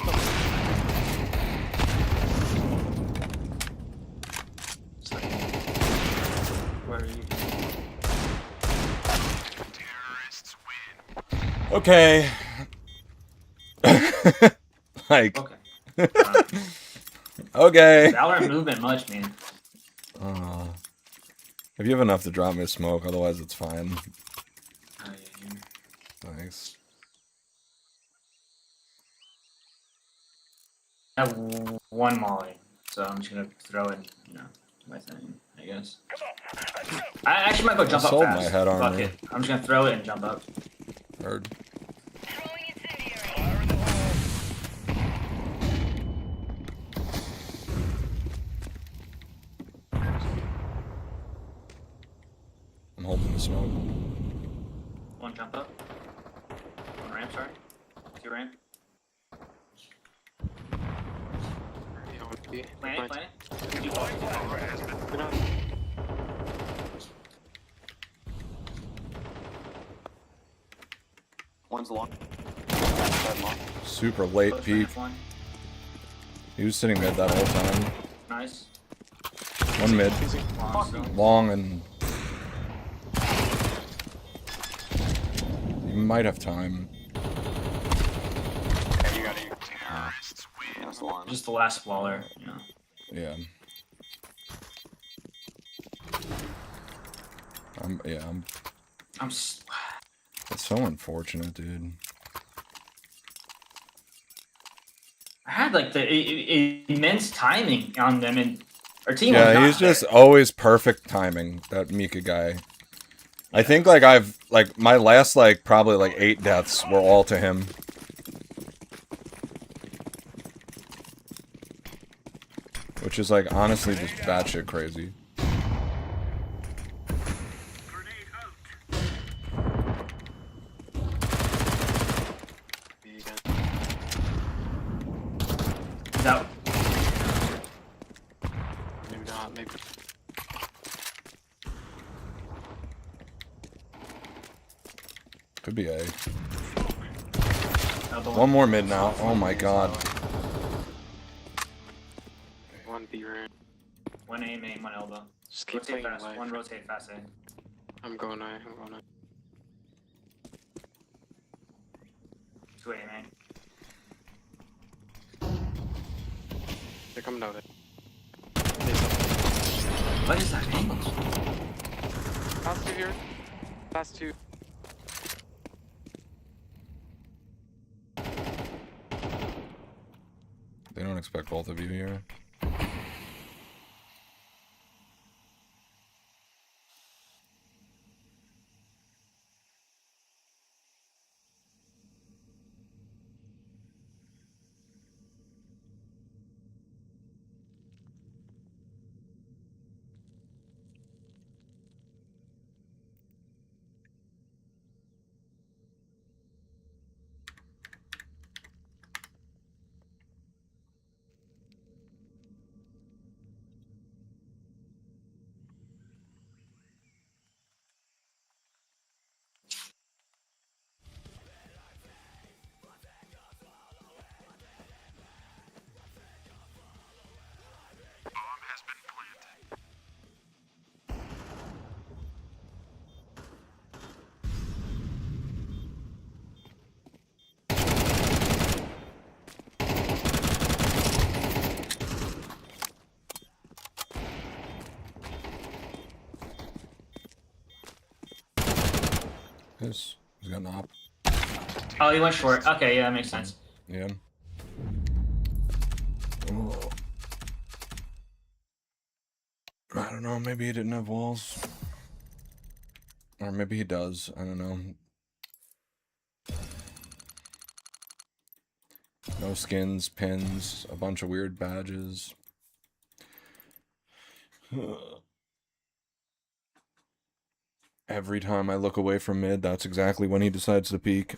Where are you? Okay. Like. Okay. Okay. Valorant movement much, man. If you have enough to drop me a smoke, otherwise it's fine. Oh, yeah, here. Thanks. I have one molly, so I'm just gonna throw it, my thing, I guess. I actually might go jump up sold fast. my head armor. Fuck it. I'm just gonna throw it and jump up. Heard. I'm holding the smoke. One jump up. One ramp, sorry. 2 ramp. Yeah, on B. Planet, planet. Get on. One's long. Backside long. Super late Close peak. ramp, one. He was sitting mid that whole time. Nice. One mid. Long still. Long and... You might have time. Yeah, you gotta. That's long. Just the last waller, Yeah. I'm... It's so unfortunate, dude. I had like the immense timing on them, and our team was Yeah, not he's just there. always perfect timing, that Mika guy. I think, like, my last, like, probably, like, 8 deaths were all to him. Which is, like, honestly just batshit crazy. B again. That Maybe not. Maybe. Could be A. elbow One more mid now. Oh my god. One B ramp. One A main, one elbow. Just keep Rotate playing fast. life. One rotate fast A. I'm going A. I'm going A. 2 A main. They're coming out. What is that angle? Last two here. Last two. They don't expect both of you here. He's got an op. Oh, he went short. Okay, yeah, that makes sense. Yeah. Oh. I don't know, maybe he didn't have walls. Or maybe he does, I don't know. No skins, pins, a bunch of weird badges. Every time I look away from mid, that's exactly when he decides to peek.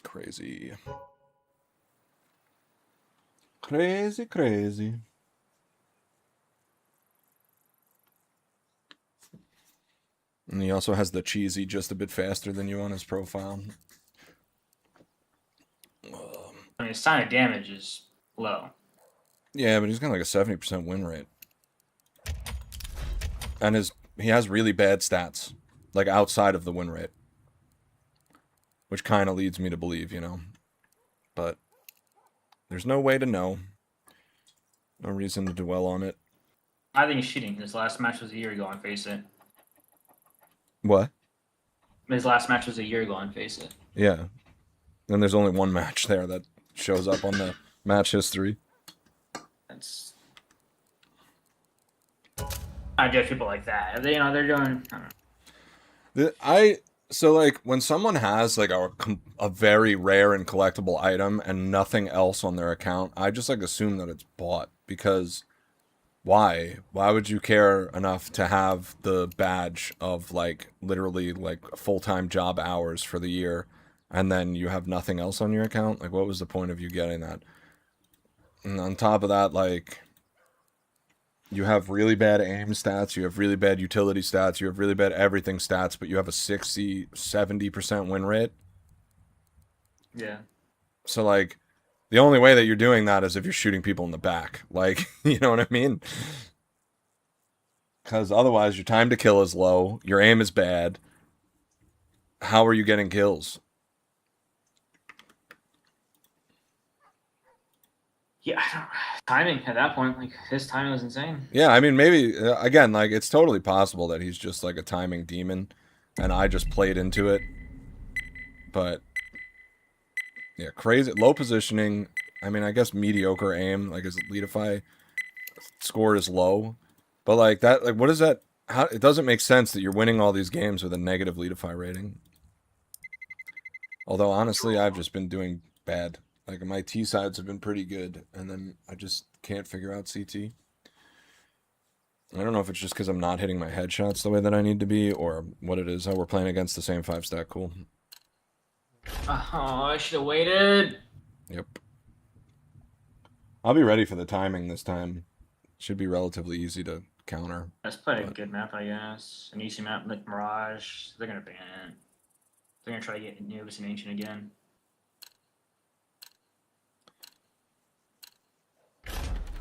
Crazy. Crazy, crazy. And he also has the cheesy just a bit faster than you on his profile. I mean, his sign of damage is low. Yeah, but he's got like a 70% win rate. And he has really bad stats, like outside of the win rate. Which kind of leads me to believe, you know. But there's no way to know. No reason to dwell on it. I think he's cheating. His last match was a year ago on Face It. What? His last match was a year ago on Face It. Yeah. And there's only one match there that shows up on the match history. That's. I judge people like that. They, they're doing. I don't know. So like when someone has like a very rare and collectible item and nothing else on their account, I just like assume that it's bought because why? Why would you care enough to have the badge of like literally like full-time job hours for the year and then you have nothing else on your account? Like what was the point of you getting that? And on top of that, like you have really bad aim stats, you have really bad utility stats, you have really bad everything stats, but you have a 60-70% win rate. Yeah. So, like, the only way that you're doing that is if you're shooting people in the back. Like, you know what I mean? Because otherwise, your time to kill is low, your aim is bad. How are you getting kills? Yeah, I don't. Timing at that point, like his timing was insane. Yeah, I mean, maybe, again, like, it's totally possible that he's just, like, a timing demon, and I just played into it. But, yeah, crazy. Low positioning. I mean, I guess mediocre aim, like, his Leadify score is low. But, like, that, like, what is that? How, it doesn't make sense that you're winning all these games with a negative Leadify rating. Although, honestly, I've just been doing bad. Like, my T sides have been pretty good, and then I just can't figure out CT. I don't know if it's just because I'm not hitting my headshots the way that I need to be, or what it is. How we're playing against the same 5-stack. Cool. Oh, I should have waited. Yep. I'll be ready for the timing this time. Should be relatively easy to counter. Let's play a good map, I guess. An easy map like Mirage. They're gonna ban it. They're gonna try to get Nubis and Ancient again.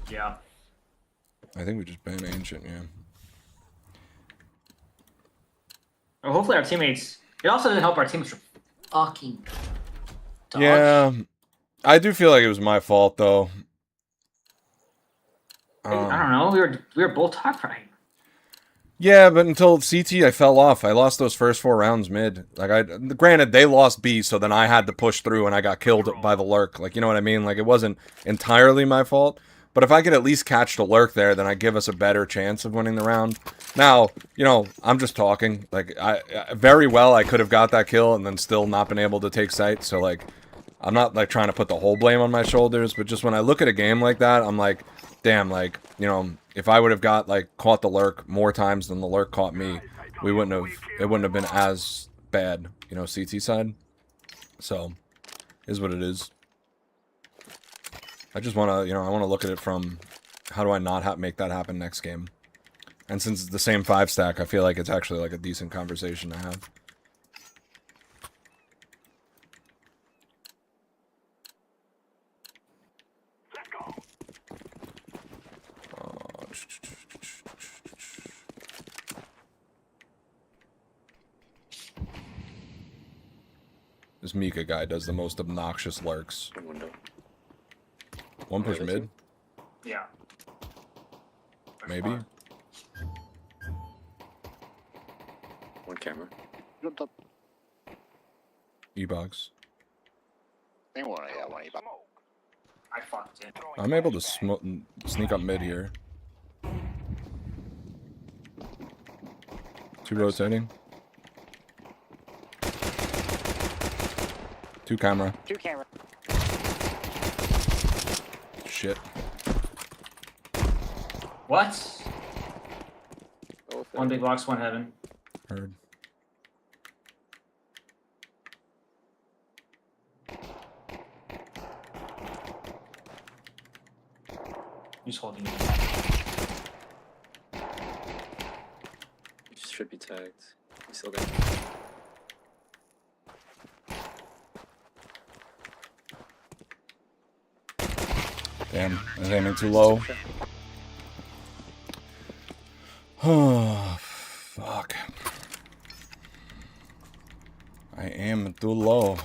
Yeah. I think we just ban Ancient, yeah. Well, hopefully our teammates. It also doesn't help our teammates are fucking. Dog. Yeah. I do feel like it was my fault, though. I don't know. We were both top right. Yeah, but until CT, I fell off. I lost those first 4 rounds mid. Like, granted, they lost B, so then I had to push through, and I got killed by the lurk. Like, you know what I mean? Like, it wasn't entirely my fault. But if I could at least catch the lurk there, then I give us a better chance of winning the round. Now, you know, I'm just talking. Like, very well, I could have got that kill and then still not been able to take sight. So, like, I'm not, like, trying to put the whole blame on my shoulders. But just when I look at a game like that, I'm like, damn, like, you know, if I would have got, like, caught the lurk more times than the lurk caught me, it wouldn't have been as bad, you know, CT side. So, is what it is. I just want to, you know, I want to look at it from how do I not make that happen next game. And since it's the same 5-stack, I feel like it's actually like a decent conversation to have. This Mika guy does the most obnoxious lurks. Window. One push mid? Yeah. Maybe? One camera. Jumped up. E-box. They want to, yeah, one E-box. I fucked it. I'm able to sneak up mid here. 2 rotating. 2 camera. 2 camera. Shit. What? Both One big box, one heaven. Heard. He's holding it. You should be tagged. You still got. Damn, I was aiming too low. Oh, fuck. I am too low.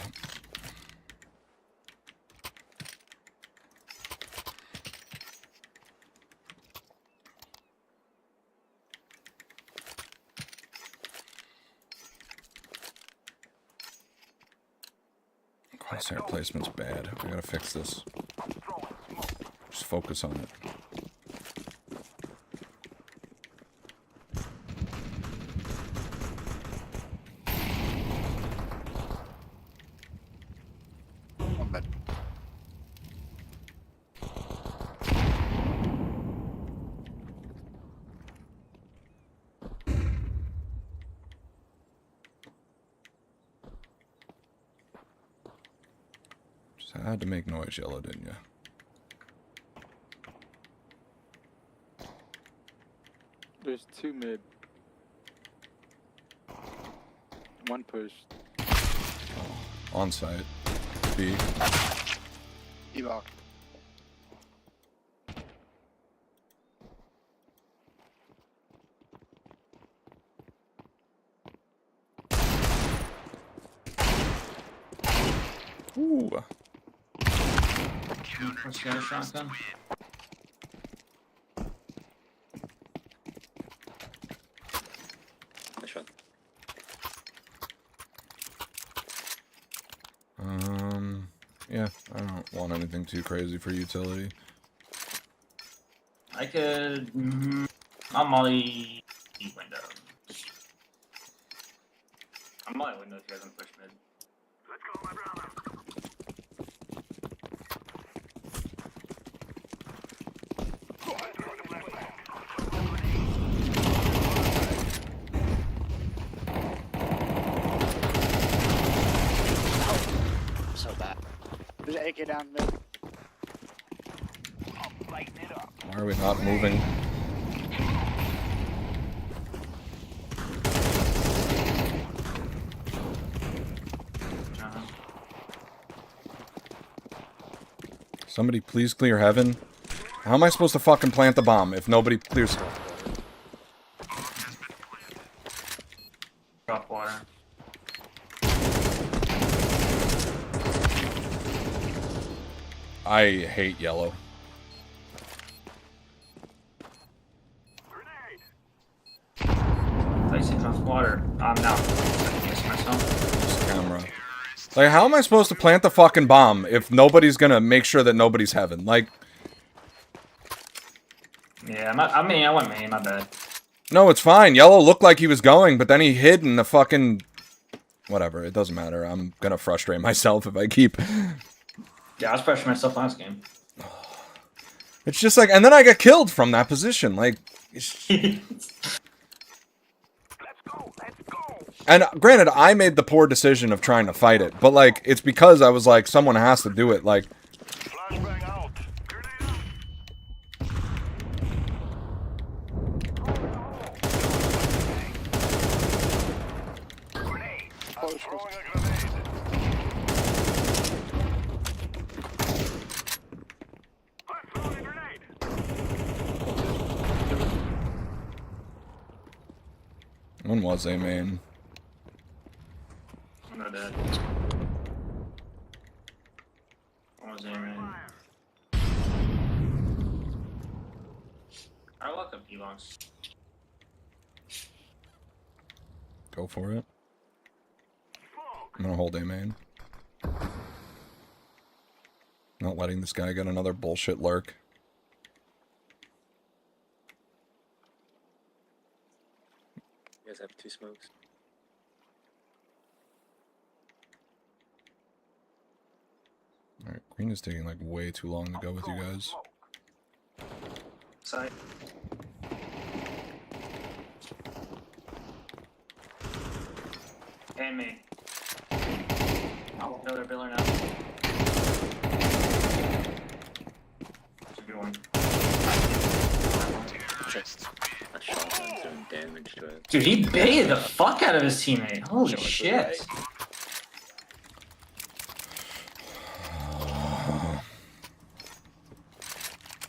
Crosshair placement's bad. I gotta fix this. Just focus on it. One mid. Just had to make noise, Yellow, didn't you? There's 2 mid. 1 push. On site. B. E-lock. Ooh. Push got a shotgun. Nice shot. Yeah, I don't want anything too crazy for utility. I could. I'm molly window. I'm molly window if you guys want to push mid. Let's go, my brother. So bad. There's an AK down mid. Lighten it up. Why are we not moving? Somebody please clear heaven. How am I supposed to fucking plant the bomb if nobody clears? Drop water. I hate Yellow. I said drop water. I'm now. I guess myself. This camera. Like, how am I supposed to plant the fucking bomb if nobody's gonna make sure that nobody's heaven? Like, Yeah, I mean, I went main. My bad. no, it's fine. Yellow looked like he was going, but then he hid in the fucking... Whatever, it doesn't matter. I'm gonna frustrate myself if I keep... Yeah, I was pressuring myself last game. It's just like... And then I got killed from that position. Like... It's... And granted, I made the poor decision of trying to fight it, but like, it's because I was like, someone has to do it. Like, Flashbang out. Grenade. I'm throwing a grenade. I'm throwing a grenade. when was they, man? I'm not dead. What was aiming? I look up E-Box. Go for it. I'm gonna hold A main. Not letting this guy get another bullshit lurk. You guys have 2 smokes. Alright, Green is taking like way too long to go with you guys. Side. And me. Oh, another biller now. That's a good one. That shotgun's doing damage to it. Dude, he baited the fuck out of his teammate. Holy Showing to the shit. right.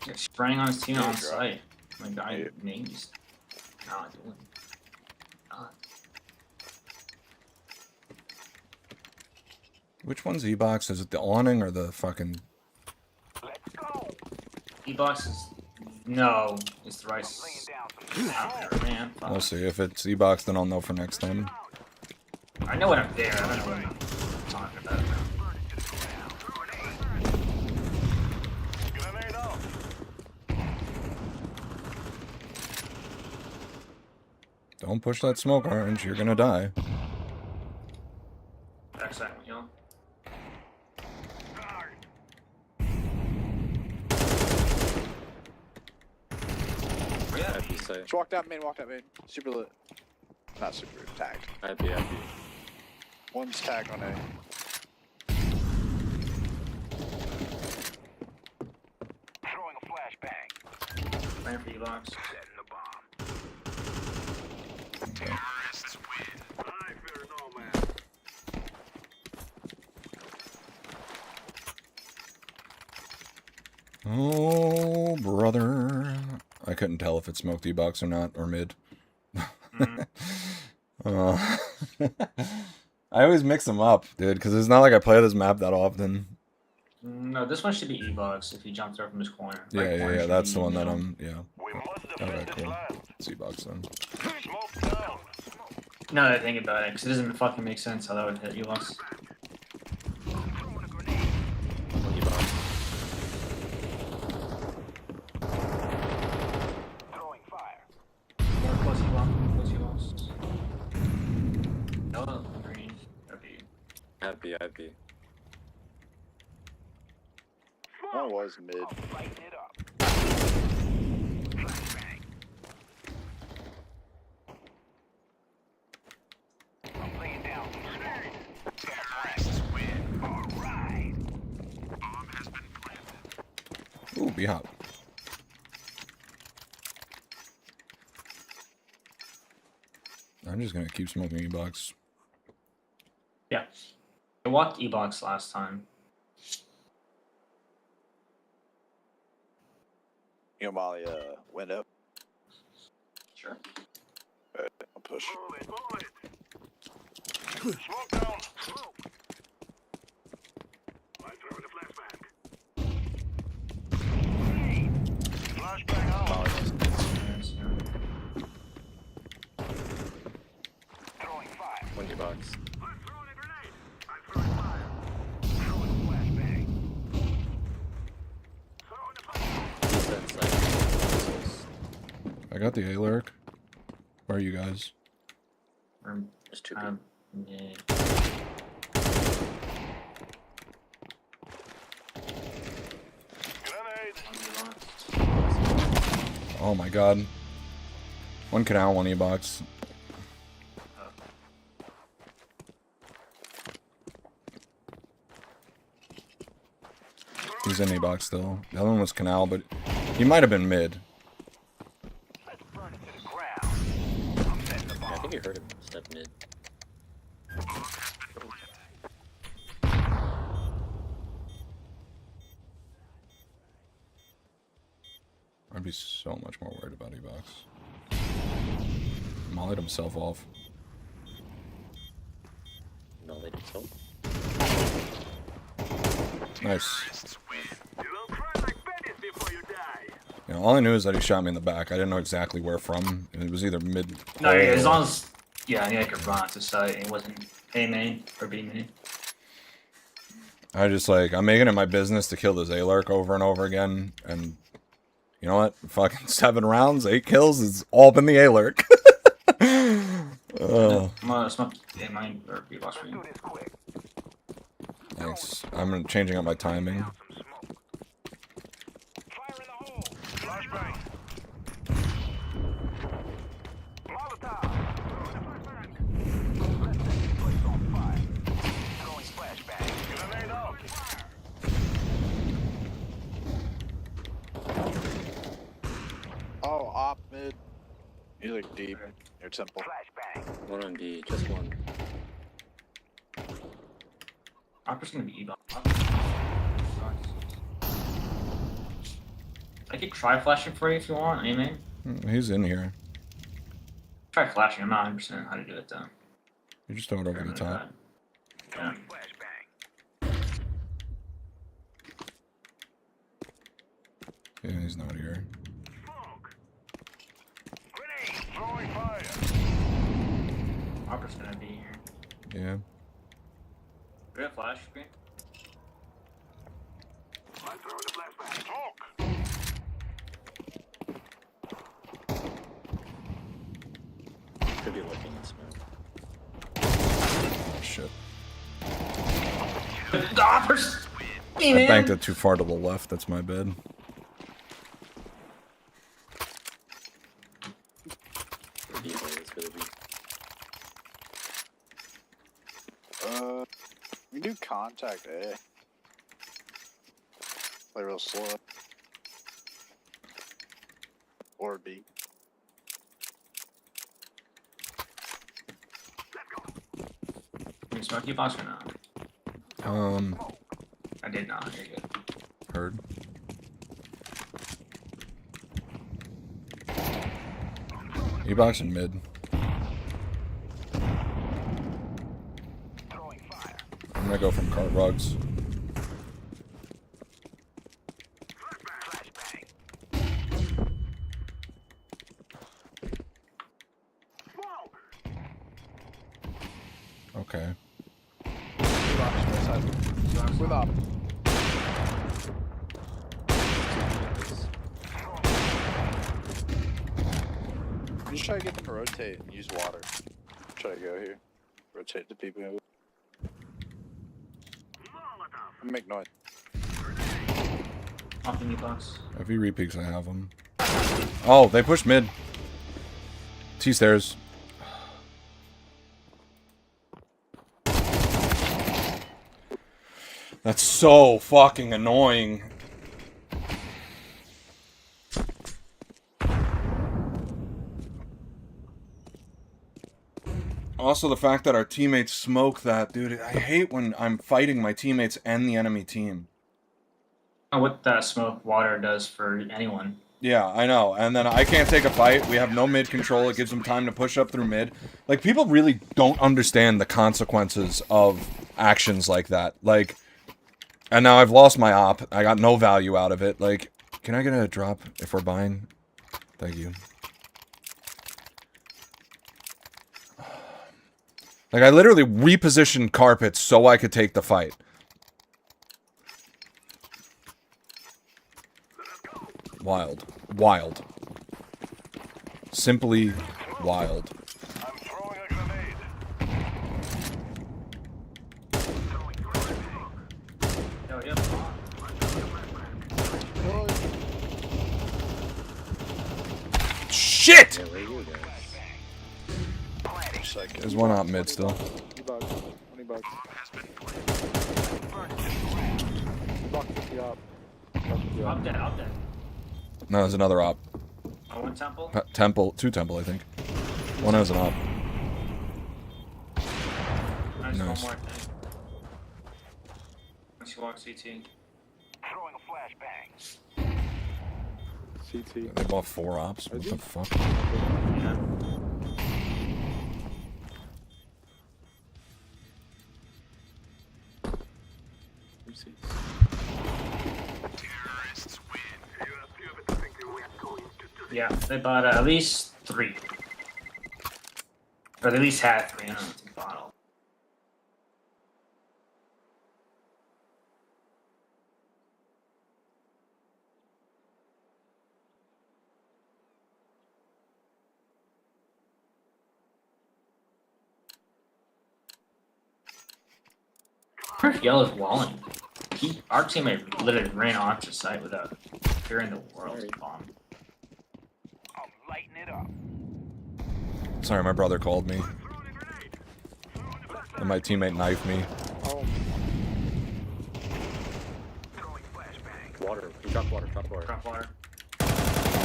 Yeah, spraying on his teammate on site. My guy names. Not doing. Not. Which one's E-Box? Is it the awning or the fucking... Let's go. E-Box is. No, it's the rice. Laying down some I don't know, man. Fuck. We'll see. If it's E-Box, then I'll know for next time. I know when I'm there. I don't know what I'm talking about. Don't push that smoke, Orange. You're gonna die. Backside, you know. Happy site. Just walked out main, Super lit. Not super, tagged. Happy. One's tagged on A. Throwing a flashbang. Playing for you, box. Setting the bomb. Terrorists win. I fear no man. Oh, brother. I couldn't tell if it smoked E-box or not, or mid. Uh, I always mix them up, dude, because it's not like I play this map that often. No, this one should be E-box if he jumped there from his corner. Yeah, Right corner yeah, should that's be the one that middle. I'm, yeah. We must Okay, defend this cool. land. It's E-box then. Smoke down. Now that I think about it, because it doesn't fucking make sense how that would hit E-box. Throwing a grenade. Monkey box. Throwing fire. More close E-box. No, green. Okay. Happy. One was mid. I'm lighting it up. Flashbang. I'm laying down some smoke. Terrorists win. All right. Bomb has been planted. Ooh, be hot. I'm just gonna keep smoking E-box. Yeah. I walked E-box last time. You know, Molly, window. Sure. Alright, I'll push. Move it. Smoke down. Smoke. I'm throwing a flashbang. Flashbang out. Throwing fire. Monkey box. I'm throwing a grenade. I'm throwing fire. Throwing a flashbang. Throwing a flashbang. Decent site. I got the A-Lurk. Where are you guys? There's two people. Yeah. Grenade. Oh my god. One canal, one E-box. He's in E-box still. The other one was canal, but he might have been mid. Let's burn it to the ground. I'm setting the Yeah, I bomb. think you heard him step mid. I'd be so much more worried about E-box. Mollied himself off. No, they did so. Nice. You don't cry like babies before you die. You know, all I knew is that he shot me in the back. I didn't know exactly where from. It was either mid. No, yeah, as long as yeah, I could run to site. It wasn't A main or B main. I just like I'm making it my business to kill this A-Lurk over and over again, and you know what? Fucking 7 rounds, 8 kills. It's all been the A-Lurk. It's not A main or B box for you. Do this quick. Thanks. I'm changing up my timing. Some smoke. Fire in the hole. Flashbang. Molotov. Throwing a flashbang. Let's set this place on fire. Throwing flashbang. Grenade out. Oh, op mid. He's like deep. Near temple. Flashbang. One on B, just one. Opera's gonna be E-box. I could try flashing for you if you want, A main. He's in here. Try flashing. I'm not 100% how to do it though. You just throw it over the top. Yeah. Flashbang. Yeah, he's not here. Smoke. Grenade. Throwing fire. Opera's gonna be here. Yeah. We have flash screen. I'm throwing a flashbang. Smoke. Could Could be looking in smoke. Oh, shit. Gobbers! Hey, I man. banked it too far to the left. That's my bad. Or D-boy, it's gonna be. We do contact A. Play real slow. Or B. Can you smoke your box or not? I did not. You're good. Heard. E-box and mid. Throwing fire. I'm gonna go from cart rugs. Flashbang. Smoke. Okay. With up. Just try to get them to rotate and use water. Try to go here. Rotate the people. Make noise. Off the new box. If he repeaks, I have him. Oh, they pushed mid. T-stairs. That's so fucking annoying. Also, the fact that our teammates smoke that, dude. I hate when I'm fighting my teammates and the enemy team. Oh, what that smoke water does for anyone. Yeah, I know. And then I can't take a fight. We have no mid control. It gives them time to push up through mid. Like, people really don't understand the consequences of actions like that. Like, and now I've lost my op. I got no value out of it. Like, can I get a drop if we're buying? Thank you. Like, I literally repositioned carpets so I could take the fight. Wild. Wild. Simply wild. I'm throwing a grenade. Oh, yep. Shit! Yeah, where are you guys? There's one out mid still. 20 bucks. 20 bucks. Buck 50 up. Buck 50 up. Up dead, up dead. No, there's another op. Oh, one temple. Temple. Two temple, I think. One has an op. Nice, one Nice. more thing. Once you walk CT. Throwing a flashbang. CT. They bought 4 ops? What the fuck? Yeah. Oopsies. Terrorists win. You have to think we're going to do Yeah, they bought at least 3. Or they at least had 3. I don't know if they bought all. I wonder if Yellow's walling. Our teammate literally ran onto the site without fearing the world's bomb. I'm lighting it up. Sorry, my brother called me. And my teammate knifed me. Oh, Throwing flashbang. Water. You drop water. Drop water. Drop water. Fire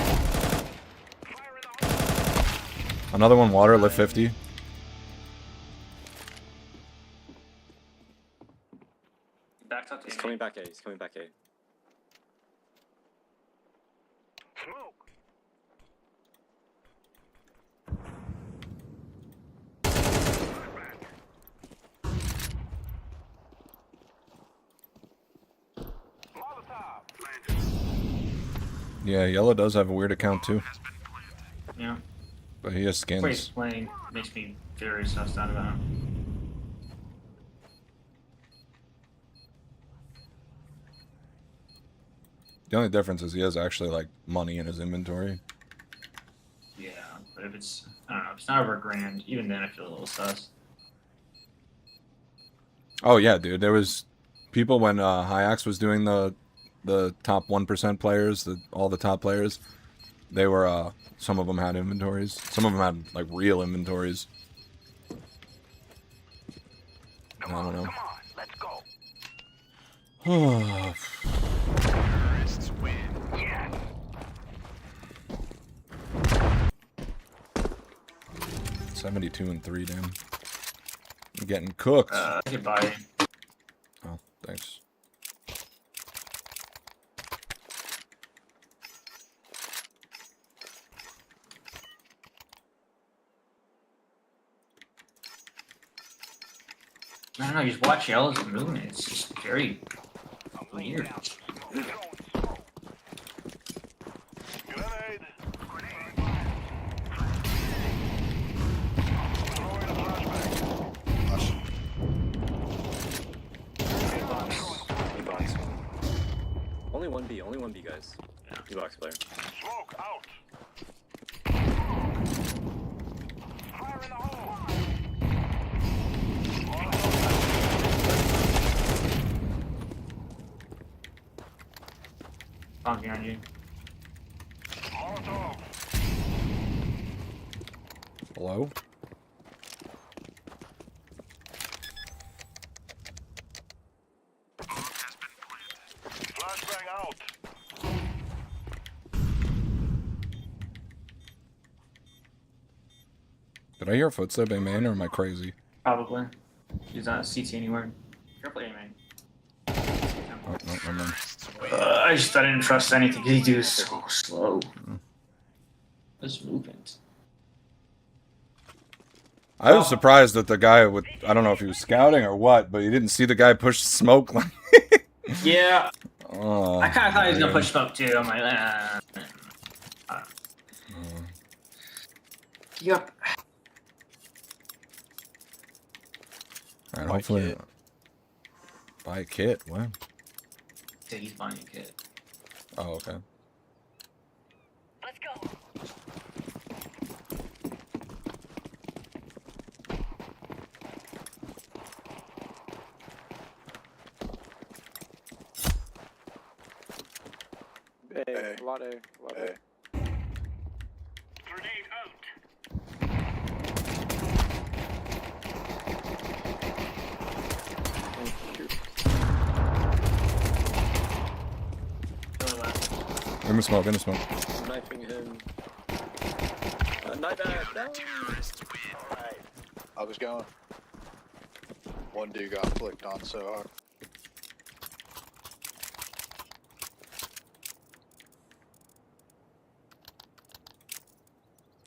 in the hole. Another one water, lift 50. Back up to He's me. coming back A. He's coming back A. Smoke. Molotov. Planted. Yeah, Yellow does have a weird account too. Yeah. But he has The way he's skins. playing makes me very sussed out about him. The only difference is he has actually, like, money in his inventory. Yeah. But if it's, I don't know, if it's not over a grand, even then I feel a little sus. Oh yeah, dude. There was people when Hyax was doing the top 1% players, all the top players. They were some of them had inventories. Some of them had like real inventories. I don't know. Come on, let's go. Oh, Terrorists win. Yes. 72 and 3, damn. I'm getting cooked. I could buy it. Oh, thanks. I don't know, you just watch Yellow's movement. It's just very weird. Grenade. E-box. Only one B, guys. Yeah. E-box player. Smoke out. Fire in the hole. Bonking on you. Molotov. Hello? Flashbang out. Did I hear a footstep in main or am I crazy? Probably. He's not CT anywhere. Careful, man. Oh, no, never mind. I didn't trust anything. He do so slow. This movement. I was surprised that the guy with, I don't know if he was scouting or what, but you didn't see the guy push smoke like. Yeah, Oh, I kind of thought he was gonna man. push smoke too. I'm like, Yep. Alright, Buy hopefully. kit. Buy a kit, what? Dude, he's buying a kit. Oh, okay. Let's go. A lot A. Grenade out. Really left. In the smoke, in the smoke. Knifing him. Knife out. No. I was going. One dude got flicked on so hard.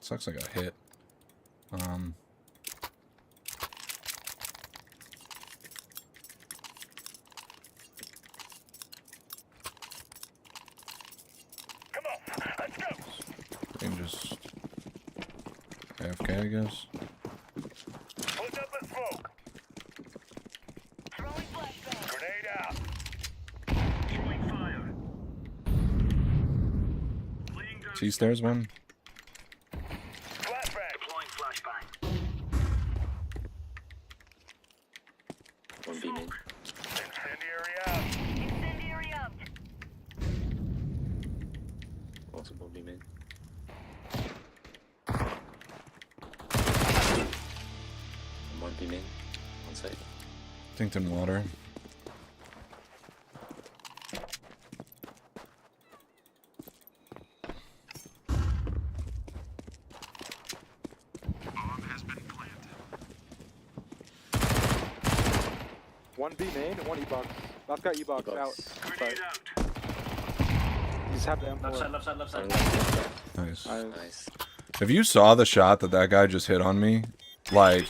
Sucks I got hit. Come on, let's go. Can just AFK, I guess. Put up a smoke. Throwing flashbang. Grenade out. Throwing fire. Laying down. T stairs one. Flashbang. Deploying flashbang. One B main. Incendiary out. Incendiary out. Multiple B main. And one B main. On site. Dinked water. One B main and one E-box. Last got E-box out. E-box. Grenade out. You just have the Left M4. side, left side, left side. Nice. Nice. If you saw the shot that guy just hit on me, like,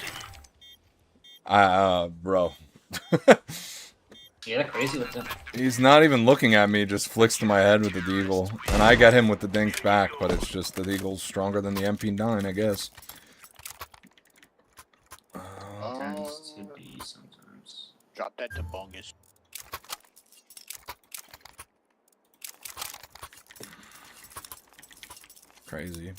bro. Yeah, they're crazy with them. He's not even looking at me, just flicks to my head with the deagle. And I get him with the dink back, but it's just the deagle's stronger than the MP9, I guess. Tends to be sometimes. Drop that to bongus. Crazy.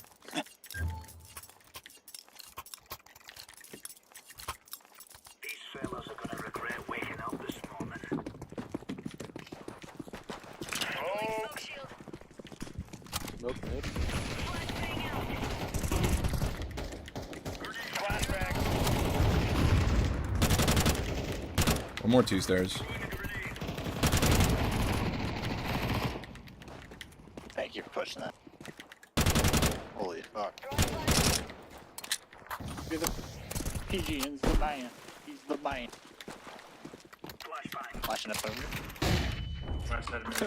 Smoke mid. Flashbang. One more T stairs. Thank you for pushing that. Holy fuck. You're the PGN's the man. He's the man. Flashbang. Flashing up over. Flash that mid.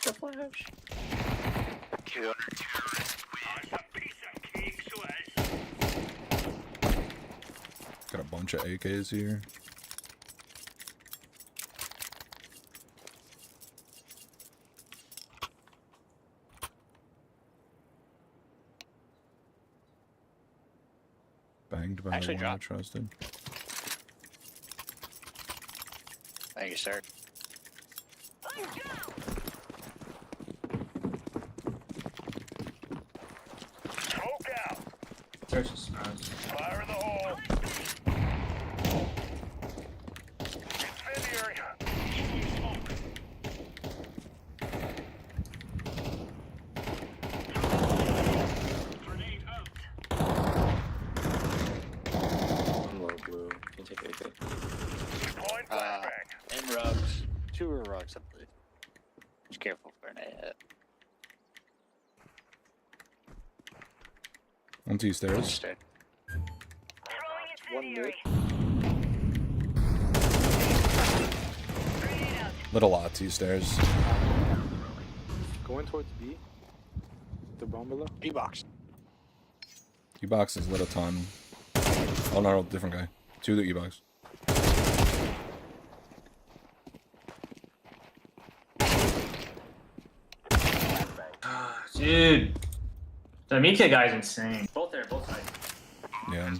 The flash. Counter-terrorist win. That's a piece of cake, Suez. Got a bunch of AKs here. Banged by Actually the one I dropped. trusted. Thank you, sir. Smoke out. Search the smokes. Fire in the hole. Incendiary. Smoke. Grenade out. I'm low blue. Can you take AK? Deploying flashbang. And rugs. 2 are rugs, I believe. Just careful for an hit. One T stairs. Stay. One mid. Lit a lot T stairs. Going towards B. The bomb below. B-box. E-box is lit a ton. Oh no, different guy. 2 the E-box. Dude. The Mika guy's insane. Both there, both sides. Yeah.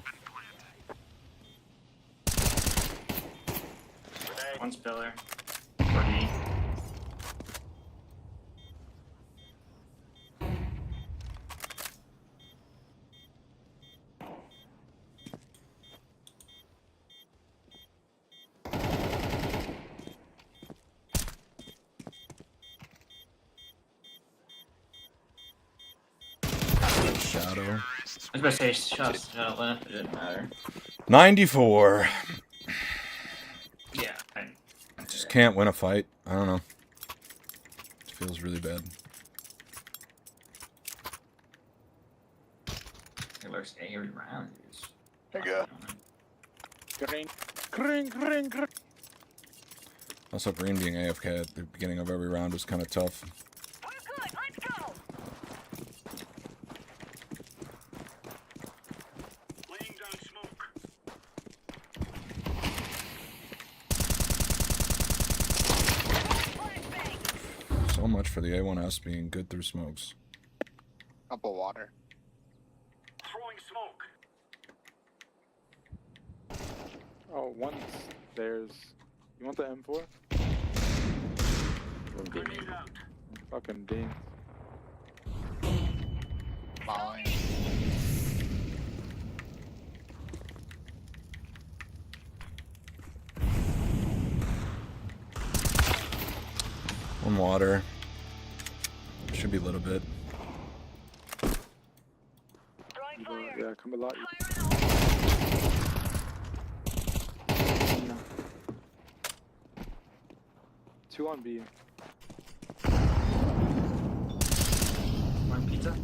One's pillar. 40. Shadow. I was about to say shots out left, it didn't matter. 94. Yeah. Just can't win a fight. I don't know. It feels really bad. It looks every round is. There you go. Green. Green, green, green. Also, Green being AFK at the beginning of every round was kind of tough. We're good. Let's go. Laying down smoke. So much for the A1S being good through smokes. Cup of water. Throwing smoke. Oh, one's there's. You want the M4? Wouldn't be me. Grenade out. Fucking ding. Molly. One water. Should be a little bit. Throwing You go, fire. yeah, come a lot. Two on B. One pizza.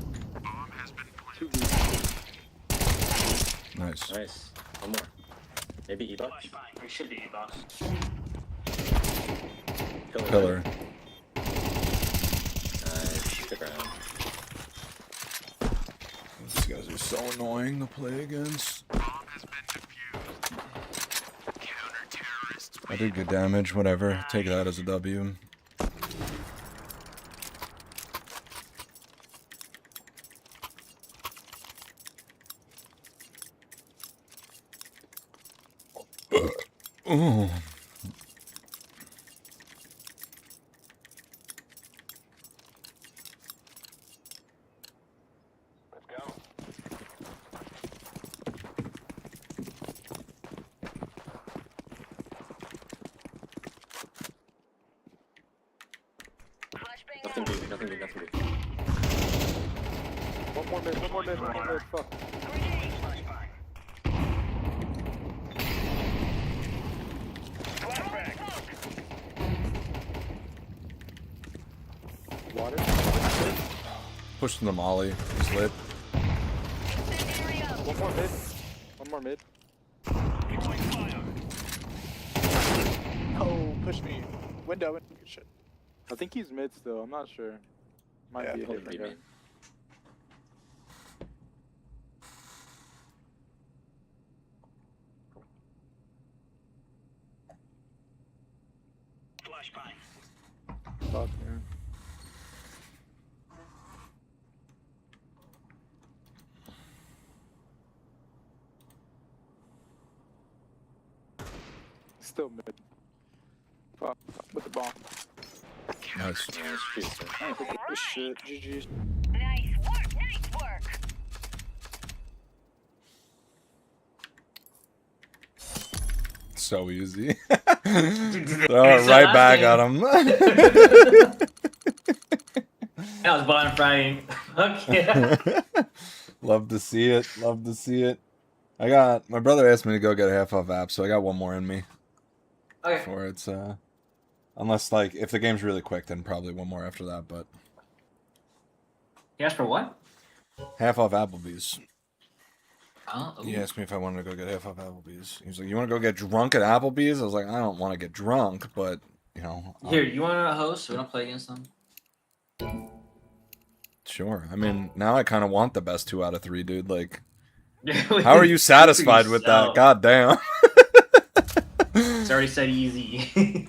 Two B. Nice. Nice. One more. Maybe E-box? Flashbang. It should be E-box. Pillar. Nice. Good round. These guys are so annoying to play against. I did good damage, whatever. Take that as a W. Oh. Let's go. Nothing big, nothing big, nothing big. One more mid, one more mid, one more mid. Fuck. Water. Pushing the molly. He's lit. One more mid. One more mid. Oh, push me. Window. Good shit. I think he's mid still. I'm not sure. Might be a probably different guy. mid. Fuck, man. Still mid. Fuck. With the bomb. Nice. Yeah, it's pretty sick. This shit. GG's. Nice work, nice work. So easy. Throw it right back at him. That was bottom frying. Fuck yeah. Love to see it. Love to see it. My brother asked me to go get a half off app, so I got one more in me Okay. before it's unless like if the game's really quick, then probably one more after that. But You asked for what? half off Applebee's. Oh, He asked me if I wanted to go get half off Applebee's. He was like, "You want to go get drunk at Applebee's?" I was like, "I don't want to get drunk, but you know." Here, you want to host so we don't play against them? Sure. I mean, now I kind of want the best 2 out of 3, dude. Like, How how are you satisfied with that? God damn. It's already said easy.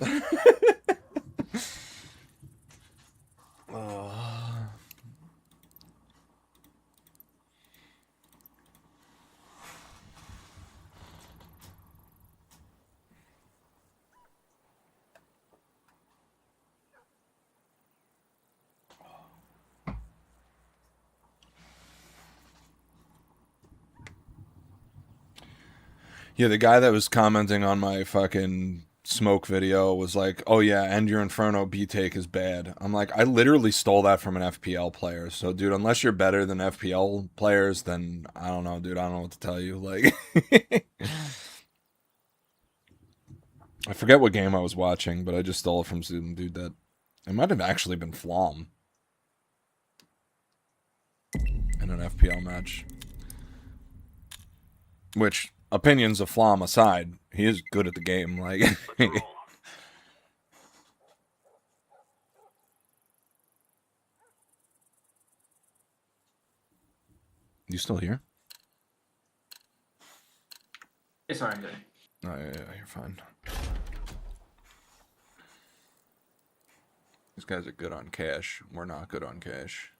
Yeah, the guy that was commenting on my fucking smoke video was like, "Oh yeah, End Your Inferno B take is bad." I'm like, I literally stole that from an FPL player. So, dude, unless you're better than FPL players, then I don't know, dude. I don't know what to tell you. Like, I forget what game I was watching, but I just stole it from some dude that it might have actually been Flom in an FPL match. Which, opinions of Flom aside, he is good at the game. Like, you still here? It's alright, good. Oh, yeah, you're fine. These guys are good on cash. We're not good on cash.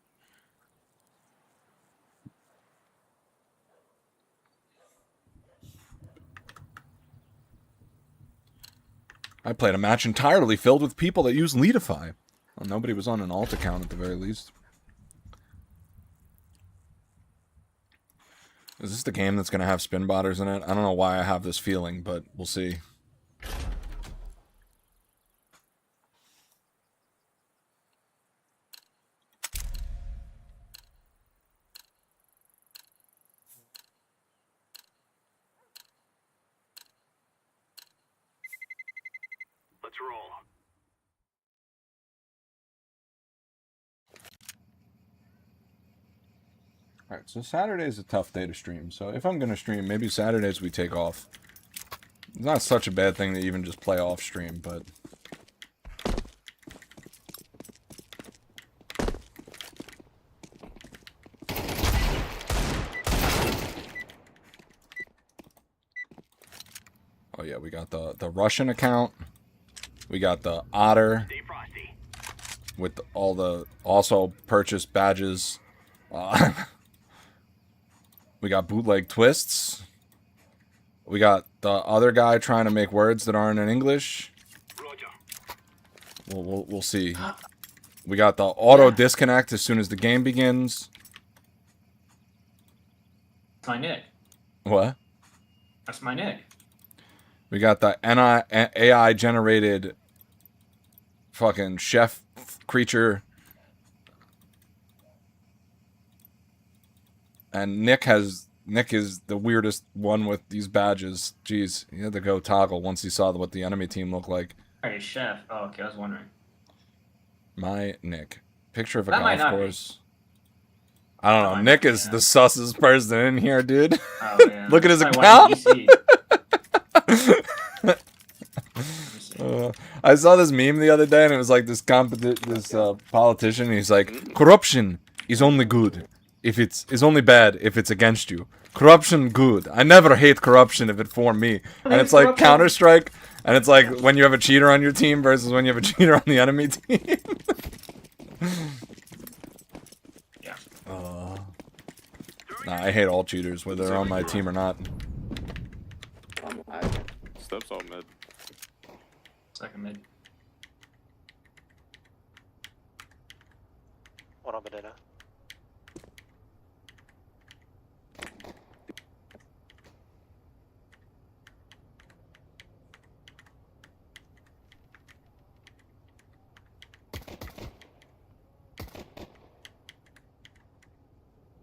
I played a match entirely filled with people that use Leadify. Well, nobody was on an alt account at the very least. Is this the game that's going to have spin botters in it? I don't know why I have this feeling, but we'll see. Let's roll. Alright, so Saturday's a tough day to stream. So if I'm going to stream, maybe Saturdays we take off. It's not such a bad thing to even just play off stream, but... Oh yeah, we got the Russian account. We got the Otter. Stay frosty. With all the also purchased badges. We got bootleg twists. We got the other guy trying to make words that aren't in English. Roger. We'll see. We got the auto disconnect as soon as the game begins. That's my nick. What? That's my nick. We got the AI generated fucking chef creature. And Nick is the weirdest one with these badges. Jeez, he had to go toggle once he saw what the enemy team looked like. Alright, chef. Oh, okay, I was wondering. My Nick. Picture of a That might golf not be. course. I don't That know. might Nick not be, is yeah. the sussest person in here, dude. Oh, yeah. Look at his That's probably why account. he's DC. Let me see. I saw this meme the other day, and it was like this politician. And he's like, corruption is only good if is only bad if it's against you. Corruption good. I never hate corruption if it for me. And it's like Corruption. Counter-Strike, and it's like when you have a cheater on your team versus when you have a cheater on the enemy team. Yeah. Nah, I hate all cheaters, whether they're on my team or not. Steps all mid. Second mid. One on banana.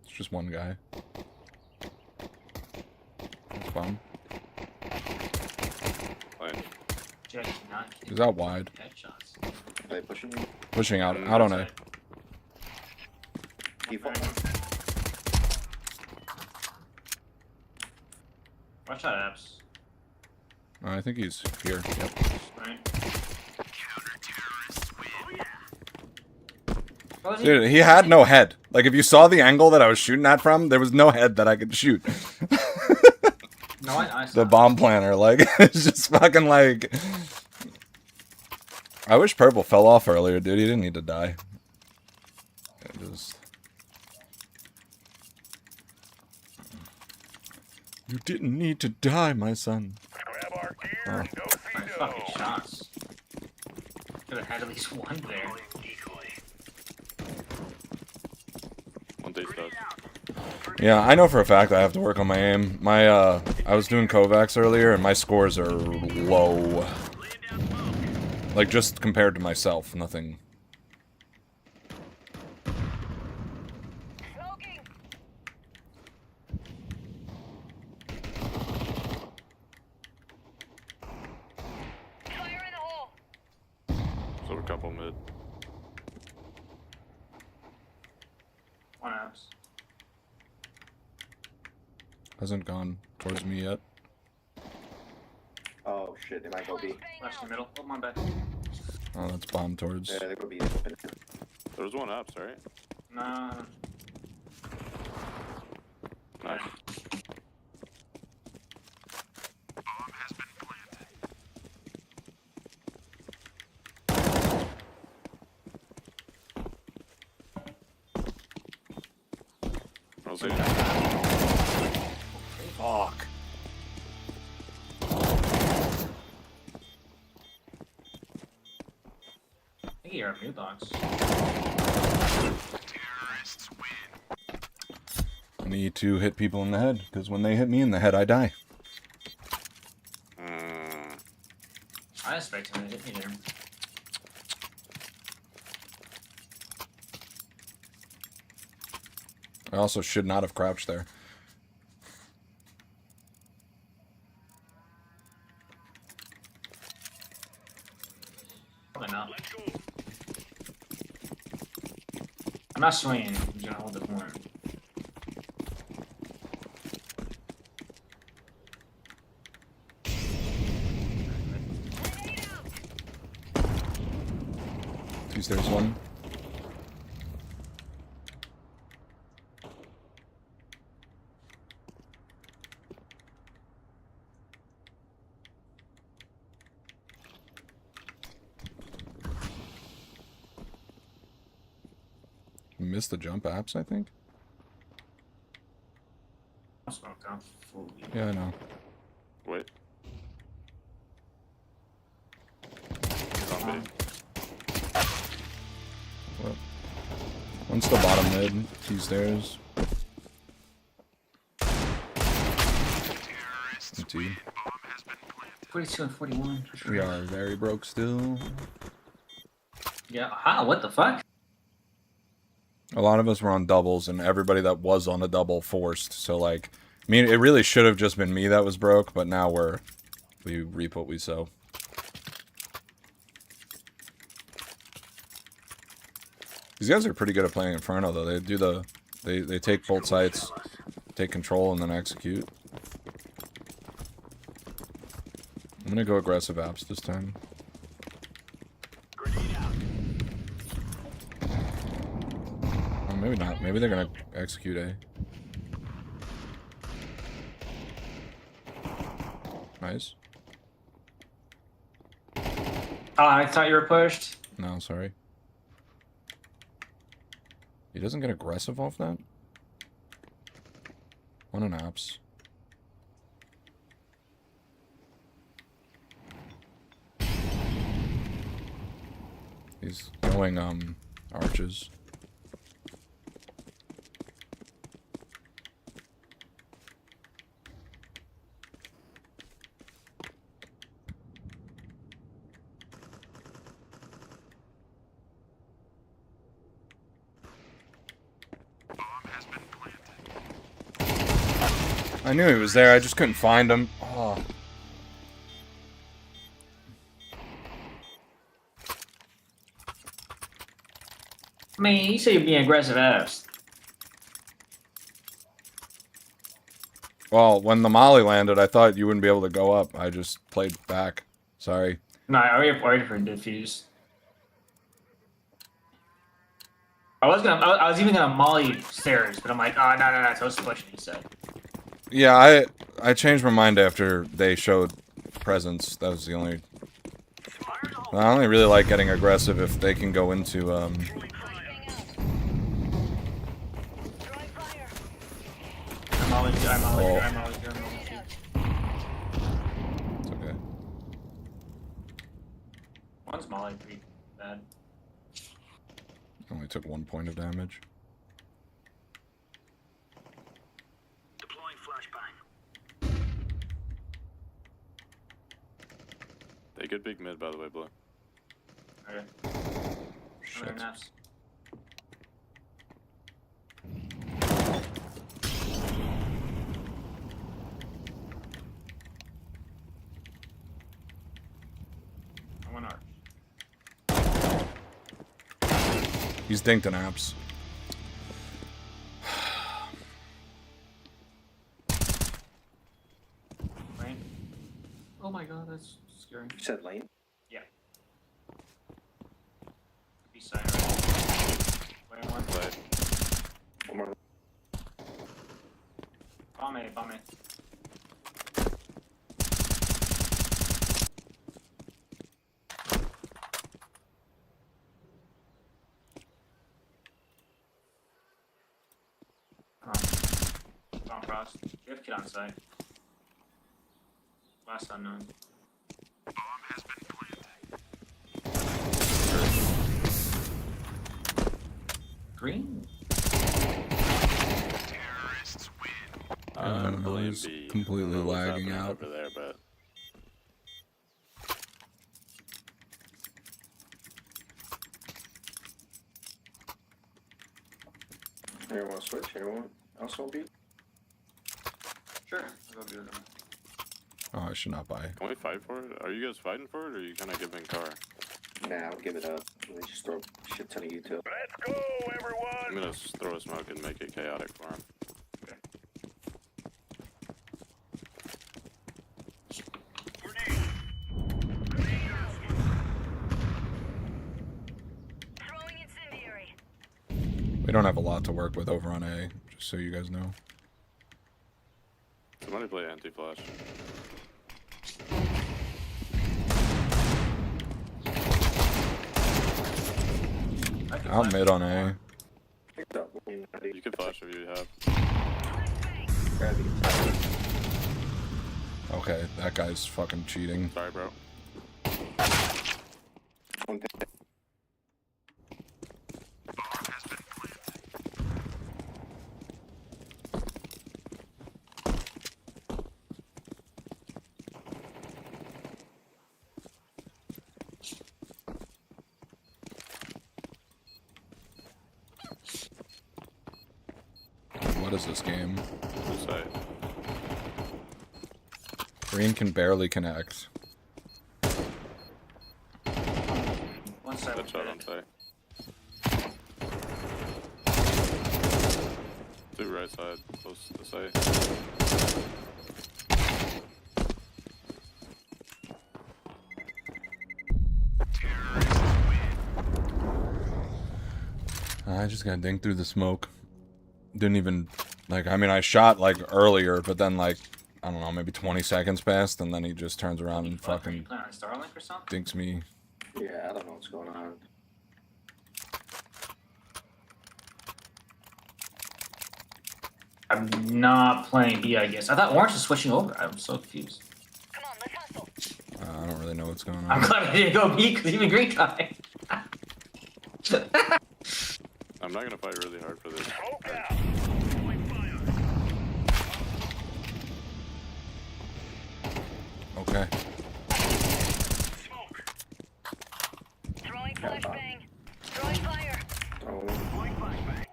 It's just one guy. That's fun. Jack cannot kick He's out wide. headshots. Are they pushing you? Pushing out. I don't know. Outside. Default. Watch out, apps. I think he's here. Yep. Right. What was he? Dude, he had no head. Like, if you saw the angle that I was shooting at from, there was no head that I could shoot. No, I saw The it. bomb planner, like, it's just fucking like... I wish Purple fell off earlier, dude. He didn't need to die. It just... You didn't need to die, my son. Grab our gear Oh. and go see Nice fucking shots. Could have had at least one there. One day stuff. Yeah, I know for a fact I have to work on my aim. I was doing Kovacs earlier, and my scores are low. Like, just compared to myself, nothing. So a couple mid. One apps. Hasn't gone towards me yet. Oh shit, they might go B. Left in the middle. Oh, my bad. Oh, that's bomb towards. Yeah, they go B. There was one apps, right? Nah. Nice. I'll see. Fuck. I think you're a new box. I need to hit people in the head, because when they hit me in the head, I die. I expect him to hit me there. I also should not have crouched there. Probably not. I'm not swinging. I'm gonna hold the corner. Two stairs, one. Missed the jump apps, I think. I'll smoke down fully. Yeah, I know. Wait. He's on B. Well, one's still bottom mid. Two stairs. Empty. 42 and 41. We are very broke still. Yeah. How? What the fuck? A lot of us were on doubles, and everybody that was on a double forced. So, like, I mean, it really should have just been me that was broke, but now we reap what we sow. These guys are pretty good at playing Inferno, though. They do the... They take both sites, take control, and then execute. I'm gonna go aggressive apps this time. Oh, maybe not. Maybe they're gonna execute A. Nice. Oh, I thought you were pushed. No, sorry. He doesn't get aggressive off that? One on apps. He's going, arches. I knew he was there, I just couldn't find him. Oh. I mean, you say you're being aggressive apps. Well, when the molly landed, I thought you wouldn't be able to go up. I just played back. Sorry. No, I already for defuse. I was even gonna molly stairs, but I'm like, oh no, it's supposed to push. He said. Yeah, I changed my mind after they showed presence. That was the only... I only really like getting aggressive if they can go into, I'm always here. It's okay. One's molly pretty bad. Only took 1 point of damage. Deploying flashbang. They get big mid, by the way, Blue. Okay. Shit. Naps. I went arch. He's dinked in apps. Right? Oh my god, that's scary. You said lane? Yeah. Be side right. Wait, one. But One more. Bomb A. Bomb cross. You have kid on site. Last unknown. Green? Terrorists win. I don't blame he's B. completely I don't know what's lagging happening out. over there, but Everyone switch, everyone. Also beat. Sure. I'll go do them. Oh, I should not buy. can we fight for it? Are you guys fighting for it, or are you kind of giving car? Nah, I'll give it up. They just throw a shit ton of util. Let's go, everyone. I'm gonna throw a smoke and make it chaotic for him. Throwing incendiary. We don't have a lot to work with over on A, just so you guys know. Somebody play anti-flash. Out mid on A. Picked up lane. You can flash if you have. Gravity. Okay, that guy's fucking cheating. Sorry, bro. One pick. What is this game? Blue site. Green can barely connect. One side. That shot on site. Two right side, close to the site. I just got dinged through the smoke. Didn't even, like, I mean, I shot, like, earlier, but then, like, I don't know, maybe 20 seconds passed, and then he just turns around and What, are you fucking playing on Starlink or something? dinks me. Yeah, I don't know what's going on. I'm not playing B, I guess. I thought Orange was switching over. I'm so confused. Come on, let's hustle. I don't really know what's going I'm on. glad I didn't go B because even Green tried. I'm not gonna fight really hard for this. Smoke out. Throwing fire. Okay. Smoke. Throwing flashbang. Throwing fire. Oh, Throwing flashbang.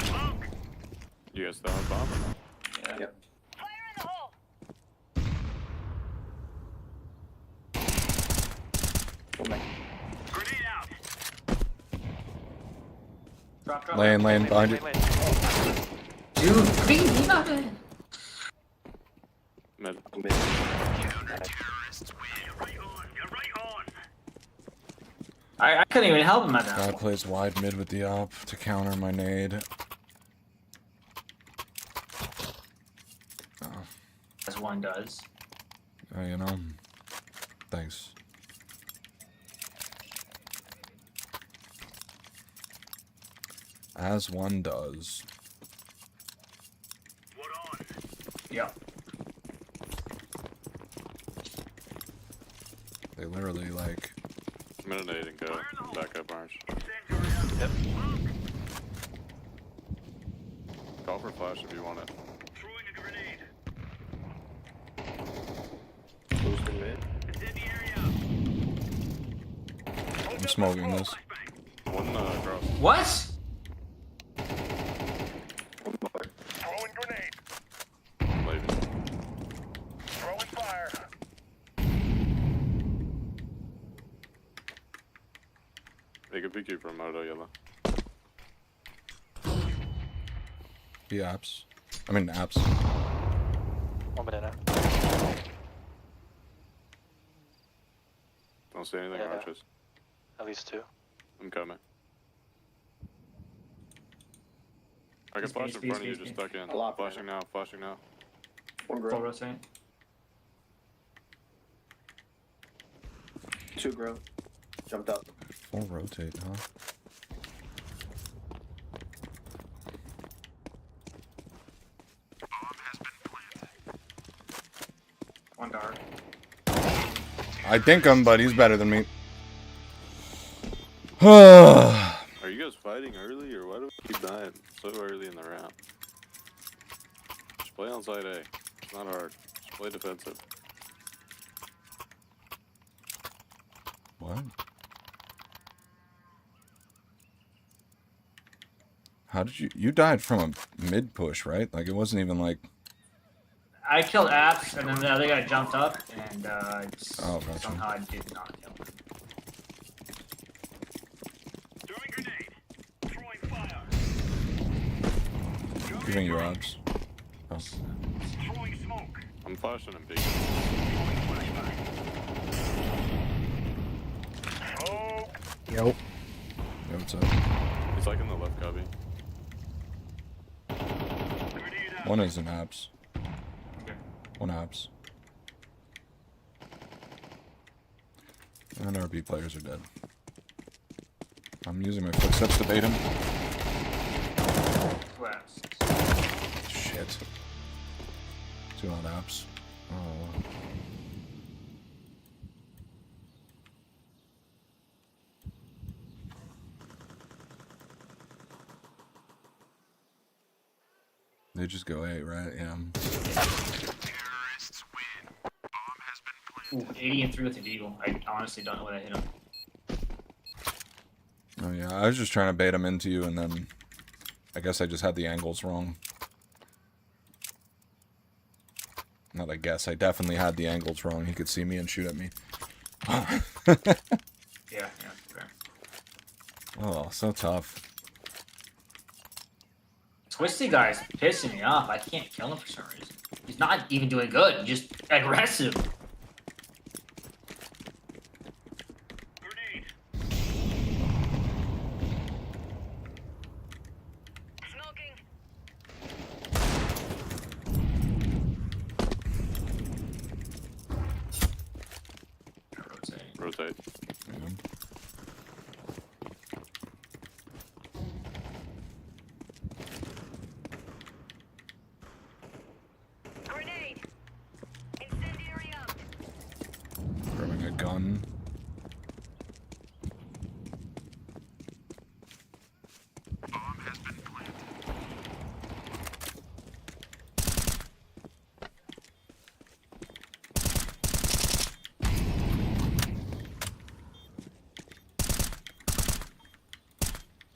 Smoke. You guys still have bomb or no? Yeah. yep. Fire in the hole. Grenade out. Drop. Lane, behind you. Dude, Green, you not dead. Mid. Counter-terrorists win. You're right on. You're right on. I couldn't even help him at that. God plays wide mid with the op to counter my nade. As one does. You know. Thanks. As one does. What on? Yeah. They literally, like... Minute 8 and go. Back up, Orange. Yep. Call for flash if you want it. Throwing a grenade. Close to mid. Incendiary out. I'm smoking this. One cross. What? Throwing grenade. Leaving. Throwing fire. They could pick you from Moto Yellow. The apps. I mean, apps. 1 minute now. Don't see anything, Yeah. Arches. At least 2. I'm coming. I can Peace, flash peace, in front of you, peace, just peace. stuck in. A lot, Flashing now, flashing now. One Full grow. rotate. 2 grow. Jumped up. Full rotate, huh? One dark. I think him, but he's better than me. Are Are you guys fighting early, or why do we keep dying so early in the round? Just play on side A. It's not hard. Just play defensive. What? How did you died from a mid push, right? Like it wasn't even like. I killed Apps, and then the other guy jumped up, and Oh, gotcha. somehow I did not kill him. Throwing grenade. Throwing fire. Giving you odds. Oh. Throwing smoke. I'm flashing and big. Throwing flashbang. Smoke. Yo, what's up? He's like in the left cubby. Grenade out. One is in apps. Okay. One apps. And our B players are dead. I'm using my footsteps to bait him. West. Shit. 2 on apps. Oh. They just go A, right? Yeah. Terrorists win. Bomb has been planted. Ooh, 80 and 3 with the Deagle. I honestly don't know what I hit him. Oh yeah, I was just trying to bait him into you, and then I guess I just had the angles wrong. Not I guess, I definitely had the angles wrong. He could see me and shoot at me. Yeah, fair. Oh, so tough. Twisty guy's pissing me off. I can't kill him for some reason. He's not even doing good. He's just aggressive. Grenade. Smoking. Rotate. Rotate. Grenade. Incendiary out. Throwing a gun. Bomb has been planted.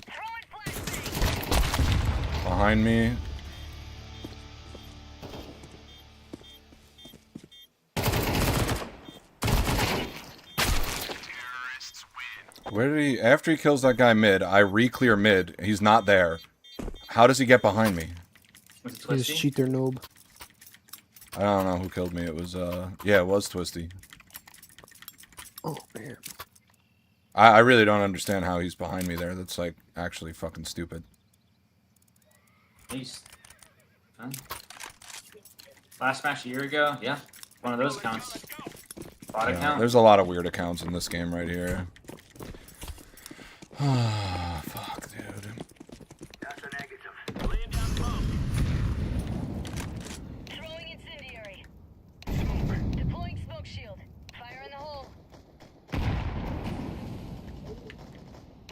Throwing flashbang. Behind me. Terrorists win. Where did he... After he kills that guy mid, I re-clear mid. He's not there. How does he get behind me? Was it He's Twisty? cheater noob. I don't know who killed me. It was, yeah, it was Twisty. Oh man. I really don't understand how he's behind me there. That's, like, actually fucking stupid. He's fun. Last match a year ago, yeah. One of those counts. Bot Yeah, account. there's a lot of weird accounts in this game right here. Ah, fuck, dude. That's a negative. Laying down bomb. Throwing incendiary. Deploying smoke shield. Fire in the hole.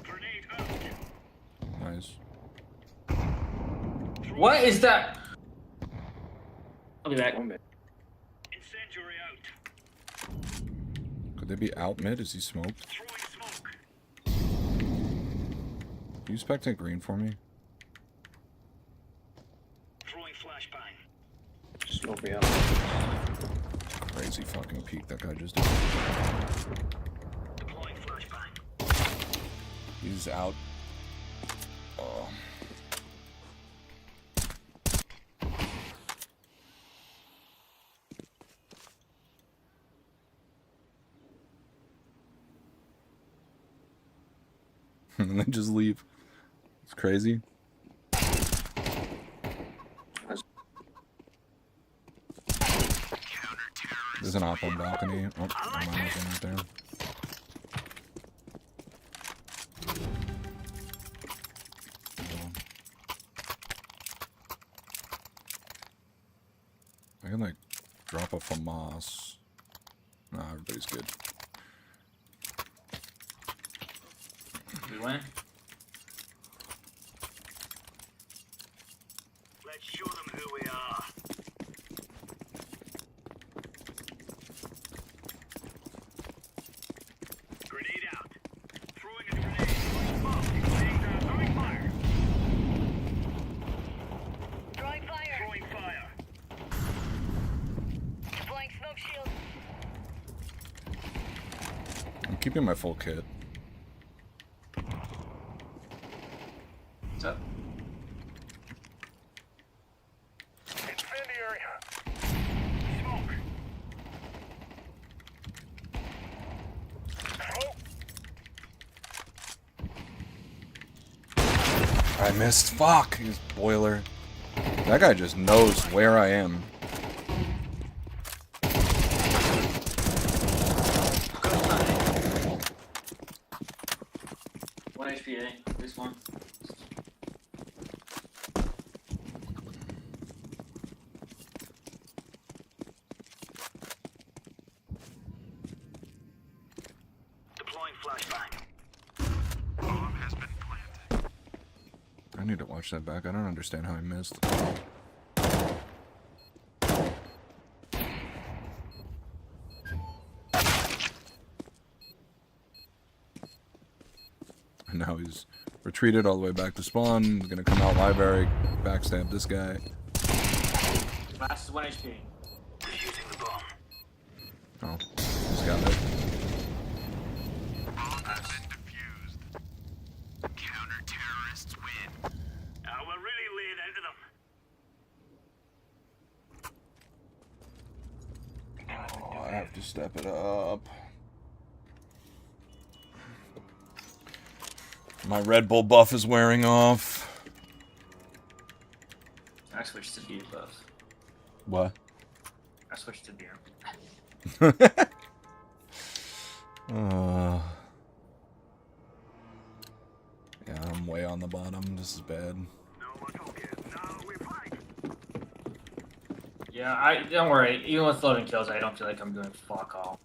Grenade out. Nice. What is that? I'll be back. Incendiary out. Could they be out mid? Is he smoked? Throwing smoke. Can you spectate green for me? Throwing flashbang. Smoke me out. Crazy fucking peek that guy just did. Deploying flashbang. He's out. Oh. And then just leave. It's crazy. There's an op on balcony. Oh, mine was in right there. I can like drop a FAMAS. Nah, everybody's good. We win. Let's show them who we are. Grenade out. Throwing a grenade. Throwing smoke. Laying down. Throwing fire. Throwing fire. Throwing fire. Deploying smoke shield. I'm keeping my full kit. What's up? Incendiary. Smoke. Throw. I missed. Fuck! He's boiler. That guy just knows where I am. One HPA. This one. Deploying flashbang. Bomb has been planted. I need to watch that back. I don't understand how I missed. And now he's retreated all the way back to spawn. Gonna come out library, backstab this guy. Last is 1 HP. Defusing the bomb. Oh, he's got it. Bomb has been defused. Counter-terrorists win. We're really laying into them. Oh, I have to step it up. My Red Bull buff is wearing off. I switched to beer buff. What? I switched to beer. Yeah, I'm way on the bottom. This is bad. Yeah, I don't worry. Even with floating kills, I don't feel like I'm doing fuck all.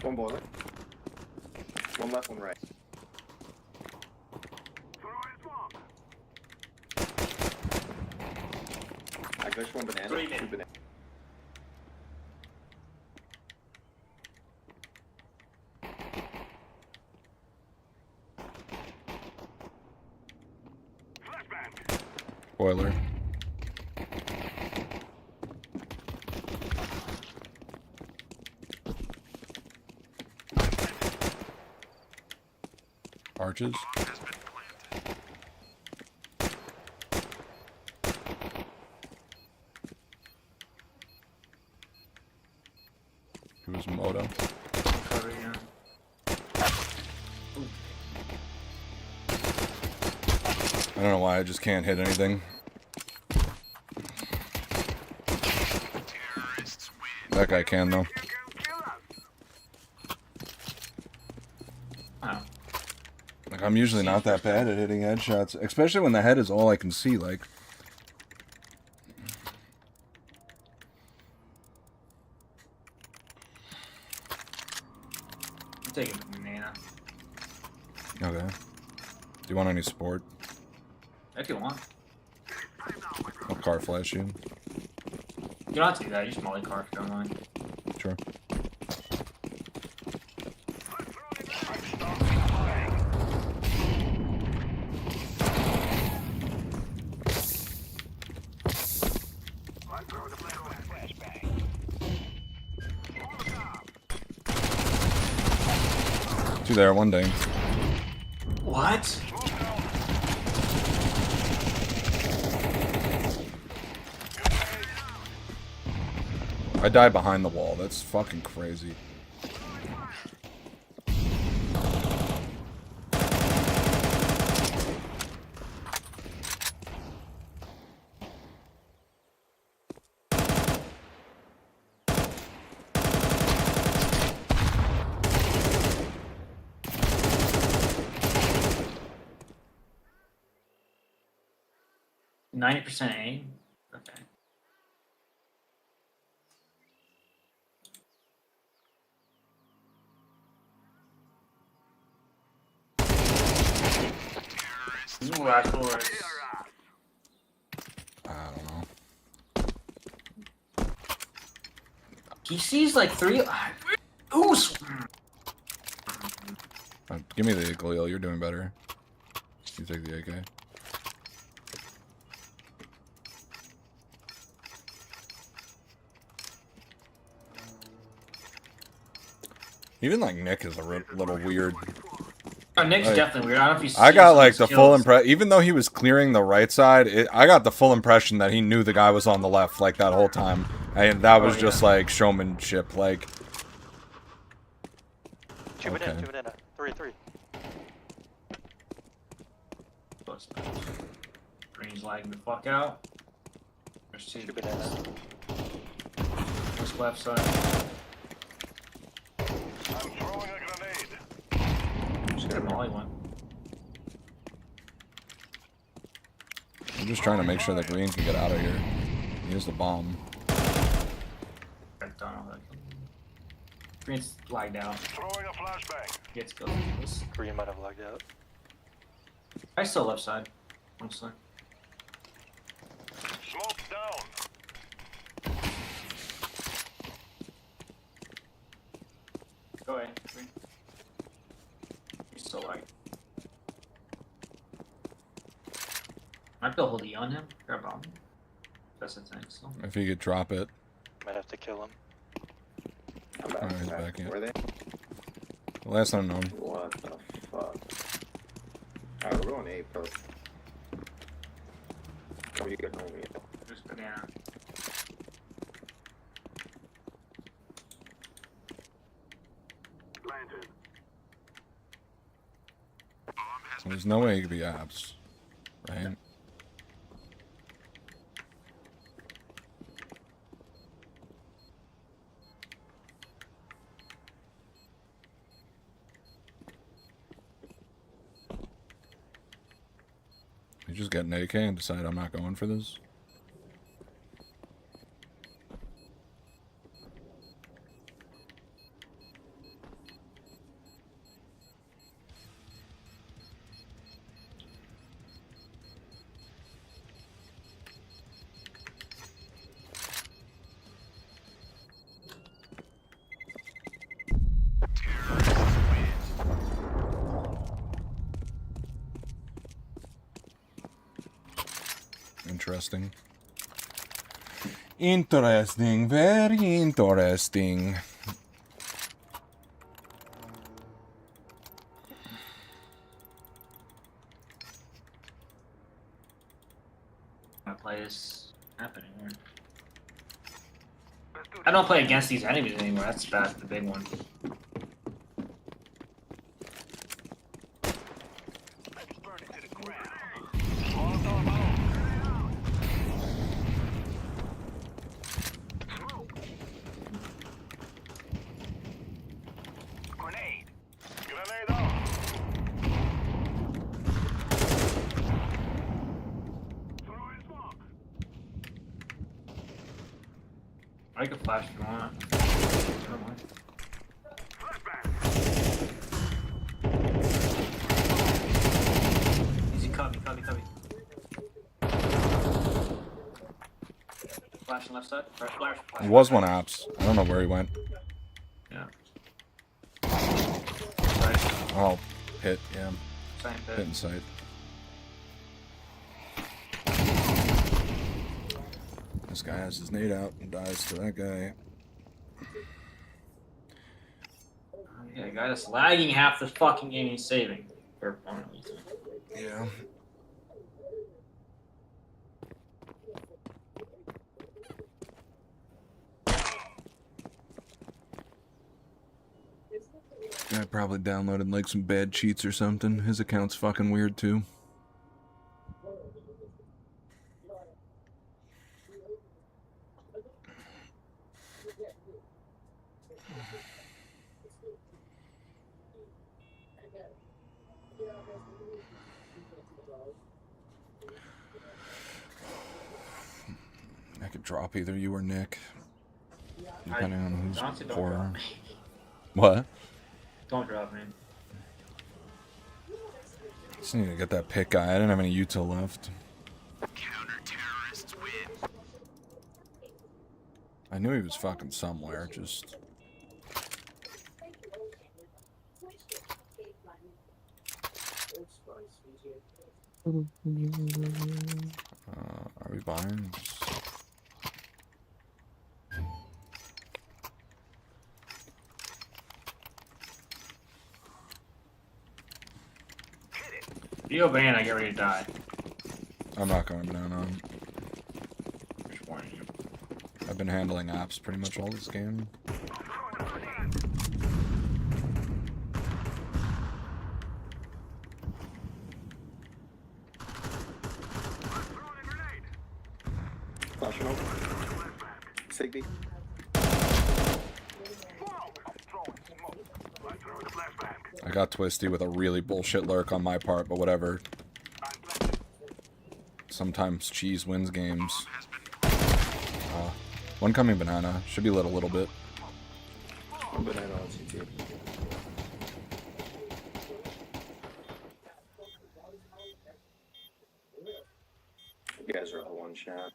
One boiler. One left, one right. I got one banana, 3 2 mid. banana. Boiler. Arches. It was Moto. Cover here. I don't know why I just can't hit anything. That guy can though. Oh. Like I'm usually not that bad at hitting headshots, especially when the head is all I can see. Like, I'm taking the banana. okay. Do you want any support? If you want. I'll car flash you. You don't have to do that. You just molly car if you don't mind. Sure. Two there, one day. What? I died behind the wall. That's fucking crazy. %90 aim? Okay. Ooh, afterwards. I don't know. He sees like 3. Ooh! Give me the Galil. You're doing better. You take the AK. Even like Nick is a little weird. Oh, Nick's Like, definitely weird. I don't know if he's. I got like the full impression, even though he was clearing the right side, I got the full impression that he knew the guy was on the left like that whole time. And that was just like showmanship, like. Two banana, 3. Green's lagging the fuck out. There's 2 banana. What's left side? I'm throwing a grenade. Just get Molly one. I'm just trying to make sure that Green can get out of here. Here's the bomb. Green's lagged out. Throwing a flashbang. Gets go. Green might have lagged out. I still left side. Honestly. Smoke down. Go ahead. Green. Might be able to on him. Grab bomb. That's the thing. So. If he could drop it. Might have to kill him. I'm back. Alright, he's back in. Were they? Last unknown. What the fuck? Alright, we're going A first. Oh, you get home yet? Just banana. Planted. There's no way he could be apps. Right? You just get an AK and decide I'm not going for this? Interesting. Interesting, very interesting. I play this happening. Here. I don't play against these enemies anymore. That's the big one. Let's burn it to the ground. Molotov out. Smoke. Grenade. Grenade out. Throwing smoke. I can flash if you want. Never mind. Easy cubby. Flash on left side. Flash. There was one apps. I don't know where he went. Yeah. Oh, hit, yeah. Same Hit pit. in sight. This guy has his nade out and dies to that guy. Yeah, guy that's lagging half the fucking game he's saving. Or I don't know. Yeah. Guy probably downloaded like some bad cheats or something. His account's fucking weird too. I could drop either you or Nick, depending on who's Honestly, don't poorer. drop me. What? Don't drop me. Just need to get that pick guy. I didn't have any util left. Counter-terrorists win. I knew he was fucking somewhere, just... are we buying? If you go ban, I get ready to die. I'm not going down on. Just warning you. I've been handling apps pretty much all this game. Flashing over. Sigby. I got twisty with a really bullshit lurk on my part, but whatever. Sometimes cheese wins games. One coming banana. Should be lit a little bit. Banana on CT. You guys are all one shot.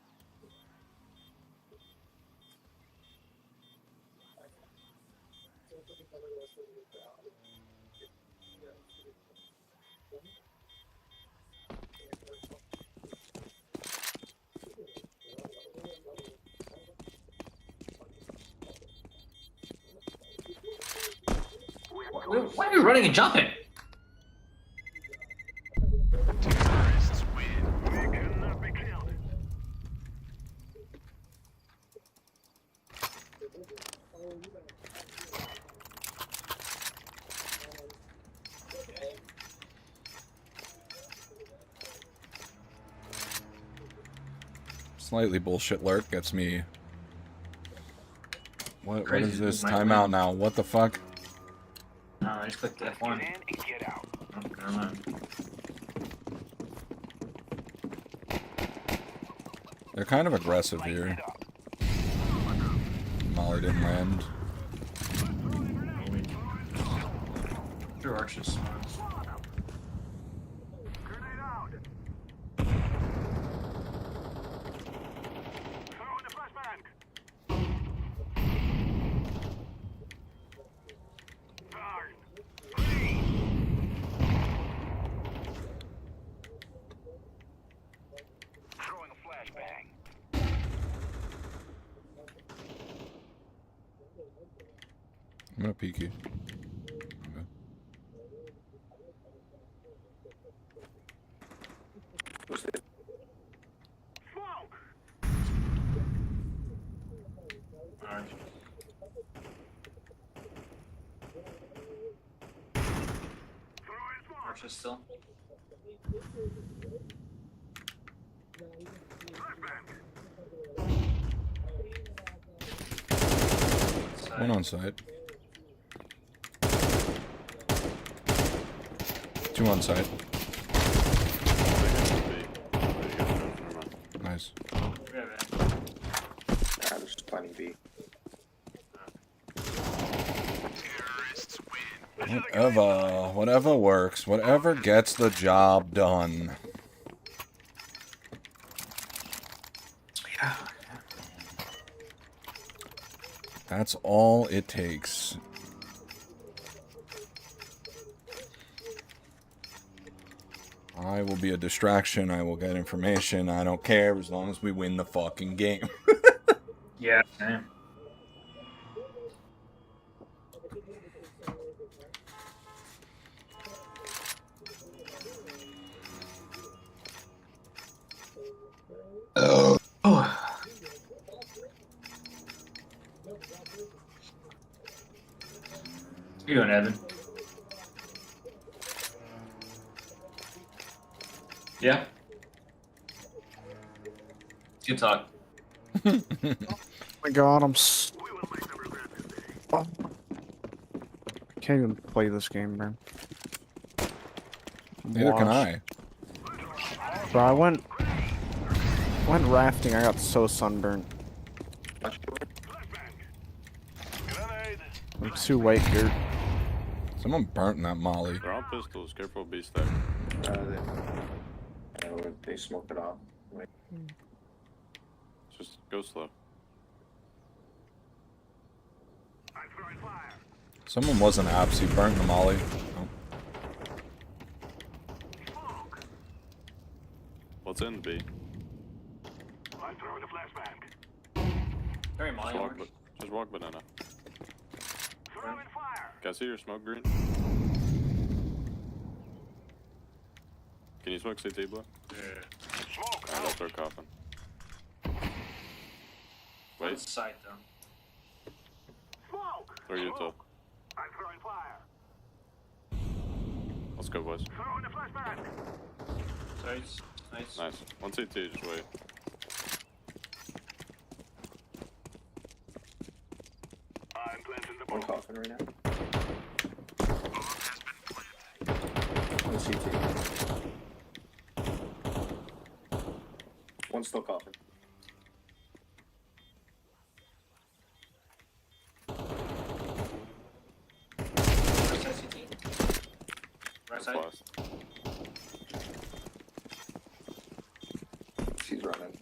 Why are we running and jumping? Terrorists win. We cannot be killed. Slightly bullshit lurk gets me. What Crazy is this? might Timeout win. now. What the fuck? No, I just clicked F1. Get in and get out. Oh, never mind. They're kind of aggressive here. Molly didn't land. Sure, Archer's smart. Grenade out. Throw in the flashbang. Turn. Freeze. Throwing a flashbang. I'm gonna peek you. Okay. What's this? Smoke. Alright. Throw in smoke. Archer's still. Flashbang. One on site. Two on site. Nice. Nah, there's plenty B. Terrorists win. Whatever works. Whatever gets the job done. Yeah. That's all it takes. I will be a distraction. I will get information. I don't care as long as we win the fucking game. Yeah, man. Oh. You doing, Evan? Yeah. Good talk. Oh my god, Oh. I can't even play this game, man. Neither can I. Bro, I went rafting, I got so sunburned. I'm too late here. Someone burnt in that molly. They're on pistols. Careful, B stack. They smoked it off. Wait. Just go slow. I'm throwing fire. Someone was an abs. He burnt in the molly. Oh. Smoke. What's in B? I'm throwing a flashbang. Very minor. Just walk banana. Throwing fire. Can I see your smoke green? Can you smoke CT, boy? Smoke. Alright, I'll throw coffin. Wait. Wait, Side though. throw you to. I'm throwing fire. Let's go, boys. Throwing a flashbang. Sides. Nice. Nice. One CT, just wait. I'm planting the One bomb. coffin right now. One CT. One still coffin. Right side CT. Right side. Last. She's running.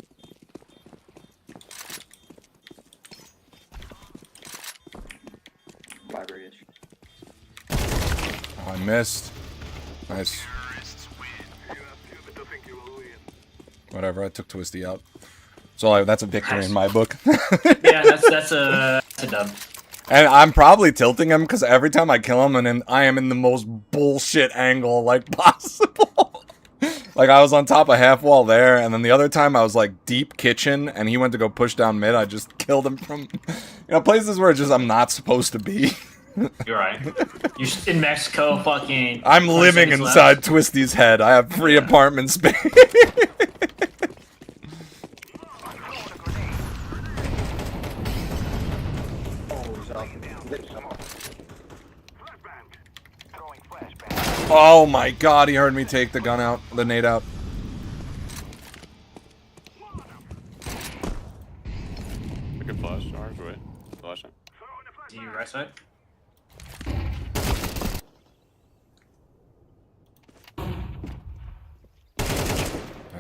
Library-ish. Oh, I missed. Nice. Terrorists win. You are stupid to think you will win. Whatever. I took Twisty out. So that's a victory in my book. Yeah, that's a dub. And I'm probably tilting him because every time I kill him, I am in the most bullshit angle like possible. Like I was on top of half wall there, and then the other time I was like deep kitchen, and he went to go push down mid. I just killed him from, places where just I'm not supposed to be. You're right. You're in Mexico, fucking. I'm 20 living seconds inside left. Twisty's head. I have free apartment space. Oh my god, he heard me take the gun out, the nade out. I can flash, orange, wait. Flashing. Do you right side?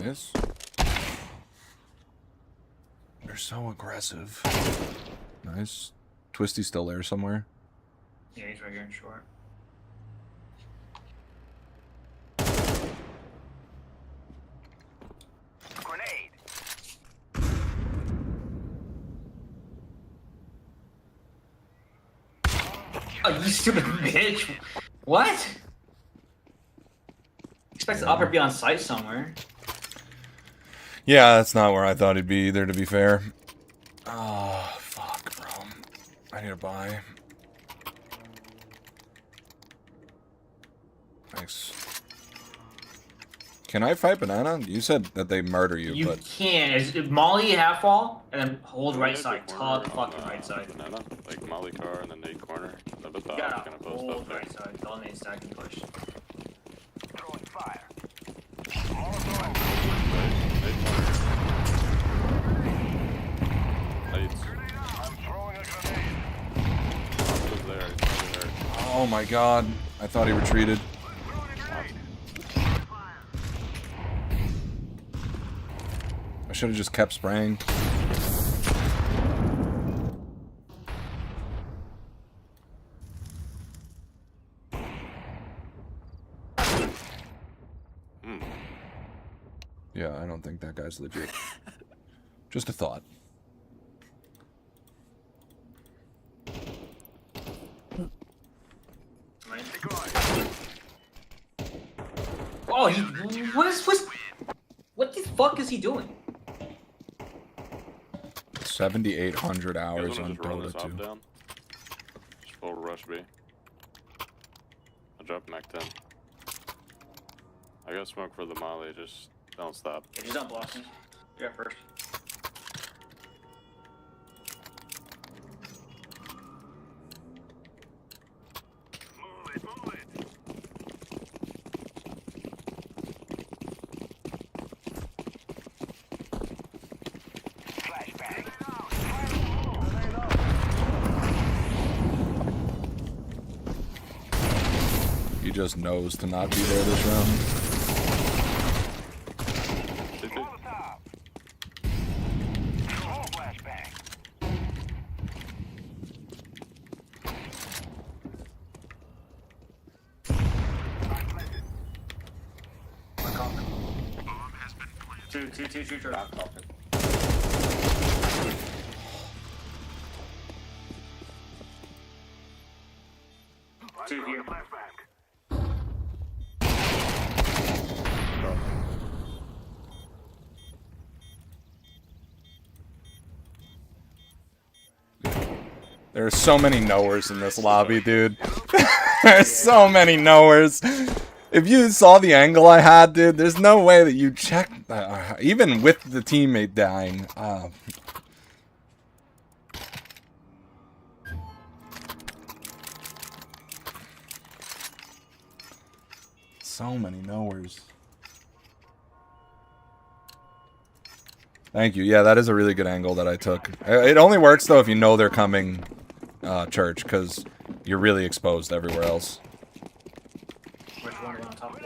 Nice. They're so aggressive. Nice. Twisty's still there somewhere. Yeah, he's right here in short. Grenade. Oh, you stupid bitch! What? Expect the upper to be on site somewhere. Yeah, that's not where I thought he'd be either, to be fair. Oh, fuck, bro. I need to buy. Thanks. Can I fight Banana? You said that they murder you, You but... can. Is Molly half wall and then hold Yeah, right the side. corner Tug on, fucking right side. Banana, like Molly car and then nade corner. The top Yeah, kind of post hold up there. right side. Don't need stack and push. Throwing fire. Lights. I'm throwing a grenade. Was there. It's probably hurt. Oh my god. I thought he retreated. I should have just kept spraying. Yeah, I don't think that guy's legit. Just a thought. Oh, he. What the fuck is he doing? 7,800 You hours guys wanna on just roll this Dota op 2. down? Just full rush B. I'll drop Mac 10. I got smoke for the molly, just don't stop. Yeah, he's not blocking. Yeah, first. Move it, move it. Flashbang. He just knows to not be there this round. Molotov. Throw flashbang. Two. Two here. Flashbang. There are so many knowers in this lobby, dude. There's so many knowers. If you saw the angle I had, dude, there's no way that you checked, even with the teammate dying. So many knowers. Thank you. Yeah, that is a really good angle that I took. It only works, though, if you know they're coming church, because you're really exposed everywhere else. Which one on top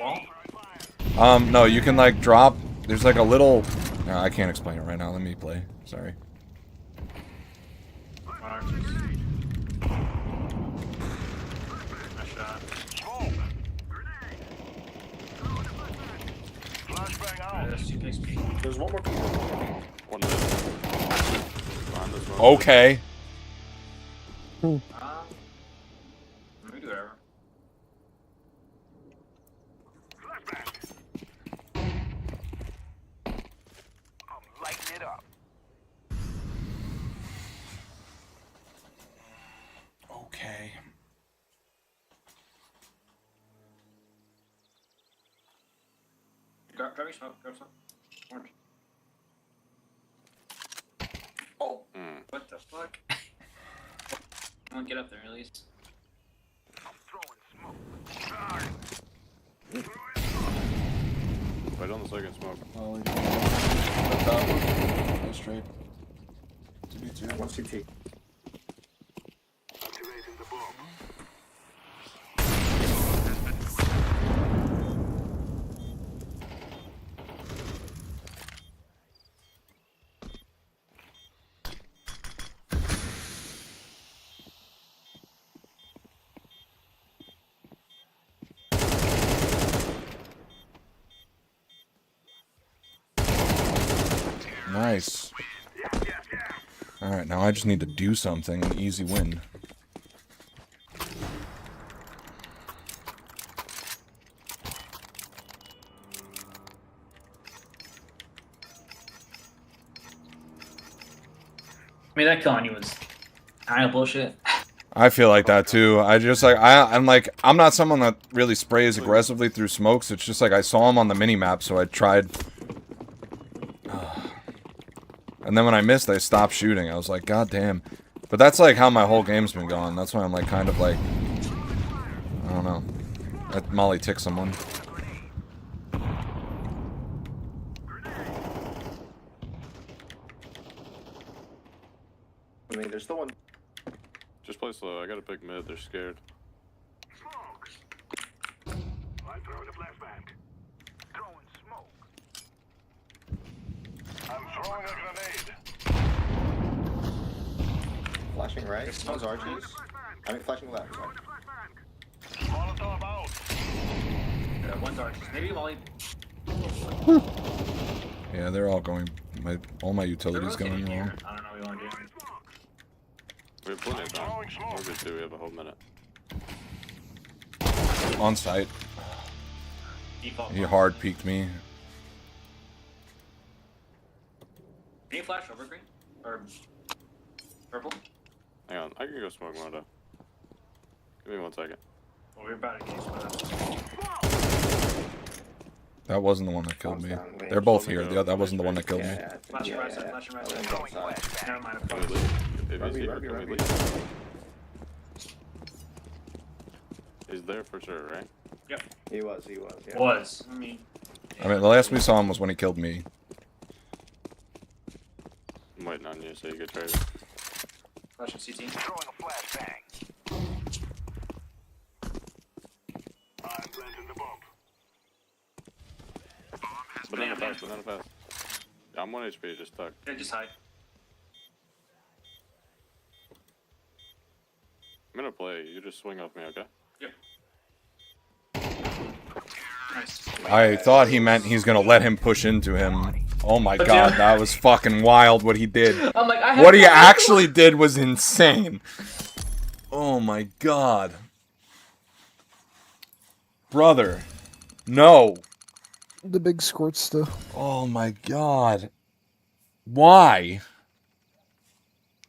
wall? No, you can, like, drop... There's, like, a little... No, I can't explain it right now. Let me play. Sorry. Nice shot. Smoke. Grenade. Flashbang out. There's two picks. There's one more. One minute. Behind this one. Okay. We do whatever. I'm lighting it up. Okay. Grab your smoke. Grab some. Orange. Oh. What the fuck? Come on, get up there at least. Right on the second smoke. Oh, that one. Go straight. 2v2. 1 CT. Nice. Alright, now I just need to do something. An easy win. I mean, that kill on you was kind of bullshit. I feel like that too. I'm not someone that really sprays aggressively through smokes. It's just like I saw him on the mini-map, so I tried. And then when I missed, I stopped shooting. I was like, God damn. But that's like how my whole game's been going. That's why I'm like kind of like, I don't know. That Molly tick someone. I mean, there's still one. Just play slow. I got a big mid. They're scared. I'm throwing a flashbang. Throwing smoke. I'm throwing a grenade. Flashing right. One's arches. I mean, flashing left. Sorry. Molotov out. One's arches. Maybe Molly. Yeah, they're all going. All my utilities They're going rotating wrong. here. I don't know what you want to do. We have plenty of time. We're good too. We have a whole minute. On site. Default. He hard peeked me. Can you flash over green? Or purple? Hang on. I can go smoke Mondo. Give me 1 second. Well, we're about to get split up. That wasn't the one that killed me. They're both here. That wasn't the one that killed me. Flashing right side, flashing right side. Throwing flashbang. Never mind, I'm Can we fucked. leave? If he's here, Rugby, can we rugby. leave? He's there for sure, right? Yep. He was, yeah. Was. I mean, I mean, the last we saw him was when he killed me. I'm waiting on you so you get traded. flashing CT. Throwing a flashbang. I'm planting the bomb. Banana fast, banana fast. Yeah, I'm 1 HP, just stuck. Yeah, just hide. I'm gonna play. You just swing off me, okay? Yep. Nice. I thought he meant he's gonna let him push into him. Oh my god, that was fucking wild what he did. I'm like, I have What he actually did was insane. Oh my god. Brother. No. The big squirt stuff. Oh my god. Why?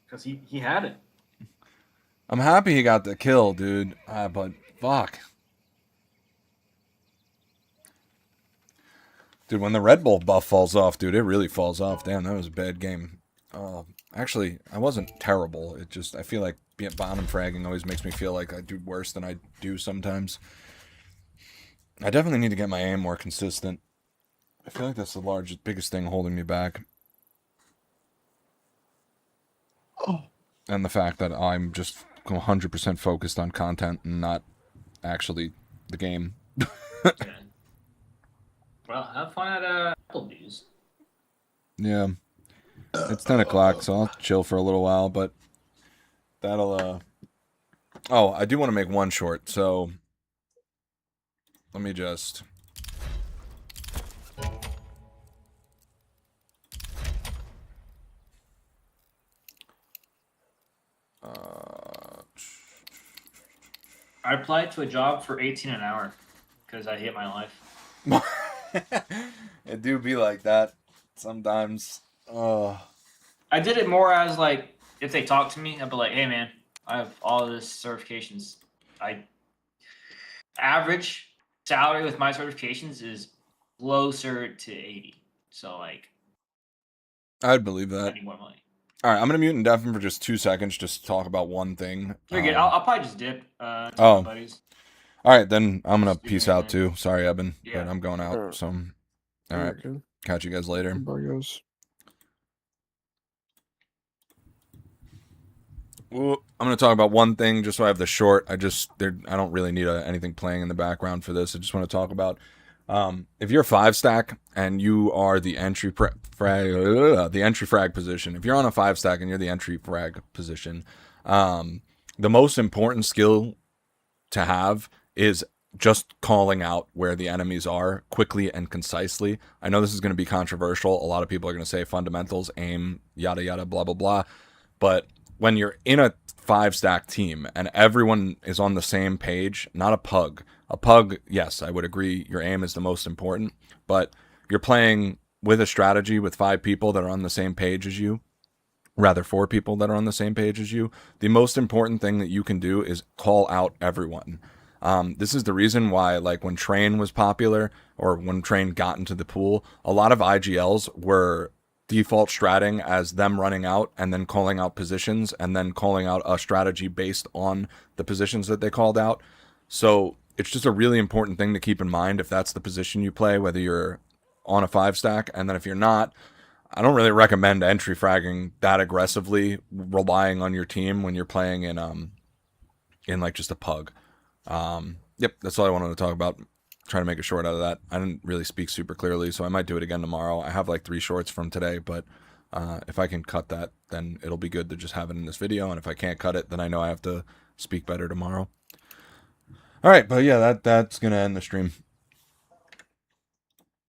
Because he had it. I'm happy he got the kill, dude. But fuck. Dude, when the Red Bull buff falls off, dude, it really falls off. Damn, that was a bad game. Actually, I wasn't terrible. It just, I feel like being bottom fragging always makes me feel like I do worse than I do sometimes. I definitely need to get my aim more consistent. I feel like that's the biggest thing holding me back. And the fact that I'm just 100% focused on content and not actually the game. Well, have fun at Applebee's. Yeah. It's 10 o'clock, so I'll chill for a little while, but that'll, Oh, I do want to make one short, so let me just... I applied to a job for 18 an hour because I hate my life. It do be like that sometimes. Oh. I did it more as like if they talk to me, I'd be like, "Hey man, I have all this certifications. I average salary with my certifications is closer to 80. So like, I'd believe I that. need more money." All right, I'm gonna mute and deafen for just 2 seconds just to talk about one thing. You're good. I'll probably just dip to Oh. my buddies. All right, then I'm gonna Just do peace your out thing. too. Sorry, Eben, Yeah. but I'm going out. Alright. So, all right, Good. catch you guys later. Bye, guys. Well, I'm gonna talk about one thing just so I have the short. I don't really need anything playing in the background for this. I just want to talk about if you're a 5-stack and you are the entry frag position. If you're on a 5-stack and you're the entry frag position, the most important skill to have is just calling out where the enemies are quickly and concisely. I know this is going to be controversial. A lot of people are going to say fundamentals, aim, yada yada, blah blah blah, but when you're in a 5-stack team and everyone is on the same page, not a pug. A pug, yes, I would agree your aim is the most important, but you're playing with a strategy with 5 people that are on the same page as you, rather 4 people that are on the same page as you. The most important thing that you can do is call out everyone. This is the reason why, like, when Train was popular or when Train got into the pool, a lot of IGLs were default stratting as them running out and then calling out positions and then calling out a strategy based on the positions that they called out. So it's just a really important thing to keep in mind if that's the position you play, whether you're on a 5-stack. And then if you're not, I don't really recommend entry fragging that aggressively, relying on your team when you're playing in like just a pug. Yep, that's all I wanted to talk about. Try to make a short out of that. I didn't really speak super clearly, so I might do it again tomorrow. I have like 3 shorts from today, but if I can cut that, then it'll be good to just have it in this video. And if I can't cut it, then I know I have to speak better tomorrow. All right, but yeah, that's gonna end the stream.